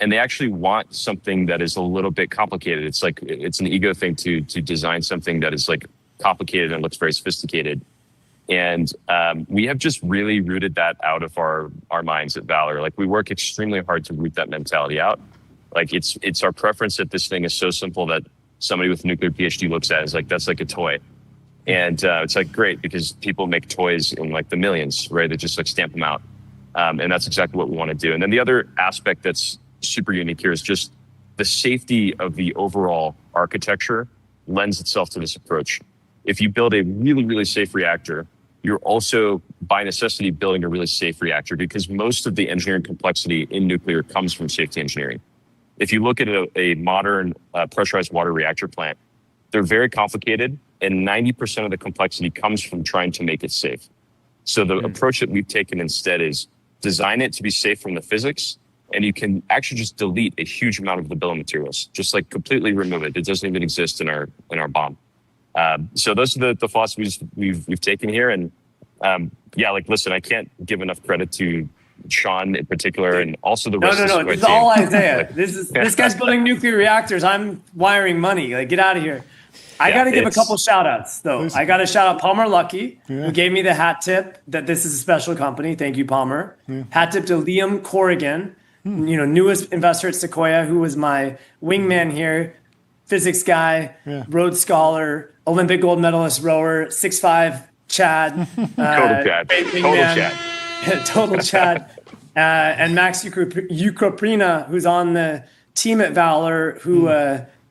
And they actually want something that is a little bit complicated. It's like, it's an ego thing to design something that is like complicated and looks very sophisticated. And we have just really rooted that out of our minds at Valor. Like we work extremely hard to root that mentality out. Like it's our preference that this thing is so simple that somebody with a nuclear PhD looks at it as like, that's like a toy. And it's like, great, because people make toys in like the millions, right? They just like stamp them out. And that's exactly what we want to do. And then the other aspect that's super unique here is just the safety of the overall architecture lends itself to this approach. If you build a really, really safe reactor, you're also by necessity building a really safe reactor because most of the engineering complexity in nuclear comes from safety engineering. If you look at a modern pressurized water reactor plant, they're very complicated and 90% of the complexity comes from trying to make it safe. So the approach that we've taken instead is design it to be safe from the physics, and you can actually just delete a huge amount of the bill of materials, just like completely remove it. It doesn't even exist in our bomb. So those are the philosophies we've taken here. And like, listen, I can't give enough credit to Sean in particular, and also the rest of the This is all Isaiah. This guy's building nuclear reactors. I'm wiring money. Like, get out of here. I got to give a couple shout outs, though. I got to shout out Palmer Luckey, who gave me the hat tip that this is a special company. Thank you, Palmer. Hat tip to Liam Corrigan, newest investor at Sequoia, who was my wingman here, physics guy, Rhodes Scholar, Olympic gold medalist rower, 6'5" Chad. Total Chad. And Max Ukroprina, who's on the team at Valor, who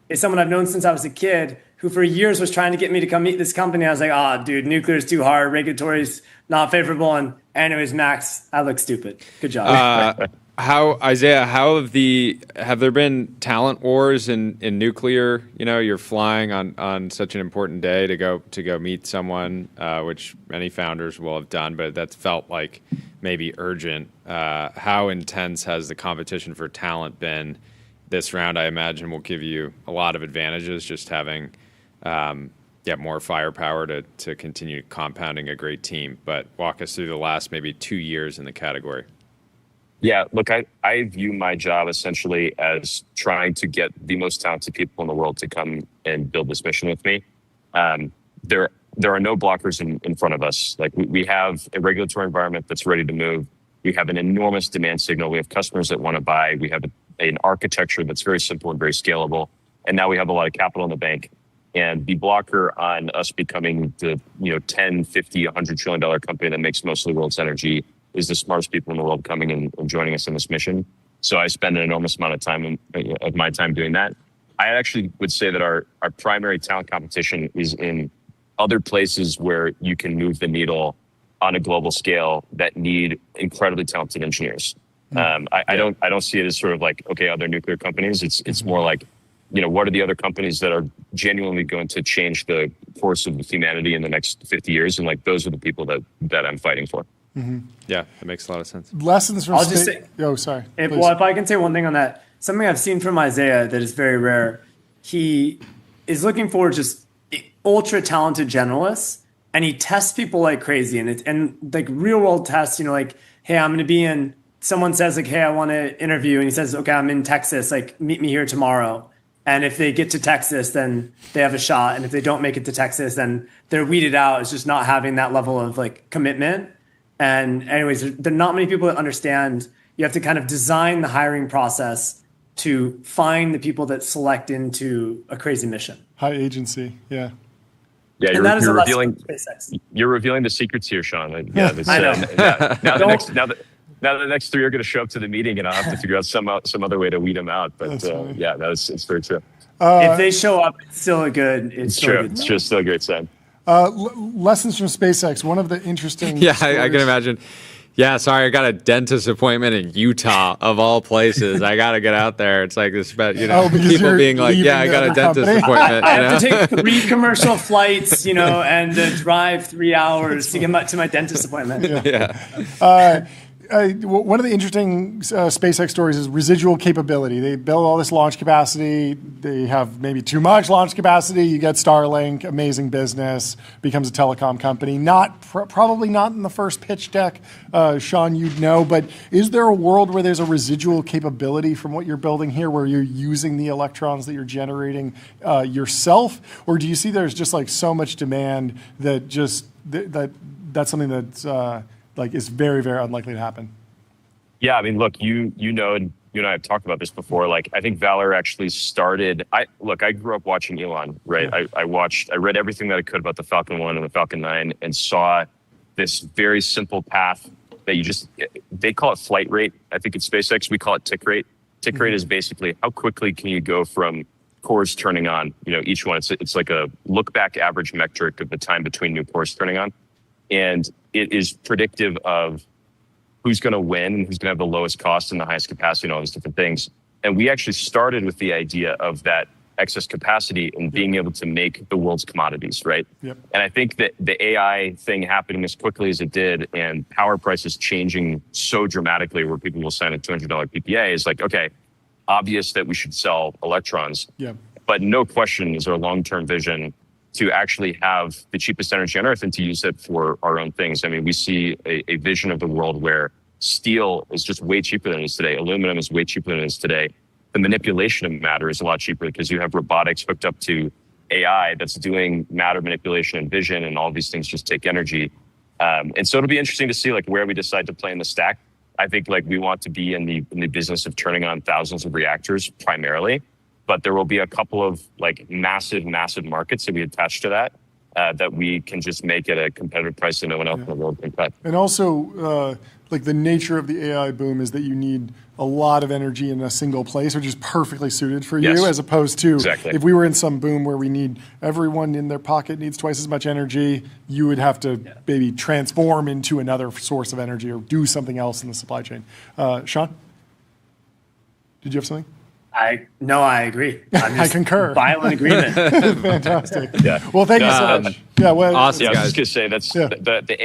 is someone I've known since I was a kid, who for years was trying to get me to come meet this company. I was like, dude, nuclear's too hard. Regulatory's not favorable. And anyways, Max, I look stupid. Good job. Isaiah, have there been talent wars in nuclear? You're flying on such an important day to go meet someone, which many founders will have done, but that's felt like maybe urgent. How intense has the competition for talent been this round? I imagine will give you a lot of advantages, just having more firepower to continue compounding a great team. But walk us through the last maybe 2 years in the category. Yeah, look, I view my job essentially as trying to get the most talented people in the world to come and build this mission with me. There are no blockers in front of us. Like we have a regulatory environment that's ready to move. We have an enormous demand signal. We have customers that want to buy. We have an architecture that's very simple and very scalable. And now we have a lot of capital in the bank. And the blocker on us becoming the 10, 50, $100 trillion company that makes most of the world's energy is the smartest people in the world coming and joining us in this mission. So I spend an enormous amount of my time doing that. I actually would say that our primary talent competition is in other places where you can move the needle on a global scale that need incredibly talented engineers. I don't see it as sort of like, okay, other nuclear companies. It's more like, what are the other companies that are genuinely going to change the course of humanity in the next 50 years? And like, those are the people that I'm fighting for. Yeah, that makes a lot of sense. Lessons from I'll just say- Oh, sorry. If, Please. well, if I can say one thing on that, something I've seen from Isaiah that is very rare, he is looking for just ultra talented generalists, and he tests people like crazy. And like real world tests, like, hey, I'm going to be in. Someone says like, hey, I want to interview, and he says, okay, I'm in Texas. Like, meet me here tomorrow. And if they get to Texas, then they have a shot. And if they don't make it to Texas, then they're weeded out as just not having that level of like commitment. And anyways, there are not many people that understand. You have to kind of design the hiring process to find the people that select into a crazy mission. High agency. Yeah. Yeah, And that is you're a lesson revealing from SpaceX. you're revealing the secrets here, Sean. Yeah, I know. Now the next three are going to show up to the meeting, and I'll have to figure out some other way to weed them out. But yeah, it's very true. If they show up, it's still a good. It's true. It's just still a great sign. Lessons from SpaceX. One of the interesting. Yeah, I stories- can imagine. Yeah, sorry, I got a dentist appointment in Utah, of all places. I got to get out there. It's like this, because people you're being like, leaving yeah, I got a the dentist company. appointment. I have to take 3 commercial flights, and drive 3 hours to get to my dentist appointment. One of the interesting SpaceX stories is residual capability. They build all this launch capacity. They have maybe too much launch capacity. You get Starlink, amazing business, becomes a telecom company. Probably not in the first pitch deck, Sean, you'd know. But is there a world where there's a residual capability from what you're building here, where you're using the electrons that you're generating yourself, or do you see there's just like so much demand that that's something that's is very, very unlikely to happen? Yeah, I mean, look, you know, and you and I have talked about this before. Like, I think Valor actually started. I grew up watching Elon, right? Yeah. I read everything that I could about the Falcon 1 and the Falcon 9, and saw this very simple path that they call it flight rate. I think at SpaceX we call it tick rate. Tick rate is basically how quickly can you go from cores turning on. Each one. It's like a look back average metric of the time between new cores turning on. And it is predictive of who's going to win, who's going to have the lowest cost and the highest capacity and all these different things. And we actually started with the idea of that excess capacity and being able to make the world's commodities, right? Yep. And I think that the AI thing happening as quickly as it did and power prices changing so dramatically where people will sign a $200 PPA is like, okay, obvious that we should sell electrons. Yeah. But no question is our long-term vision to actually have the cheapest energy on Earth and to use it for our own things. I mean, we see a vision of the world where steel is just way cheaper than it is today. Aluminum is way cheaper than it is today. The manipulation of matter is a lot cheaper because you have robotics hooked up to AI that's doing matter manipulation and vision, and all these things just take energy. And so it'll be interesting to see where we decide to play in the stack. I think we want to be in the business of turning on thousands of reactors primarily. But there will be a couple of massive markets that we attach to that we can just make at a competitive price that no one else in the world can cut. And also, the nature of the AI boom is that you need a lot of energy in a single place, which is perfectly suited for you, as opposed to if we were in some boom where we need everyone in their pocket needs twice as much energy, you would have to maybe transform into another source of energy or do something else in the supply chain. Sean, did you have something? I agree. I concur. Violent agreement. Fantastic. Yeah. Well, thank you so much. Yeah. Well, awesome. Yeah, I was just gonna say the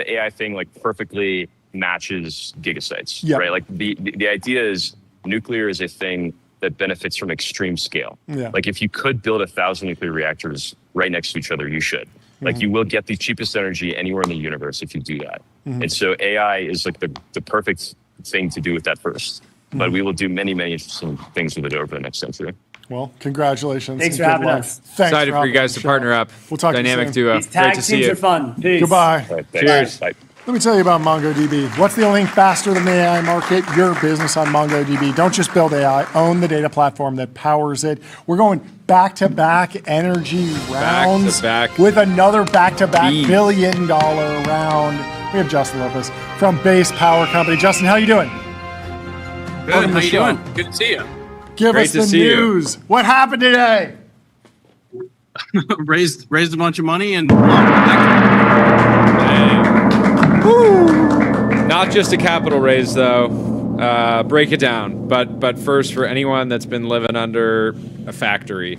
AI thing perfectly matches gigasites, right? The idea is nuclear is a thing that benefits from extreme scale. Yeah. If you could build 1,000 nuclear reactors right next to each other, you should. You will get the cheapest energy anywhere in the universe if you do that. And so AI is the perfect thing to do with that first. But we will do many, many interesting things with it over the next century. Well, congratulations. Thanks and for good having luck. us. Thanks Excited for you guys to partner up. We'll talk Dynamic to you soon. duo. These tag Great to see teams you. are fun. Peace. Goodbye. All right, Cheers. Bye. Let me tell you about MongoDB. What's the only thing faster than the AI market? Your business on MongoDB. Don't just build AI, own the data platform that powers it. We're going back-to-back energy rounds Back-to-back with another back-to-back beat. billion-dollar round. We have Justin Lopez from Base Power Company. Justin, how are you doing? Good. Welcome to How the you show. doing? Good to see you. Give Great us to the see you. news. What happened today? raised a bunch of money and Not just a capital raise, though. Break it down. But first, for anyone that's been living under a factory,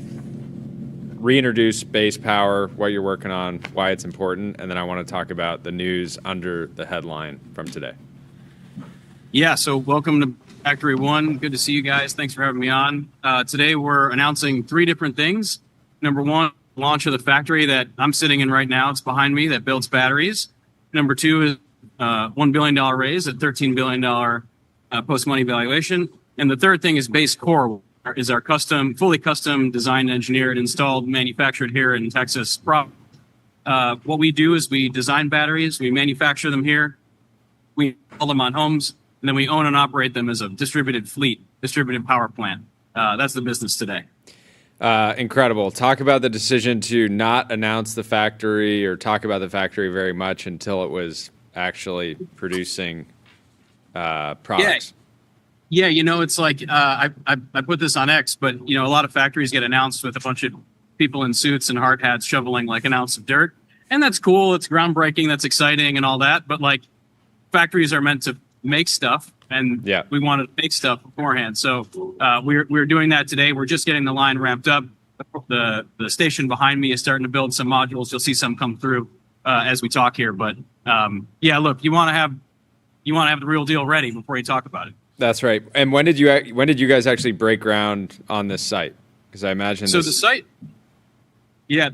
reintroduce base power, what you're working on, why it's important, and then I want to talk about the news under the headline from today. Yeah, so welcome to Factory One. Good to see you guys. Thanks for having me on. Today we're announcing 3 different things. Number 1, launch of the factory that I'm sitting in right now. It's behind me, that builds batteries. Number 2 is $1 billion raise at $13 billion post-money valuation. And the third thing is Base Core, is our fully custom designed, engineered, installed, manufactured here in Texas product. What we do is we design batteries, we manufacture them here, we install them on homes, and then we own and operate them as a distributed fleet, distributed power plant. That's the business today. Incredible. Talk about the decision to not announce the factory or talk about the factory very much until it was actually producing products. Yeah, it's like I put this on X, but a lot of factories get announced with a bunch of people in suits and hard hats shoveling like an ounce of dirt, and that's cool. It's groundbreaking. That's exciting and all that. But like, factories are meant to make stuff, and we wanted to make stuff beforehand. So we're doing that today. We're just getting the line ramped up. The station behind me is starting to build some modules. You'll see some come through as we talk here. But look, you want to have the real deal ready before you talk about it. That's right. And when did you guys actually break ground on this site? Because I imagine the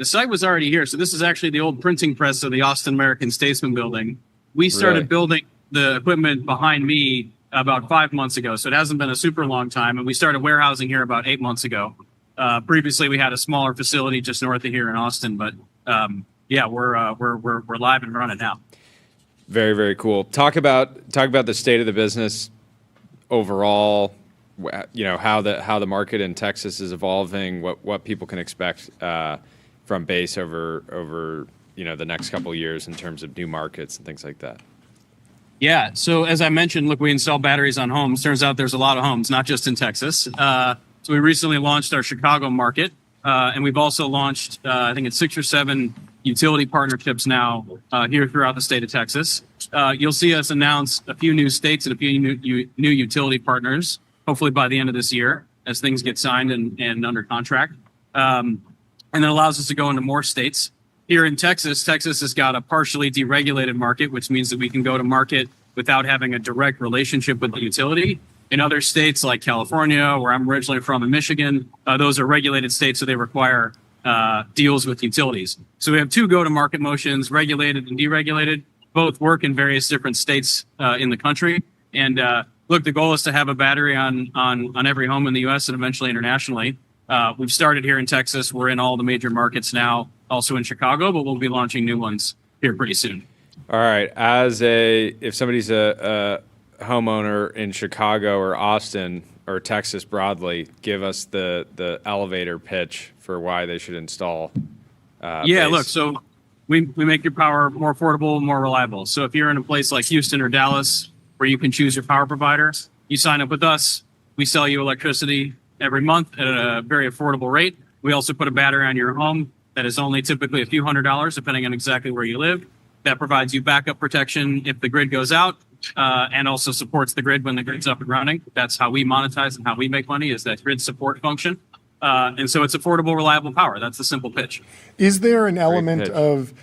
site was already here. So this is actually the old printing press of the Austin American Statesman building. We started building the equipment behind me about 5 months ago. So it hasn't been a super long time. And we started warehousing here about 8 months ago. Previously, we had a smaller facility just north of here in Austin. But we're live and running now. Very, very cool. Talk about the state of the business overall, how the market in Texas is evolving, what people can expect from Base over the next couple of years in terms of new markets and things like that. Yeah. So as I mentioned, look, we install batteries on homes. Turns out there's a lot of homes, not just in Texas. So we recently launched our Chicago market, and we've also launched, I think it's 6 or 7 utility partnerships now here throughout the state of Texas. You'll see us announce a few new states and a few new utility partners, hopefully by the end of this year, as things get signed and under contract. And it allows us to go into more states. Here in Texas has got a partially deregulated market, which means that we can go to market without having a direct relationship with the utility. In other states like California, where I'm originally from, in Michigan, those are regulated states, so they require deals with utilities. So we have 2 go-to-market motions, regulated and deregulated. Both work in various different states in the country. And look, the goal is to have a battery on every home in the U.S. and eventually internationally. We've started here in Texas. We're in all the major markets now, also in Chicago, but we'll be launching new ones here pretty soon. All right. If somebody's a homeowner in Chicago or Austin or Texas broadly, give us the elevator pitch for why they should install Base. Look, so we make your power more affordable, more reliable. So if you're in a place like Houston or Dallas where you can choose your power provider, you sign up with us. We sell you electricity every month at a very affordable rate. We also put a battery on your home that is only typically a few $100s, depending on exactly where you live. That provides you backup protection if the grid goes out, and also supports the grid when the grid's up and running. That's how we monetize and how we make money, is that grid support function. And so it's affordable, reliable power. That's the simple pitch. Is there an element of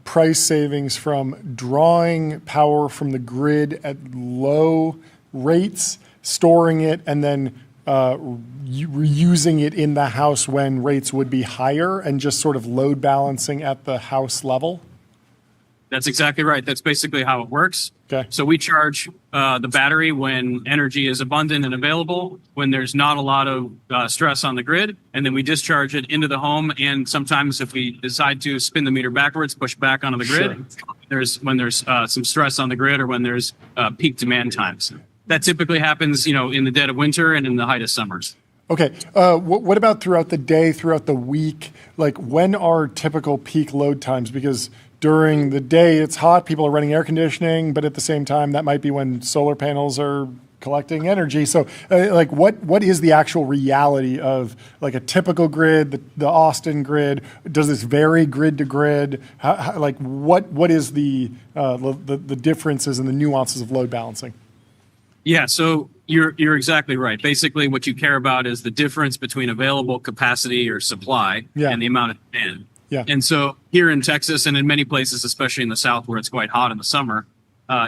price savings from drawing power from the grid at low rates, storing it, and then reusing it in the house when rates would be higher, and just sort of load balancing at the house level? That's exactly right. That's basically how it works. Okay. So we charge the battery when energy is abundant and available, when there's not a lot of stress on the grid, and then we discharge it into the home. And sometimes if we decide to spin the meter backwards, push back onto the grid, when there's some stress on the grid, or when there's peak demand times. That typically happens, in the dead of winter and in the height of summers. Okay. What about throughout the day, throughout the week? Like, when are typical peak load times? Because during the day it's hot, people are running air conditioning, but at the same time, that might be when solar panels are collecting energy. So, what is the actual reality of like a typical grid, the Austin grid? Does this vary grid to grid? What is the differences and the nuances of load balancing? Yeah, so You're exactly right. Basically, what you care about is the difference between available capacity or supply and the amount of demand. Yeah. And so here in Texas and in many places, especially in the South where it's quite hot in the summer,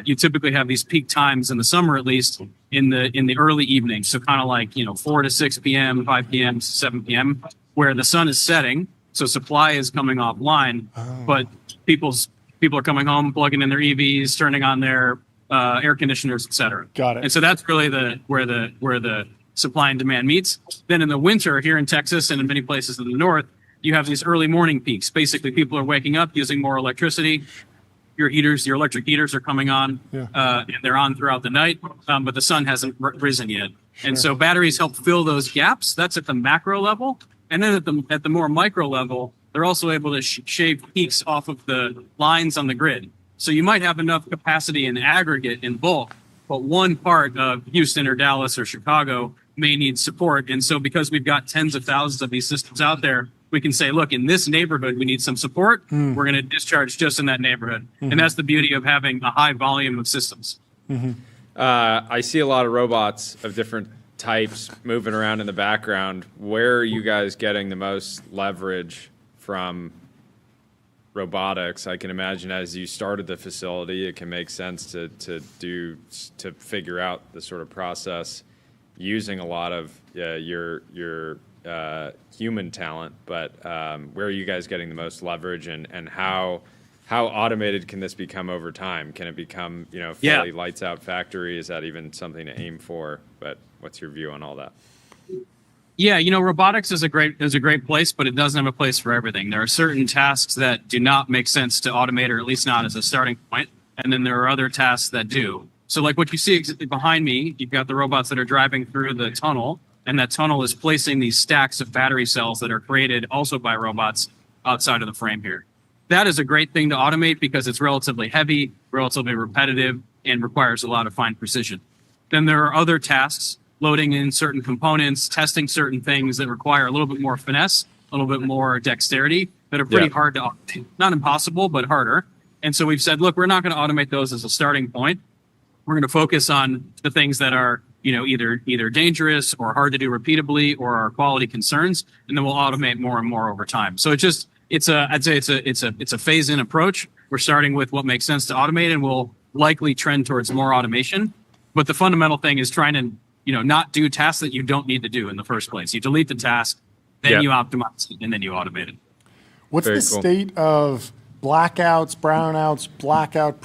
you typically have these peak times in the summer, at least in the early evening. So kind of like 4 to 6 p.m., 5 p.m., 7 p.m., where the sun is setting. So supply is coming offline, but people are coming home, plugging in their EVs, turning on their air conditioners, et cetera. Got it. And so that's really where the supply and demand meets. Then in the winter here in Texas and in many places in the north, you have these early morning peaks. Basically, people are waking up using more electricity. Your electric heaters are coming on, and they're on throughout the night, but the sun hasn't risen yet. And so batteries help fill those gaps. That's at the macro level. And then at the more micro level, they're also able to shave peaks off of the lines on the grid. So you might have enough capacity in aggregate in bulk, but one part of Houston or Dallas or Chicago may need support. And so because we've got tens of thousands of these systems out there, we can say, look, in this neighborhood, we need some support. We're going to discharge just in that neighborhood. And that's the beauty of having a high volume of systems. I see a lot of robots of different types moving around in the background. Where are you guys getting the most leverage from robotics? I can imagine as you started the facility, it can make sense to figure out the sort of process using a lot of your human talent. But where are you guys getting the most leverage, and how automated can this become over time? Can it become fully lights out factory? Is that even something to aim for? But what's your view on all that? Yeah, robotics is a great place, but it doesn't have a place for everything. There are certain tasks that do not make sense to automate, or at least not as a starting point. And then there are other tasks that do. So like what you see behind me, you've got the robots that are driving through the tunnel, and that tunnel is placing these stacks of battery cells that are created also by robots outside of the frame here. That is a great thing to automate because it's relatively heavy, relatively repetitive, and requires a lot of fine precision. Then there are other tasks, loading in certain components, testing certain things that require a little bit more finesse, a little bit more dexterity, that are pretty hard to automate. Not impossible, but harder. And so we've said, look, we're not going to automate those as a starting point. We're going to focus on the things that are, either dangerous or hard to do repeatably or are quality concerns, and then we'll automate more and more over time. So I'd say it's a phase-in approach. We're starting with what makes sense to automate, and we'll likely trend towards more automation. But the fundamental thing is trying to not do tasks that you don't need to do in the first place. You delete the task, then you optimize it, and then you automate it. What's the state of blackouts, brownouts, blackout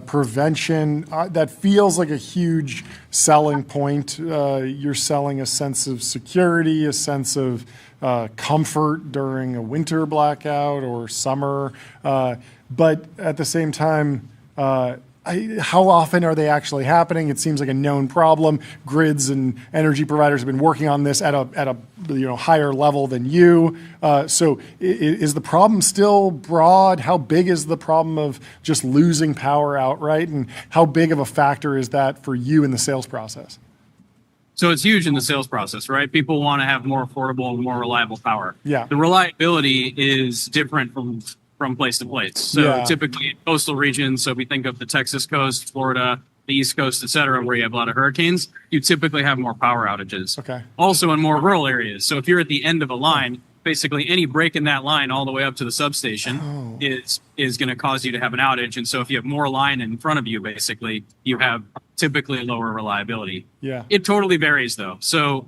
prevention? That feels like a huge selling point. You're selling a sense of security, a sense of comfort during a winter blackout or summer. But at the same time, how often are they actually happening? It seems like a known problem. Grids and energy providers have been working on this at a higher level than you. So is the problem still broad? How big is the problem of just losing power outright? And how big of a factor is that for you in the sales process? So it's huge in the sales process, right? People want to have more affordable and more reliable power. Yeah. The reliability is different from place to place. So typically in coastal regions, so we think of the Texas coast, Florida, the East Coast, et cetera, where you have a lot of hurricanes, you typically have more power outages. Okay. Also in more rural areas. So if you're at the end of a line, basically any break in that line all the way up to the substation is going to cause you to have an outage. And so if you have more line in front of you, basically, you have typically lower reliability. Yeah. It totally varies though. So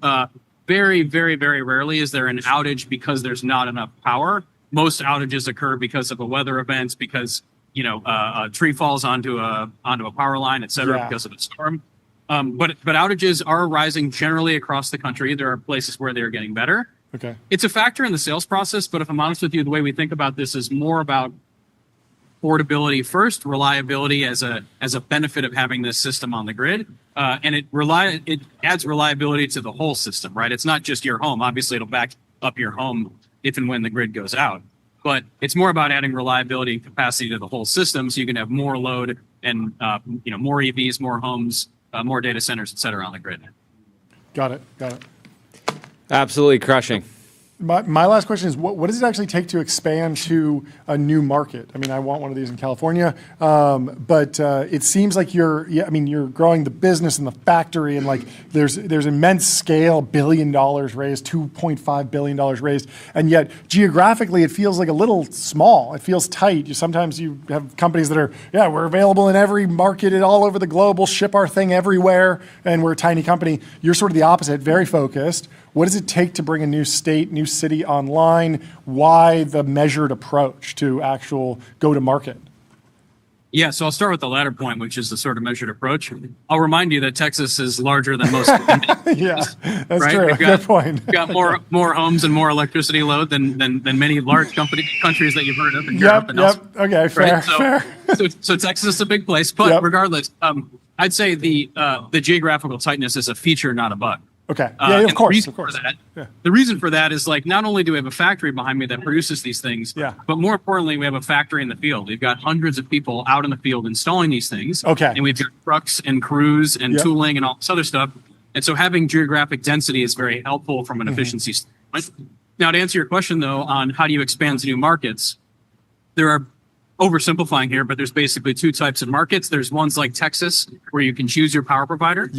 very, very, very rarely is there an outage because there's not enough power. Most outages occur because of a weather event, because a tree falls onto a power line, et cetera, because of a storm. But outages are rising generally across the country. There are places where they're getting better. Okay. It's a factor in the sales process, but if I'm honest with you, the way we think about this is more about affordability first, reliability as a benefit of having this system on the grid, and it adds reliability to the whole system, right? It's not just your home. Obviously, it'll back up your home if and when the grid goes out. But it's more about adding reliability and capacity to the whole system so you can have more load and more EVs, more homes, more data centers, et cetera, on the grid. Got it. Absolutely crushing. My last question is, what does it actually take to expand to a new market? I mean, I want one of these in California, but it seems like you're growing the business and the factory, and like there's immense scale, $1 billion raised, $2.5 billion raised, and yet geographically it feels like a little small. It feels tight. Sometimes you have companies that are, we're available in every market all over the globe. We'll ship our thing everywhere, and we're a tiny company. You're sort of the opposite, very focused. What does it take to bring a new state, new city online? Why the measured approach to actual go-to-market? Yeah, so I'll start with the latter point, which is the sort of measured approach. I'll remind you that Texas is larger than most. Yeah, that's true. Good point. We've got more homes and more electricity load than many large countries that you've heard of in Europe and elsewhere. Okay, fair, fair. So Texas is a big place, but regardless, I'd say the geographical tightness is a feature, not a bug. Okay. Of course. The reason for that is like, not only do we have a factory behind me that produces these things, but more importantly, we have a factory in the field. We've got hundreds of people out in the field installing these things. Okay. And we've got trucks and crews and tooling and all this other stuff. And so having geographic density is very helpful from an efficiency standpoint. Now, to answer your question though, on how do you expand to new markets, there are, oversimplifying here, but there's basically two types of markets. There's ones like Texas where you can choose your power provider.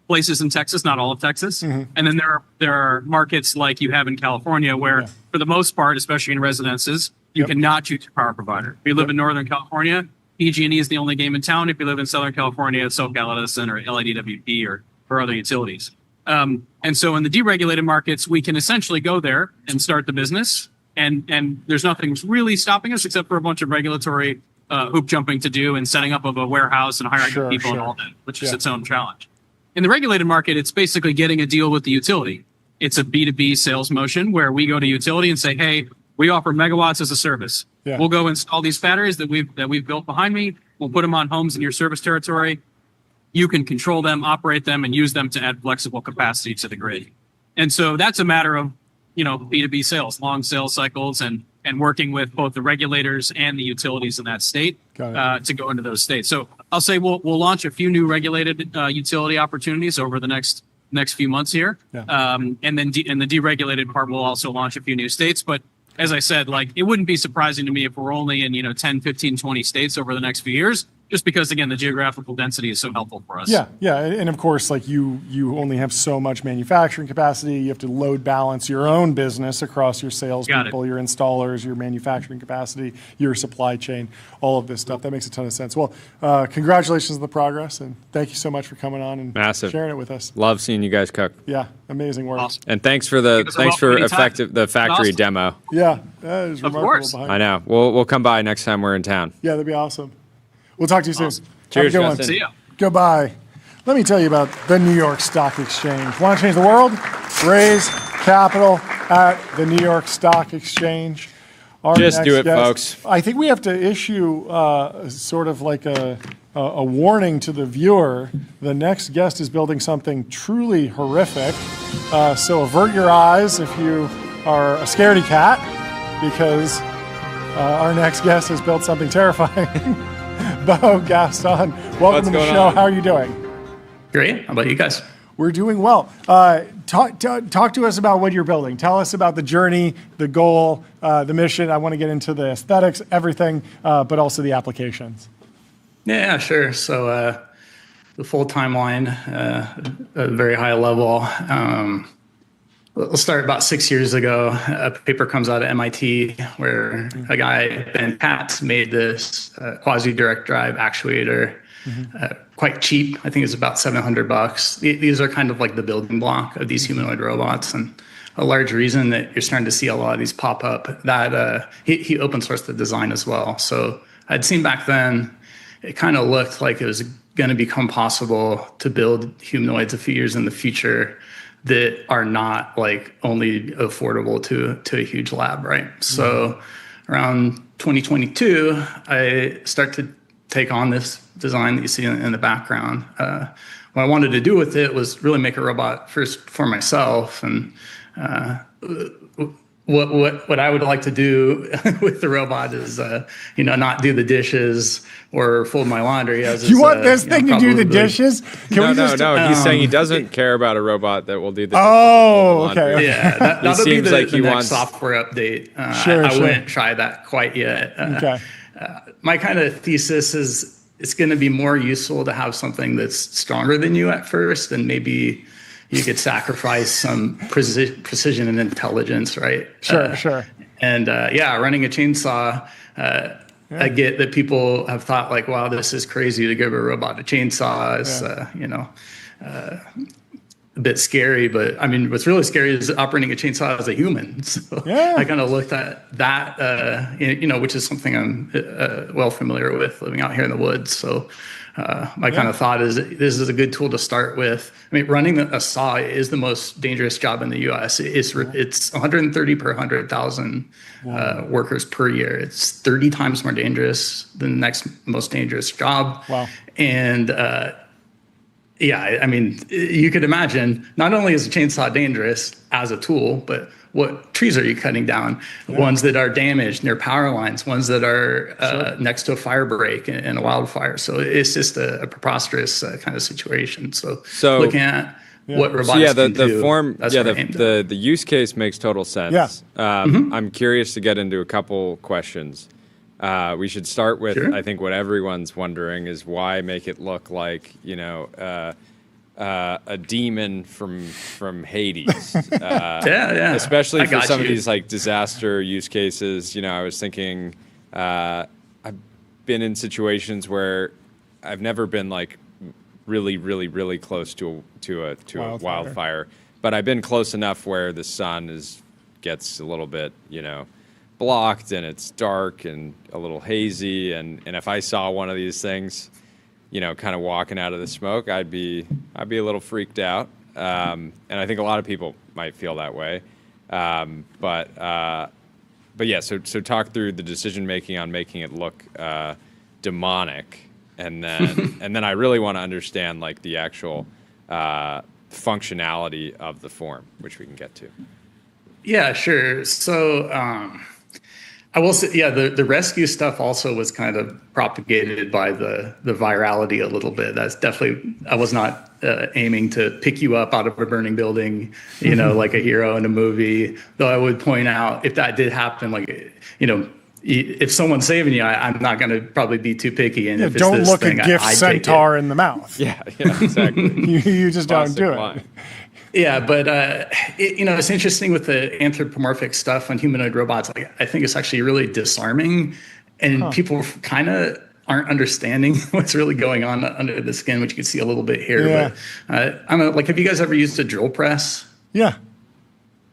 Places in Texas, not all of Texas. And then there are markets like you have in California where, for the most part, especially in residences, you cannot choose your power provider. If you live in Northern California, PG&E is the only game in town. If you live in Southern California, it's SoCal Edison or LIDWP or other utilities. And so in the deregulated markets, we can essentially go there and start the business. And there's nothing really stopping us except for a bunch of regulatory hoop jumping to do and setting up of a warehouse and hiring people and all that, which is its own challenge. In the regulated market, it's basically getting a deal with the utility. It's a B2B sales motion where we go to utility and say, hey, we offer megawatts as a service. We'll go install these batteries that we've built behind me. We'll put them on homes in your service territory. You can control them, operate them, and use them to add flexible capacity to the grid. And so that's a matter of, B2B sales, long sales cycles, and working with both the regulators and the utilities in that state to go into those states. So I'll say we'll launch a few new regulated utility opportunities over the next few months here. And then in the deregulated part, we'll also launch a few new states. But as I said, like, it wouldn't be surprising to me if we're only in, 10, 15, 20 states over the next few years, just because, again, the geographical density is so helpful for us. Yeah. And of course, like you only have so much manufacturing capacity. You have to load balance your own business across your salespeople, your installers, your manufacturing capacity, your supply chain, all of this stuff. That makes a ton of sense. Well, congratulations on the progress, and thank you so much for coming on and sharing it with us. Love seeing you guys cook. Yeah, amazing work. Awesome. And thanks for the factory demo. Yeah, that is remarkable. Of course. I know. We'll come by next time we're in town. Yeah, that'd be awesome. We'll talk to you soon. Awesome. Cheers, Have a good Justin. one. See ya. Goodbye. Let me tell you about the New York Stock Exchange. Want to change the world? Raise capital at the New York Stock Exchange. Our Just next do it, guest- folks. I think we have to issue sort of like a warning to the viewer. The next guest is building something truly horrific. So avert your eyes if you are a scaredy cat, because our next guest has built something terrifying. Bo, Gaston, welcome to the show. on? How are you doing? Great. How about you guys? We're doing well. Talk to us about what you're building. Tell us about the journey, the goal, the mission. I want to get into the aesthetics, everything, but also the applications. Yeah, sure. So the full timeline, at a very high level. We'll start about 6 years ago. A paper comes out of MIT where a guy, Ben Katz, made this quasi-direct drive actuator quite cheap. I think it's about $700. These are kind of like the building block of these humanoid robots. And a large reason that you're starting to see a lot of these pop up, that he open sourced the design as well. So I'd seen back then, it kind of looked like it was going to become possible to build humanoids a few years in the future that are not like only affordable to a huge lab, right? So around 2022, I start to take on this design that you see in the background. What I wanted to do with it was really make a robot first for myself. And what I would like to do with the robot is, not do the dishes or fold my laundry. You want this thing to do the dishes? No. He's saying he doesn't care about a robot that will do the dishes. Oh, okay. Yeah, that'll seems be like the he next wants software update. Sure. I wouldn't try that quite yet. Okay. My kind of thesis is it's going to be more useful to have something that's stronger than you at first, and maybe you could sacrifice some precision and intelligence, right? Sure. And running a chainsaw, I get that people have thought like, wow, this is crazy to give a robot a chainsaw. It's, a bit scary, but I mean, what's really scary is operating a chainsaw as a human. So I kind of looked at that, which is something I'm well familiar with living out here in the woods. So my kind of thought is this is a good tool to start with. I mean, running a saw is the most dangerous job in the U.S. It's 130 per 100,000 workers per year. It's 30 times more dangerous than the next most dangerous job. Wow. And I mean, you could imagine not only is a chainsaw dangerous as a tool, but what trees are you cutting down? Yeah. Ones that are damaged near power lines, ones that are next to a fire break and a wildfire. So it's just a preposterous kind of situation. So looking at what robotics can do. The use case makes total sense. Yeah. I'm curious to get into a couple questions. We should start with, I think what everyone's wondering is why make it look like, a demon from Hades. Especially for some of these like disaster use cases. I was thinking, I've been in situations where I've never been like really, really, really close to a wildfire, but I've been close enough where the sun gets a little bit, blocked and it's dark and a little hazy, and if I saw one of these things, kind of walking out of the smoke, I'd be a little freaked out, and I think a lot of people might feel that way, but yeah. So talk through the decision making on making it look demonic, and then I really want to understand like the actual functionality of the form, which we can get to. Yeah, sure. So I will say, the rescue stuff also was kind of propagated by the virality a little bit. That's definitely, I was not aiming to pick you up out of a burning building, like a hero in a movie. Though I would point out if that did happen, like, if someone's saving you, I'm not going to probably be too picky. And if it's don't this look thing, a gift centaur in the mouth. Yeah, exactly. you just don't do it. Yeah, but it's interesting with the anthropomorphic stuff on humanoid robots. Like, I think it's actually really disarming, and people kind of aren't understanding what's really going on under the skin, which you can see a little bit here. Yeah. But I don't know, like, have you guys ever used a drill press? Yeah.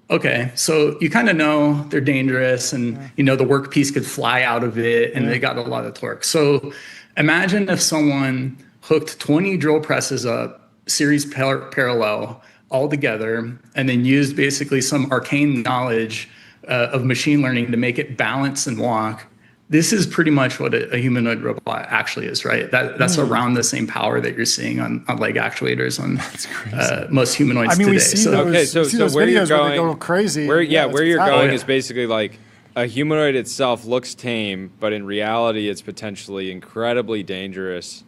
Okay, so you kind of know they're dangerous, and the workpiece could fly out of it, and they got a lot of torque. So imagine if someone hooked 20 drill presses up, series parallel, all together, and then used basically some arcane knowledge of machine learning to make it balance and walk. This is pretty much what a humanoid robot actually is, right? That's around the same power that you're seeing on leg actuators on most humanoids today. We see those where you're videos going, where they go crazy. Where you're going is basically like a humanoid itself looks tame, but in reality, it's potentially incredibly dangerous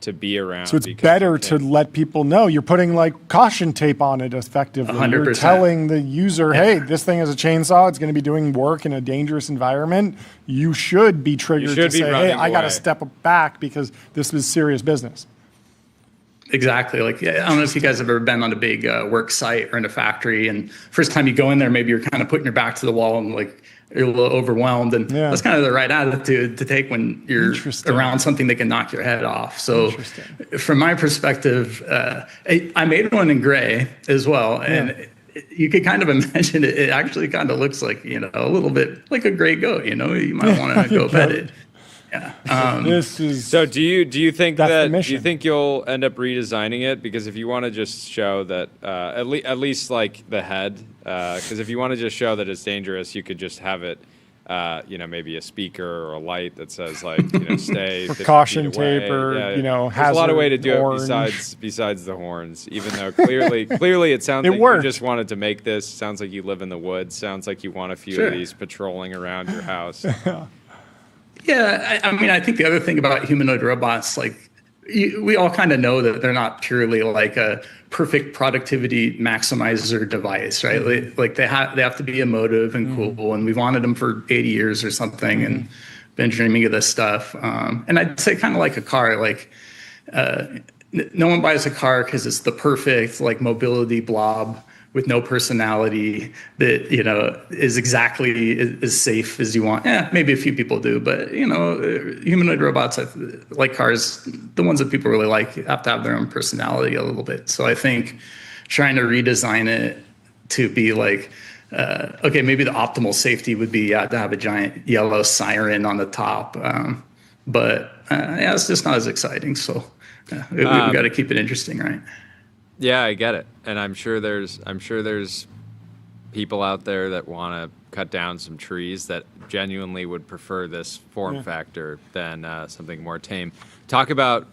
to be around. So it's better to let people know. You're putting like caution tape on it effectively. 100%. You're telling the user, hey, this thing is a chainsaw. It's going to be doing work in a dangerous environment. You should be triggered to say, hey, I got to step back because this is serious business. Exactly. Like, I don't know if you guys have ever been on a big work site or in a factory, and first time you go in there, maybe you're kind of putting your back to the wall and like you're a little overwhelmed, and that's kind of the right attitude to take when you're around something that can knock your head off. So from my perspective, I made one in gray as well, and you could kind of imagine it actually kind of looks like, a little bit like a gray goat, you might want to go pet it. Yeah. So do you think you'll end up redesigning it? Because if you want to just show that at least like the head, because if you want to just show that it's dangerous, you could just have it maybe a speaker or a light that says like, stay 50 caution feet away. tape or, There's hazard a lot of way to do orange. it besides the horns, even though clearly it sounds like worked. you just wanted to make this. Sounds like you live in the woods. Sounds like you want a few Sure. of these patrolling around your house. Yeah, I think the other thing about humanoid robots, like we all kind of know that they're not purely like a perfect productivity maximizer device, right? Like they have to be emotive and cool, and we've wanted them for 80 years or something, and been dreaming of this stuff. And I'd say kind of like a car, like no one buys a car because it's the perfect like mobility blob with no personality that is exactly as safe as you want. Maybe a few people do, but humanoid robots, like cars, the ones that people really like, have to have their own personality a little bit. So I think trying to redesign it to be like, maybe the optimal safety would be to have a giant yellow siren on the top, but it's just not as exciting. So we got to keep it interesting, right? Yeah, I get it, and I'm sure there's people out there that want to cut down some trees that genuinely would prefer this form factor than something more tame. Talk about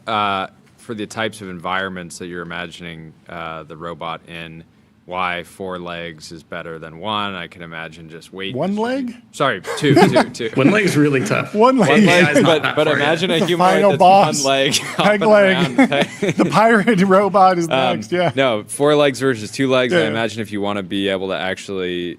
for the types of environments that you're imagining the robot in. Why 4 legs is better than 1? I can imagine just weight. 1 leg? Sorry, two. 1 leg is really tough. 1 leg. But imagine a The humanoid final that's boss. 1 leg. Peg leg. The pirate robot is next. Yeah. No, 4 legs versus 2 legs. I Yeah. imagine if you want to be able to actually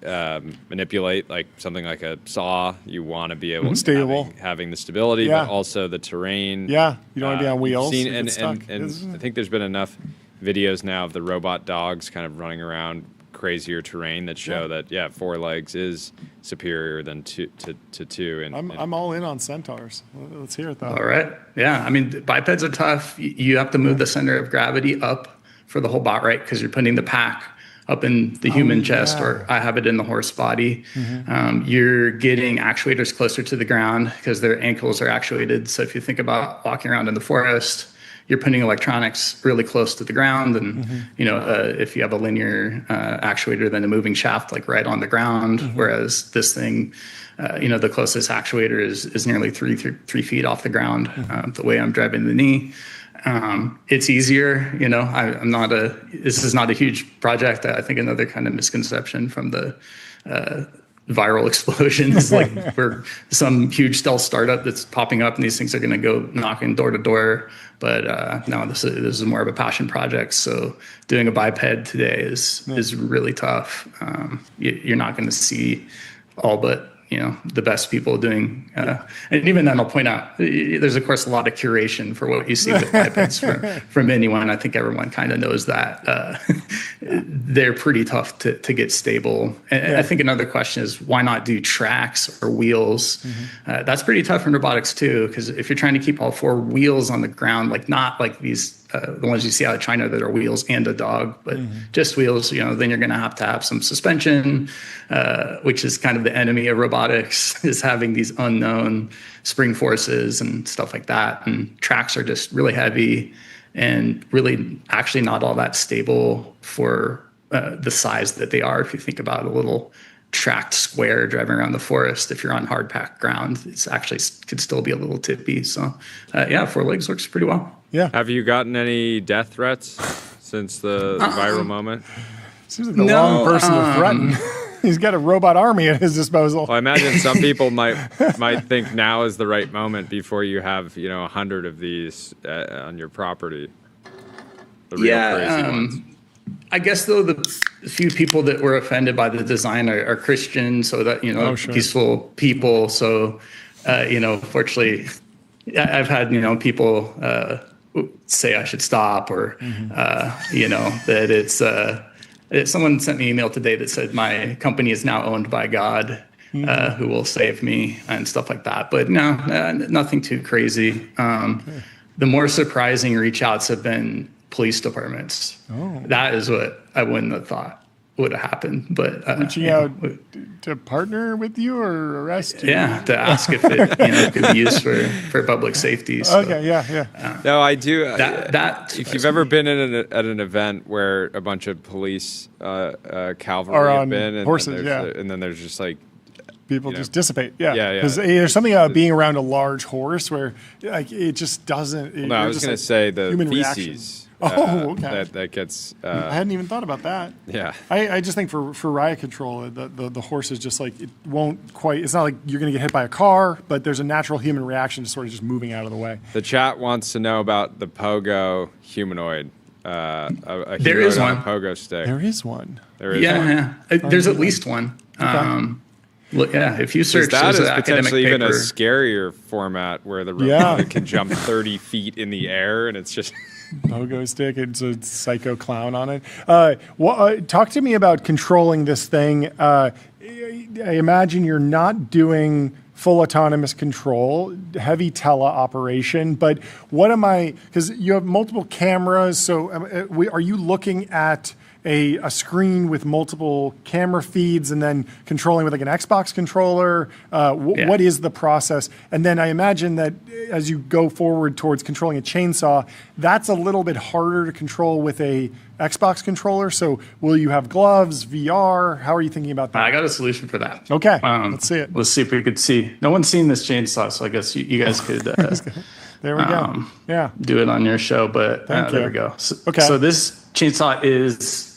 manipulate like something like a saw, you want to be able Stable. having the stability, Yeah. but also the terrain. Yeah, you don't want to be on You've wheels. seen- if and it's stuck. and I think there's been enough videos now of the robot dogs kind of running around crazier terrain that show that 4 legs is superior than two. And I'm all in on centaurs. Let's hear it though. All right. Yeah. I mean, bipeds are tough. You have to move the center of gravity up for the whole bot, right? Because you're putting the pack up in the human chest, or I have it in the horse body. You're getting actuators closer to the ground because their ankles are actuated. So if you think about walking around in the forest, you're putting electronics really close to the ground, and if you have a linear actuator, then a moving shaft like right on the ground. Whereas this thing, the closest actuator is nearly three feet off the ground. The way I'm driving the knee, it's easier. This is not a huge project. I think another kind of misconception from the viral explosions, like we're some huge stealth startup that's popping up and these things are going to go knocking door to door. But no, this is more of a passion project. So doing a biped today is really tough. You're not going to see all but the best people doing, and even then I'll point out, there's of course a lot of curation for what you see with bipeds from anyone. I think everyone kind of knows that they're pretty tough to get stable. And I think another question is why not do tracks or wheels? That's pretty tough in robotics too, because if you're trying to keep all 4 wheels on the ground, like not like these the ones you see out of China that are wheels and a dog, but just wheels, then you're going to have some suspension, which is kind of the enemy of robotics, is having these unknown spring forces and stuff like that. And tracks are just really heavy and really actually not all that stable for the size that they are. If you think about a little tracked square driving around the forest, if you're on hard packed ground, it's actually could still be a little tippy. So 4 legs works pretty well. Yeah. have you gotten any death threats since the viral moment? Seems like the wrong person to threaten. He's got a robot army at his disposal. Well, I imagine some people might think now is the right moment before you have 100 of these on your property. The real crazy ones. I guess though the few people that were offended by the design are Christian, so that peaceful people. So fortunately, I've had people say I should stop, or that it's someone sent me an email today that said my company is now owned by God, who will save me and stuff like that. But no, nothing too crazy. The more surprising reach outs have been police departments. That is what I wouldn't have thought would have happened. But reaching out to partner with you or arrest you? Yeah, to ask if it could be used for public safety. So, okay, yeah. No, I do. That if you've ever been at an event where a bunch of police cavalry Or have on been, and horses, and then there's just like People you know. just dissipate. Yeah. Yeah, yeah. Because there's something about being around a large horse where like it just doesn't. No, I was going to say the human feces. reaction. Okay. That gets. I hadn't even thought about that. Yeah. I just think for riot control, the horse is just like, it won't quite, it's not like you're going to get hit by a car, but there's a natural human reaction to sort of just moving out of the way. The chat wants to know about the pogo humanoid. A There humanoid is on a one. pogo stick. There is one. There is one. Yeah. There's at least one. Look, yeah, if you search, That there's is an academic potentially even a paper. scarier format where the robot can jump 30 feet in the air and it's just. Pogo stick. It's a psycho clown on it. Talk to me about controlling this thing. I imagine you're not doing full autonomous control, heavy teleoperation, but what am I, because you have multiple cameras, so are you looking at a screen with multiple camera feeds and then controlling with like an Xbox controller? What is the process? And then I imagine that as you go forward towards controlling a chainsaw, that's a little bit harder to control with a Xbox controller. So will you have gloves, VR? How are you thinking about that? I got a solution for that. Okay, let's see it. Let's see if we could see. No one's seen this chainsaw, so I guess you guys could there we go. Yeah. do it on your show, but Thank there you. we go. So, Okay. so this chainsaw is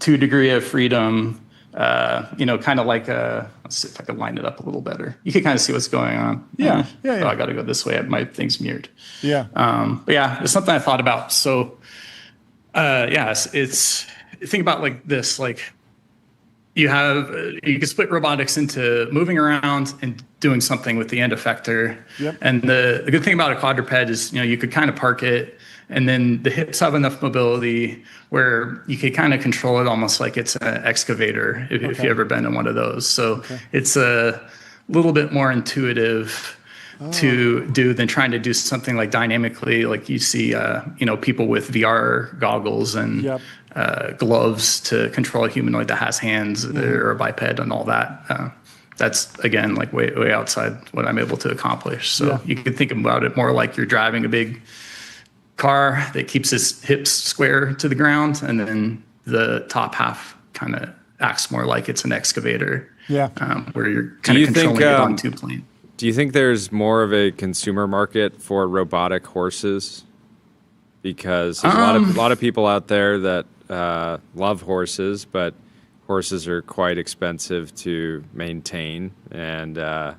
2 degree of freedom, kind of like let's see if I can line it up a little better. You can kind of see what's going on. Yeah. Oh, I got to go this way. My thing's mirrored. Yeah. But yeah, it's something I thought about. So, it's think about like this, like you can split robotics into moving around and doing something with the end effector. Yep. And the good thing about a quadruped is, you could kind of park it, and then the hips have enough mobility where you could kind of control it almost like it's an excavator if you've ever been in one of those. So it's a little bit more intuitive to do than trying to do something like dynamically, like you see, people with VR goggles and gloves to control a humanoid that has hands or a biped and all that. That's again like way outside what I'm able to accomplish. So you could think about it more like you're driving a big car that keeps his hips square to the ground, and then the top half kind of acts more like it's an excavator. Yeah. Where you're kind of controlling it on 2 planes. Do you think there's more of a consumer market for robotic horses? Because there's a lot of people out there that love horses, but horses are quite expensive to maintain. And I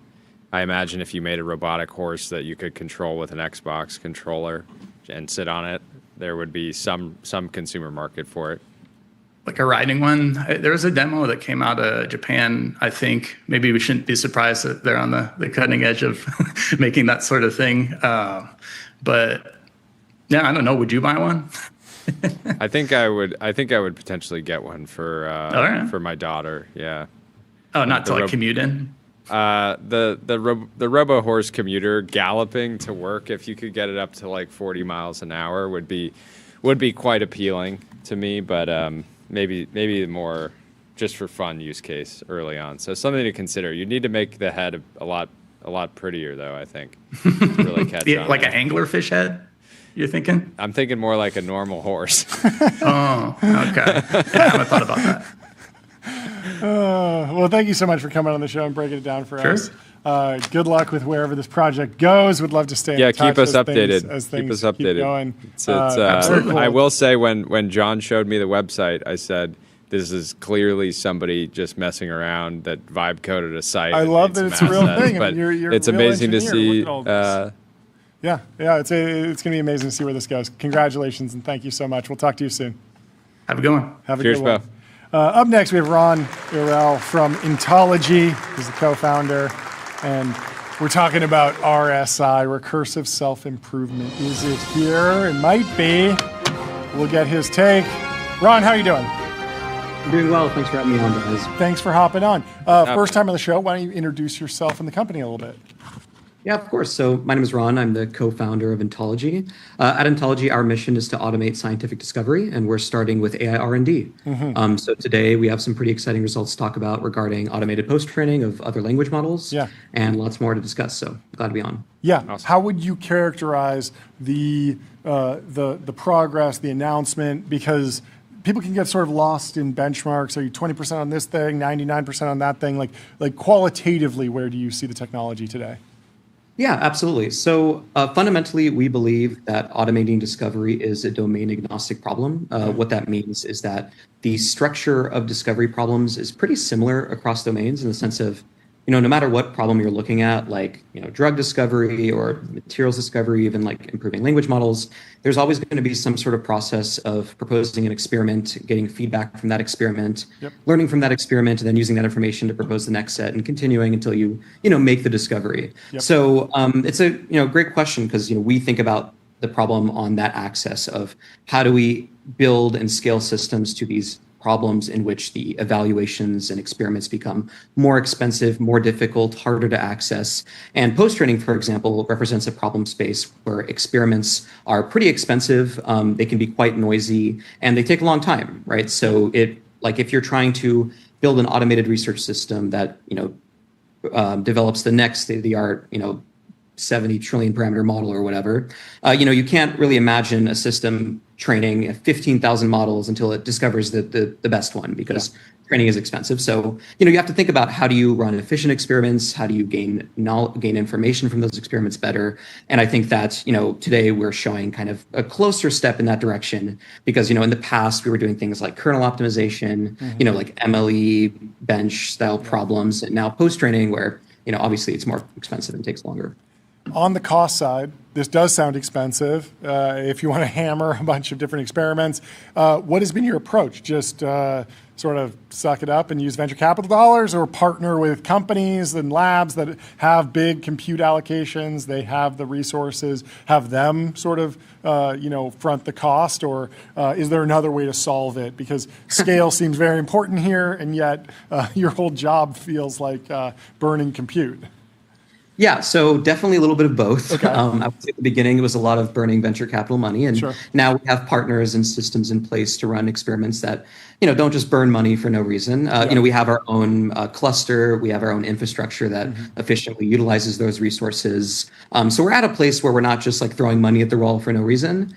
imagine if you made a robotic horse that you could control with an Xbox controller and sit on it, there would be some consumer market for it. Like a riding one. There was a demo that came out of Japan, I think. Maybe we shouldn't be surprised that they're on the cutting edge of making that sort of thing. But yeah, I don't know. Would you buy one? I think I would potentially get one for my daughter. Yeah. Oh, not to like commute in? The robo horse commuter galloping to work, if you could get it up to like 40 miles an hour, would be quite appealing to me. But maybe more just for fun use case early on. So something to consider. You need to make the head a lot prettier though, I think, to really catch on. Like an anglerfish head, you're thinking? I'm thinking more like a normal horse. Oh, okay. Yeah, I haven't thought about that. Well, thank you so much for coming on the show and breaking it down for us. Good luck with wherever this project goes. Would love to stay in touch. Keep us updated. Keep us updated. Keep going. Absolutely. I will say when John showed me the website, I said, this is clearly somebody just messing around that vibe coded a site. I love that it's a real thing. But you're it's a real amazing to see. Yeah, it's going to be amazing to see where this goes. Congratulations and thank you so much. We'll talk to you soon. Have a good one. Have a Cheers, good one. Up next, we have Ron Irrell from Intology. He's the co-founder, and we're talking about RSI, recursive self-improvement. Is it here? It might be. We'll get his take. Ron, how are you doing? I'm doing well. Thanks for having me on, guys. Thanks for hopping on. First time on the show. Why don't you introduce yourself and the company a little bit? Yeah, of course. So my name is Ron. I'm the co-founder of Intology. At Intology, our mission is to automate scientific discovery, and we're starting with AI R&D. So today we have some pretty exciting results to talk about regarding automated post-training of other language models, and lots more to discuss. So glad to be on. Yeah. Awesome. How would you characterize the progress, the announcement? Because people can get sort of lost in benchmarks. Are you 20% on this thing, 99% on that thing? Like qualitatively, where do you see the technology today? Yeah, absolutely. So fundamentally, we believe that automating discovery is a domain agnostic problem. What that means is that the structure of discovery problems is pretty similar across domains in the sense of, no matter what problem you're looking at, like, drug discovery or materials discovery, even like improving language models, there's always going to be some sort of process of proposing an experiment, getting feedback from that experiment, learning from that experiment, and then using that information to propose the next set and continuing until you make the discovery. So it's a, great question because, we think about the problem on that axis of how do we build and scale systems to these problems in which the evaluations and experiments become more expensive, more difficult, harder to access. And post-training, for example, represents a problem space where experiments are pretty expensive, they can be quite noisy, and they take a long time, right? So if you're trying to build an automated research system that, develops the next state-of-the-art, 70 trillion parameter model or whatever, you can't really imagine a system training 15,000 models until it discovers the best one because training is expensive. So, you have to think about how do you run efficient experiments? How do you gain information from those experiments better? And I think that, today we're showing kind of a closer step in that direction because, in the past we were doing things like kernel optimization, like MLE bench style problems, and now post-training where, obviously it's more expensive and takes longer. On the cost side, this does sound expensive. If you want to hammer a bunch of different experiments, what has been your approach? Just sort of suck it up and use venture capital dollars, or partner with companies and labs that have big compute allocations, they have the resources, have them sort of front the cost, or is there another way to solve it? Because scale seems very important here, and yet your whole job feels like burning compute. Yeah, so definitely a little bit of both. Okay. I would say at the beginning, it was a lot of burning venture capital money. And now we have partners and systems in place to run experiments that, don't just burn money for no reason. We have our own cluster. We have our own infrastructure that efficiently utilizes those resources. So we're at a place where we're not just like throwing money at the wall for no reason.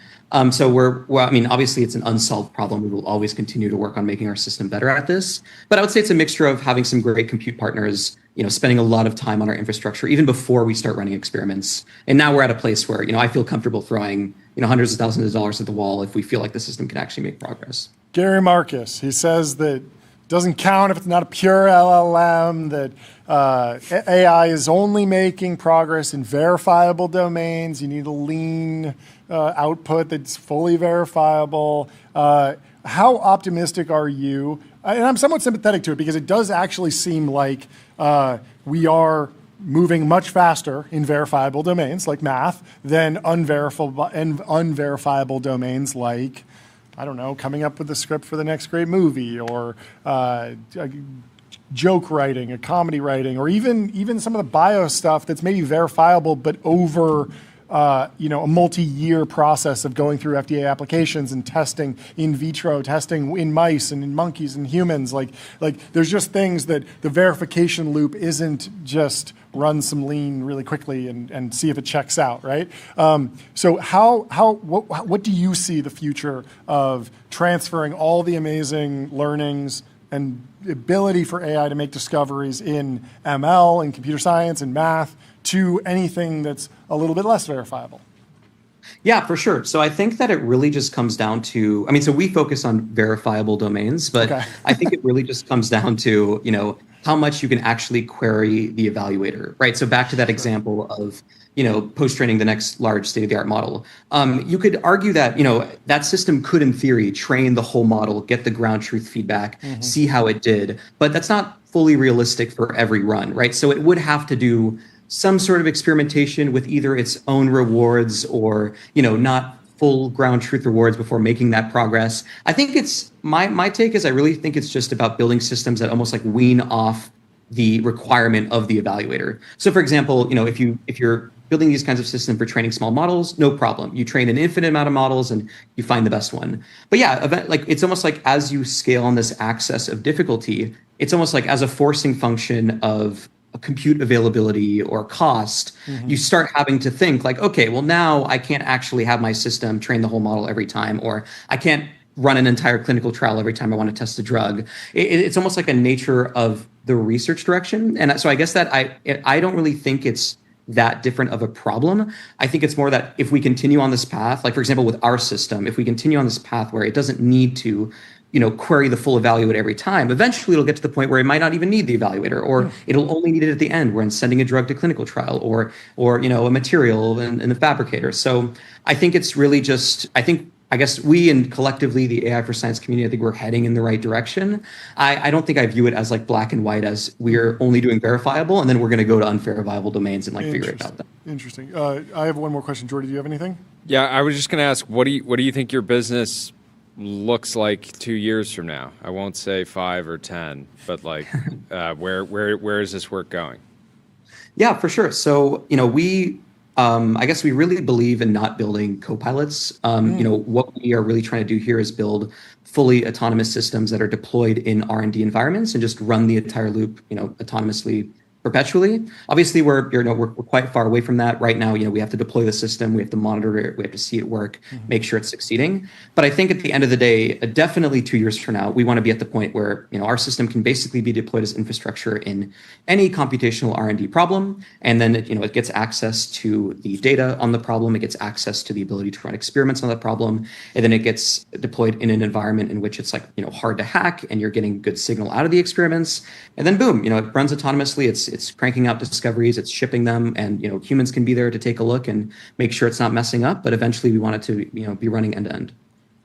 So obviously it's an unsolved problem. We will always continue to work on making our system better at this. But I would say it's a mixture of having some great compute partners, spending a lot of time on our infrastructure, even before we start running experiments. And now we're at a place where, I feel comfortable throwing, hundreds of thousands of dollars at the wall if we feel like the system can actually make progress. Gary Marcus, he says that it doesn't count if it's not a pure LLM, that AI is only making progress in verifiable domains. You need a lean output that's fully verifiable. How optimistic are you? And I'm somewhat sympathetic to it because it does actually seem like we are moving much faster in verifiable domains like math than unverifiable domains like, I don't know, coming up with the script for the next great movie, or joke writing, a comedy writing, or even some of the bio stuff that's maybe verifiable but over a multi-year process of going through FDA applications and testing in vitro, testing in mice and in monkeys and humans. Like there's just things that the verification loop isn't just run some lean really quickly and see if it checks out, right? So what do you see the future of transferring all the amazing learnings and the ability for AI to make discoveries in ML and computer science and math to anything that's a little bit less verifiable? Yeah, for sure. So I think that it really just comes down to, so we focus on verifiable domains, but I think it really just comes down to, how much you can actually query the evaluator, right? So back to that example of, post-training the next large state-of-the-art model. You could argue that, that system could, in theory, train the whole model, get the ground truth feedback, see how it did, but that's not fully realistic for every run, right? So it would have to do some sort of experimentation with either its own rewards or, not full ground truth rewards before making that progress. I think it's, my take is I really think it's just about building systems that almost like wean off the requirement of the evaluator. So for example, if you're building these kinds of systems for training small models, no problem. You train an infinite amount of models and you find the best one. But yeah, it's almost like as you scale on this axis of difficulty, it's almost like as a forcing function of compute availability or cost, you start having to think like, okay, well now I can't actually have my system train the whole model every time, or I can't run an entire clinical trial every time I want to test a drug. It's almost like a nature of the research direction. And so I guess that I don't really think it's that different of a problem. I think it's more that if we continue on this path, like for example, with our system, if we continue on this path where it doesn't need to, query the full evaluator every time, eventually it'll get to the point where it might not even need the evaluator, or it'll only need it at the end when sending a drug to clinical trial, or a material in the fabricator. So I think it's really just, I guess we and collectively the AI for Science community, I think we're heading in the right direction. I don't think I view it as like black and white, as we're only doing verifiable and then we're going to go to unverifiable domains and like figure it out. Interesting. I have one more question. Jordy, do you have anything? Yeah, I was just going to ask, what do you think your business looks like 2 years from now? I won't say 5 or 10, but like where is this work going? Yeah, for sure. So, I guess we really believe in not building co-pilots. What we are really trying to do here is build fully autonomous systems that are deployed in R&D environments and just run the entire loop, autonomously perpetually. Obviously, we're quite far away from that right now. We have to deploy the system, we have to monitor it, we have to see it work, make sure it's succeeding. But I think at the end of the day, definitely 2 years from now, we want to be at the point where our system can basically be deployed as infrastructure in any computational R&D problem, and then it gets access to the data on the problem, it gets access to the ability to run experiments on that problem, and then it gets deployed in an environment in which it's like hard to hack, and you're getting good signal out of the experiments, and then boom, it runs autonomously. It's cranking out discoveries, it's shipping them, and humans can be there to take a look and make sure it's not messing up. But eventually, we want it to be running end to end.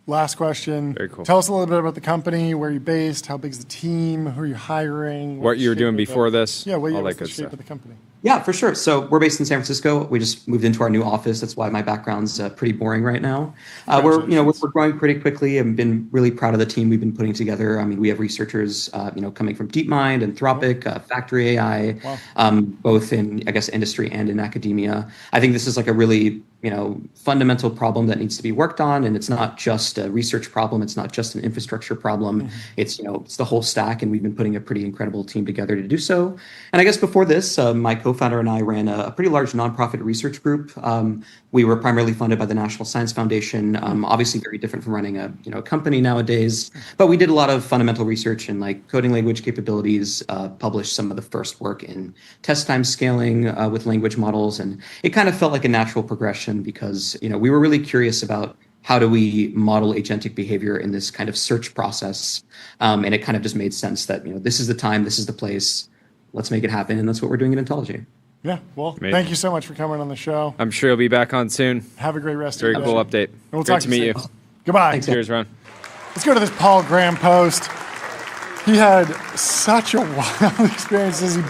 Last question. Very cool. Tell us a little bit about the company. Where are you based? How big's the team? Who are you hiring? What you were doing before this? Yeah, all what's that the good shape stuff. of the company? Yeah, for sure. So we're based in San Francisco. We just moved into our new office. That's why my background's pretty boring right now. We're growing pretty quickly. I've been really proud of the team we've been putting together. I mean, we have researchers, coming from DeepMind, Anthropic, Factory AI, both in industry and in academia. I think this is like a really fundamental problem that needs to be worked on, and it's not just a research problem. It's not just an infrastructure problem. It's it's the whole stack, and we've been putting a pretty incredible team together to do so. And I guess before this, my co-founder and I ran a pretty large nonprofit research group. We were primarily funded by the National Science Foundation. Obviously, very different from running a company nowadays. But we did a lot of fundamental research in like coding language capabilities. Published some of the first work in test time scaling with language models, and it kind of felt like a natural progression because we were really curious about how do we model agentic behavior in this kind of search process, and it kind of just made sense that this is the time, this is the place. Let's make it happen, and that's what we're doing at Ontology. Yeah, well, Amazing. Thank you so much for coming on the show. I'm sure you'll be back on soon. Have a great rest Very of your cool day. update. We'll Great talk to meet you. soon. Goodbye. Thanks, Cheers, Ron. Let's go to this Paul Graham post. He had such a wild experience as he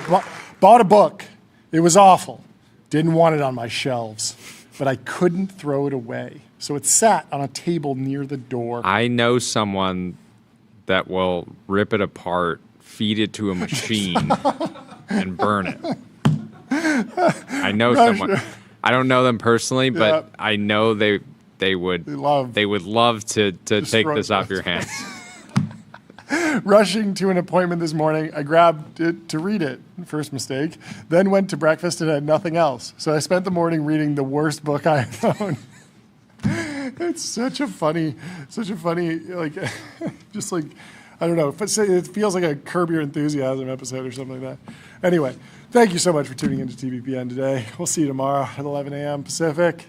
bought a book. It was awful. Didn't want it on my shelves, but I couldn't throw it away. So it sat on a table near the door. I know someone that will rip it apart, feed it to a machine, and burn it. I know someone. I don't know them personally, but I know they would love to take this off your hands. Rushing to an appointment this morning, I grabbed it to read it. First mistake. Then went to breakfast and had nothing else. So I spent the morning reading the worst book I own. It's such a funny, like, just like, I don't know. It feels like a Curb Your Enthusiasm episode or something like that. Anyway, thank you so much for tuning into TBPN today. We'll see you tomorrow at 11 a.m. Pacific.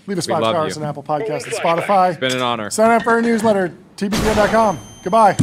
Leave us 5 stars on Apple Podcasts and Spotify. It's been an honor. Sign up for our newsletter, tbpn.com. Goodbye.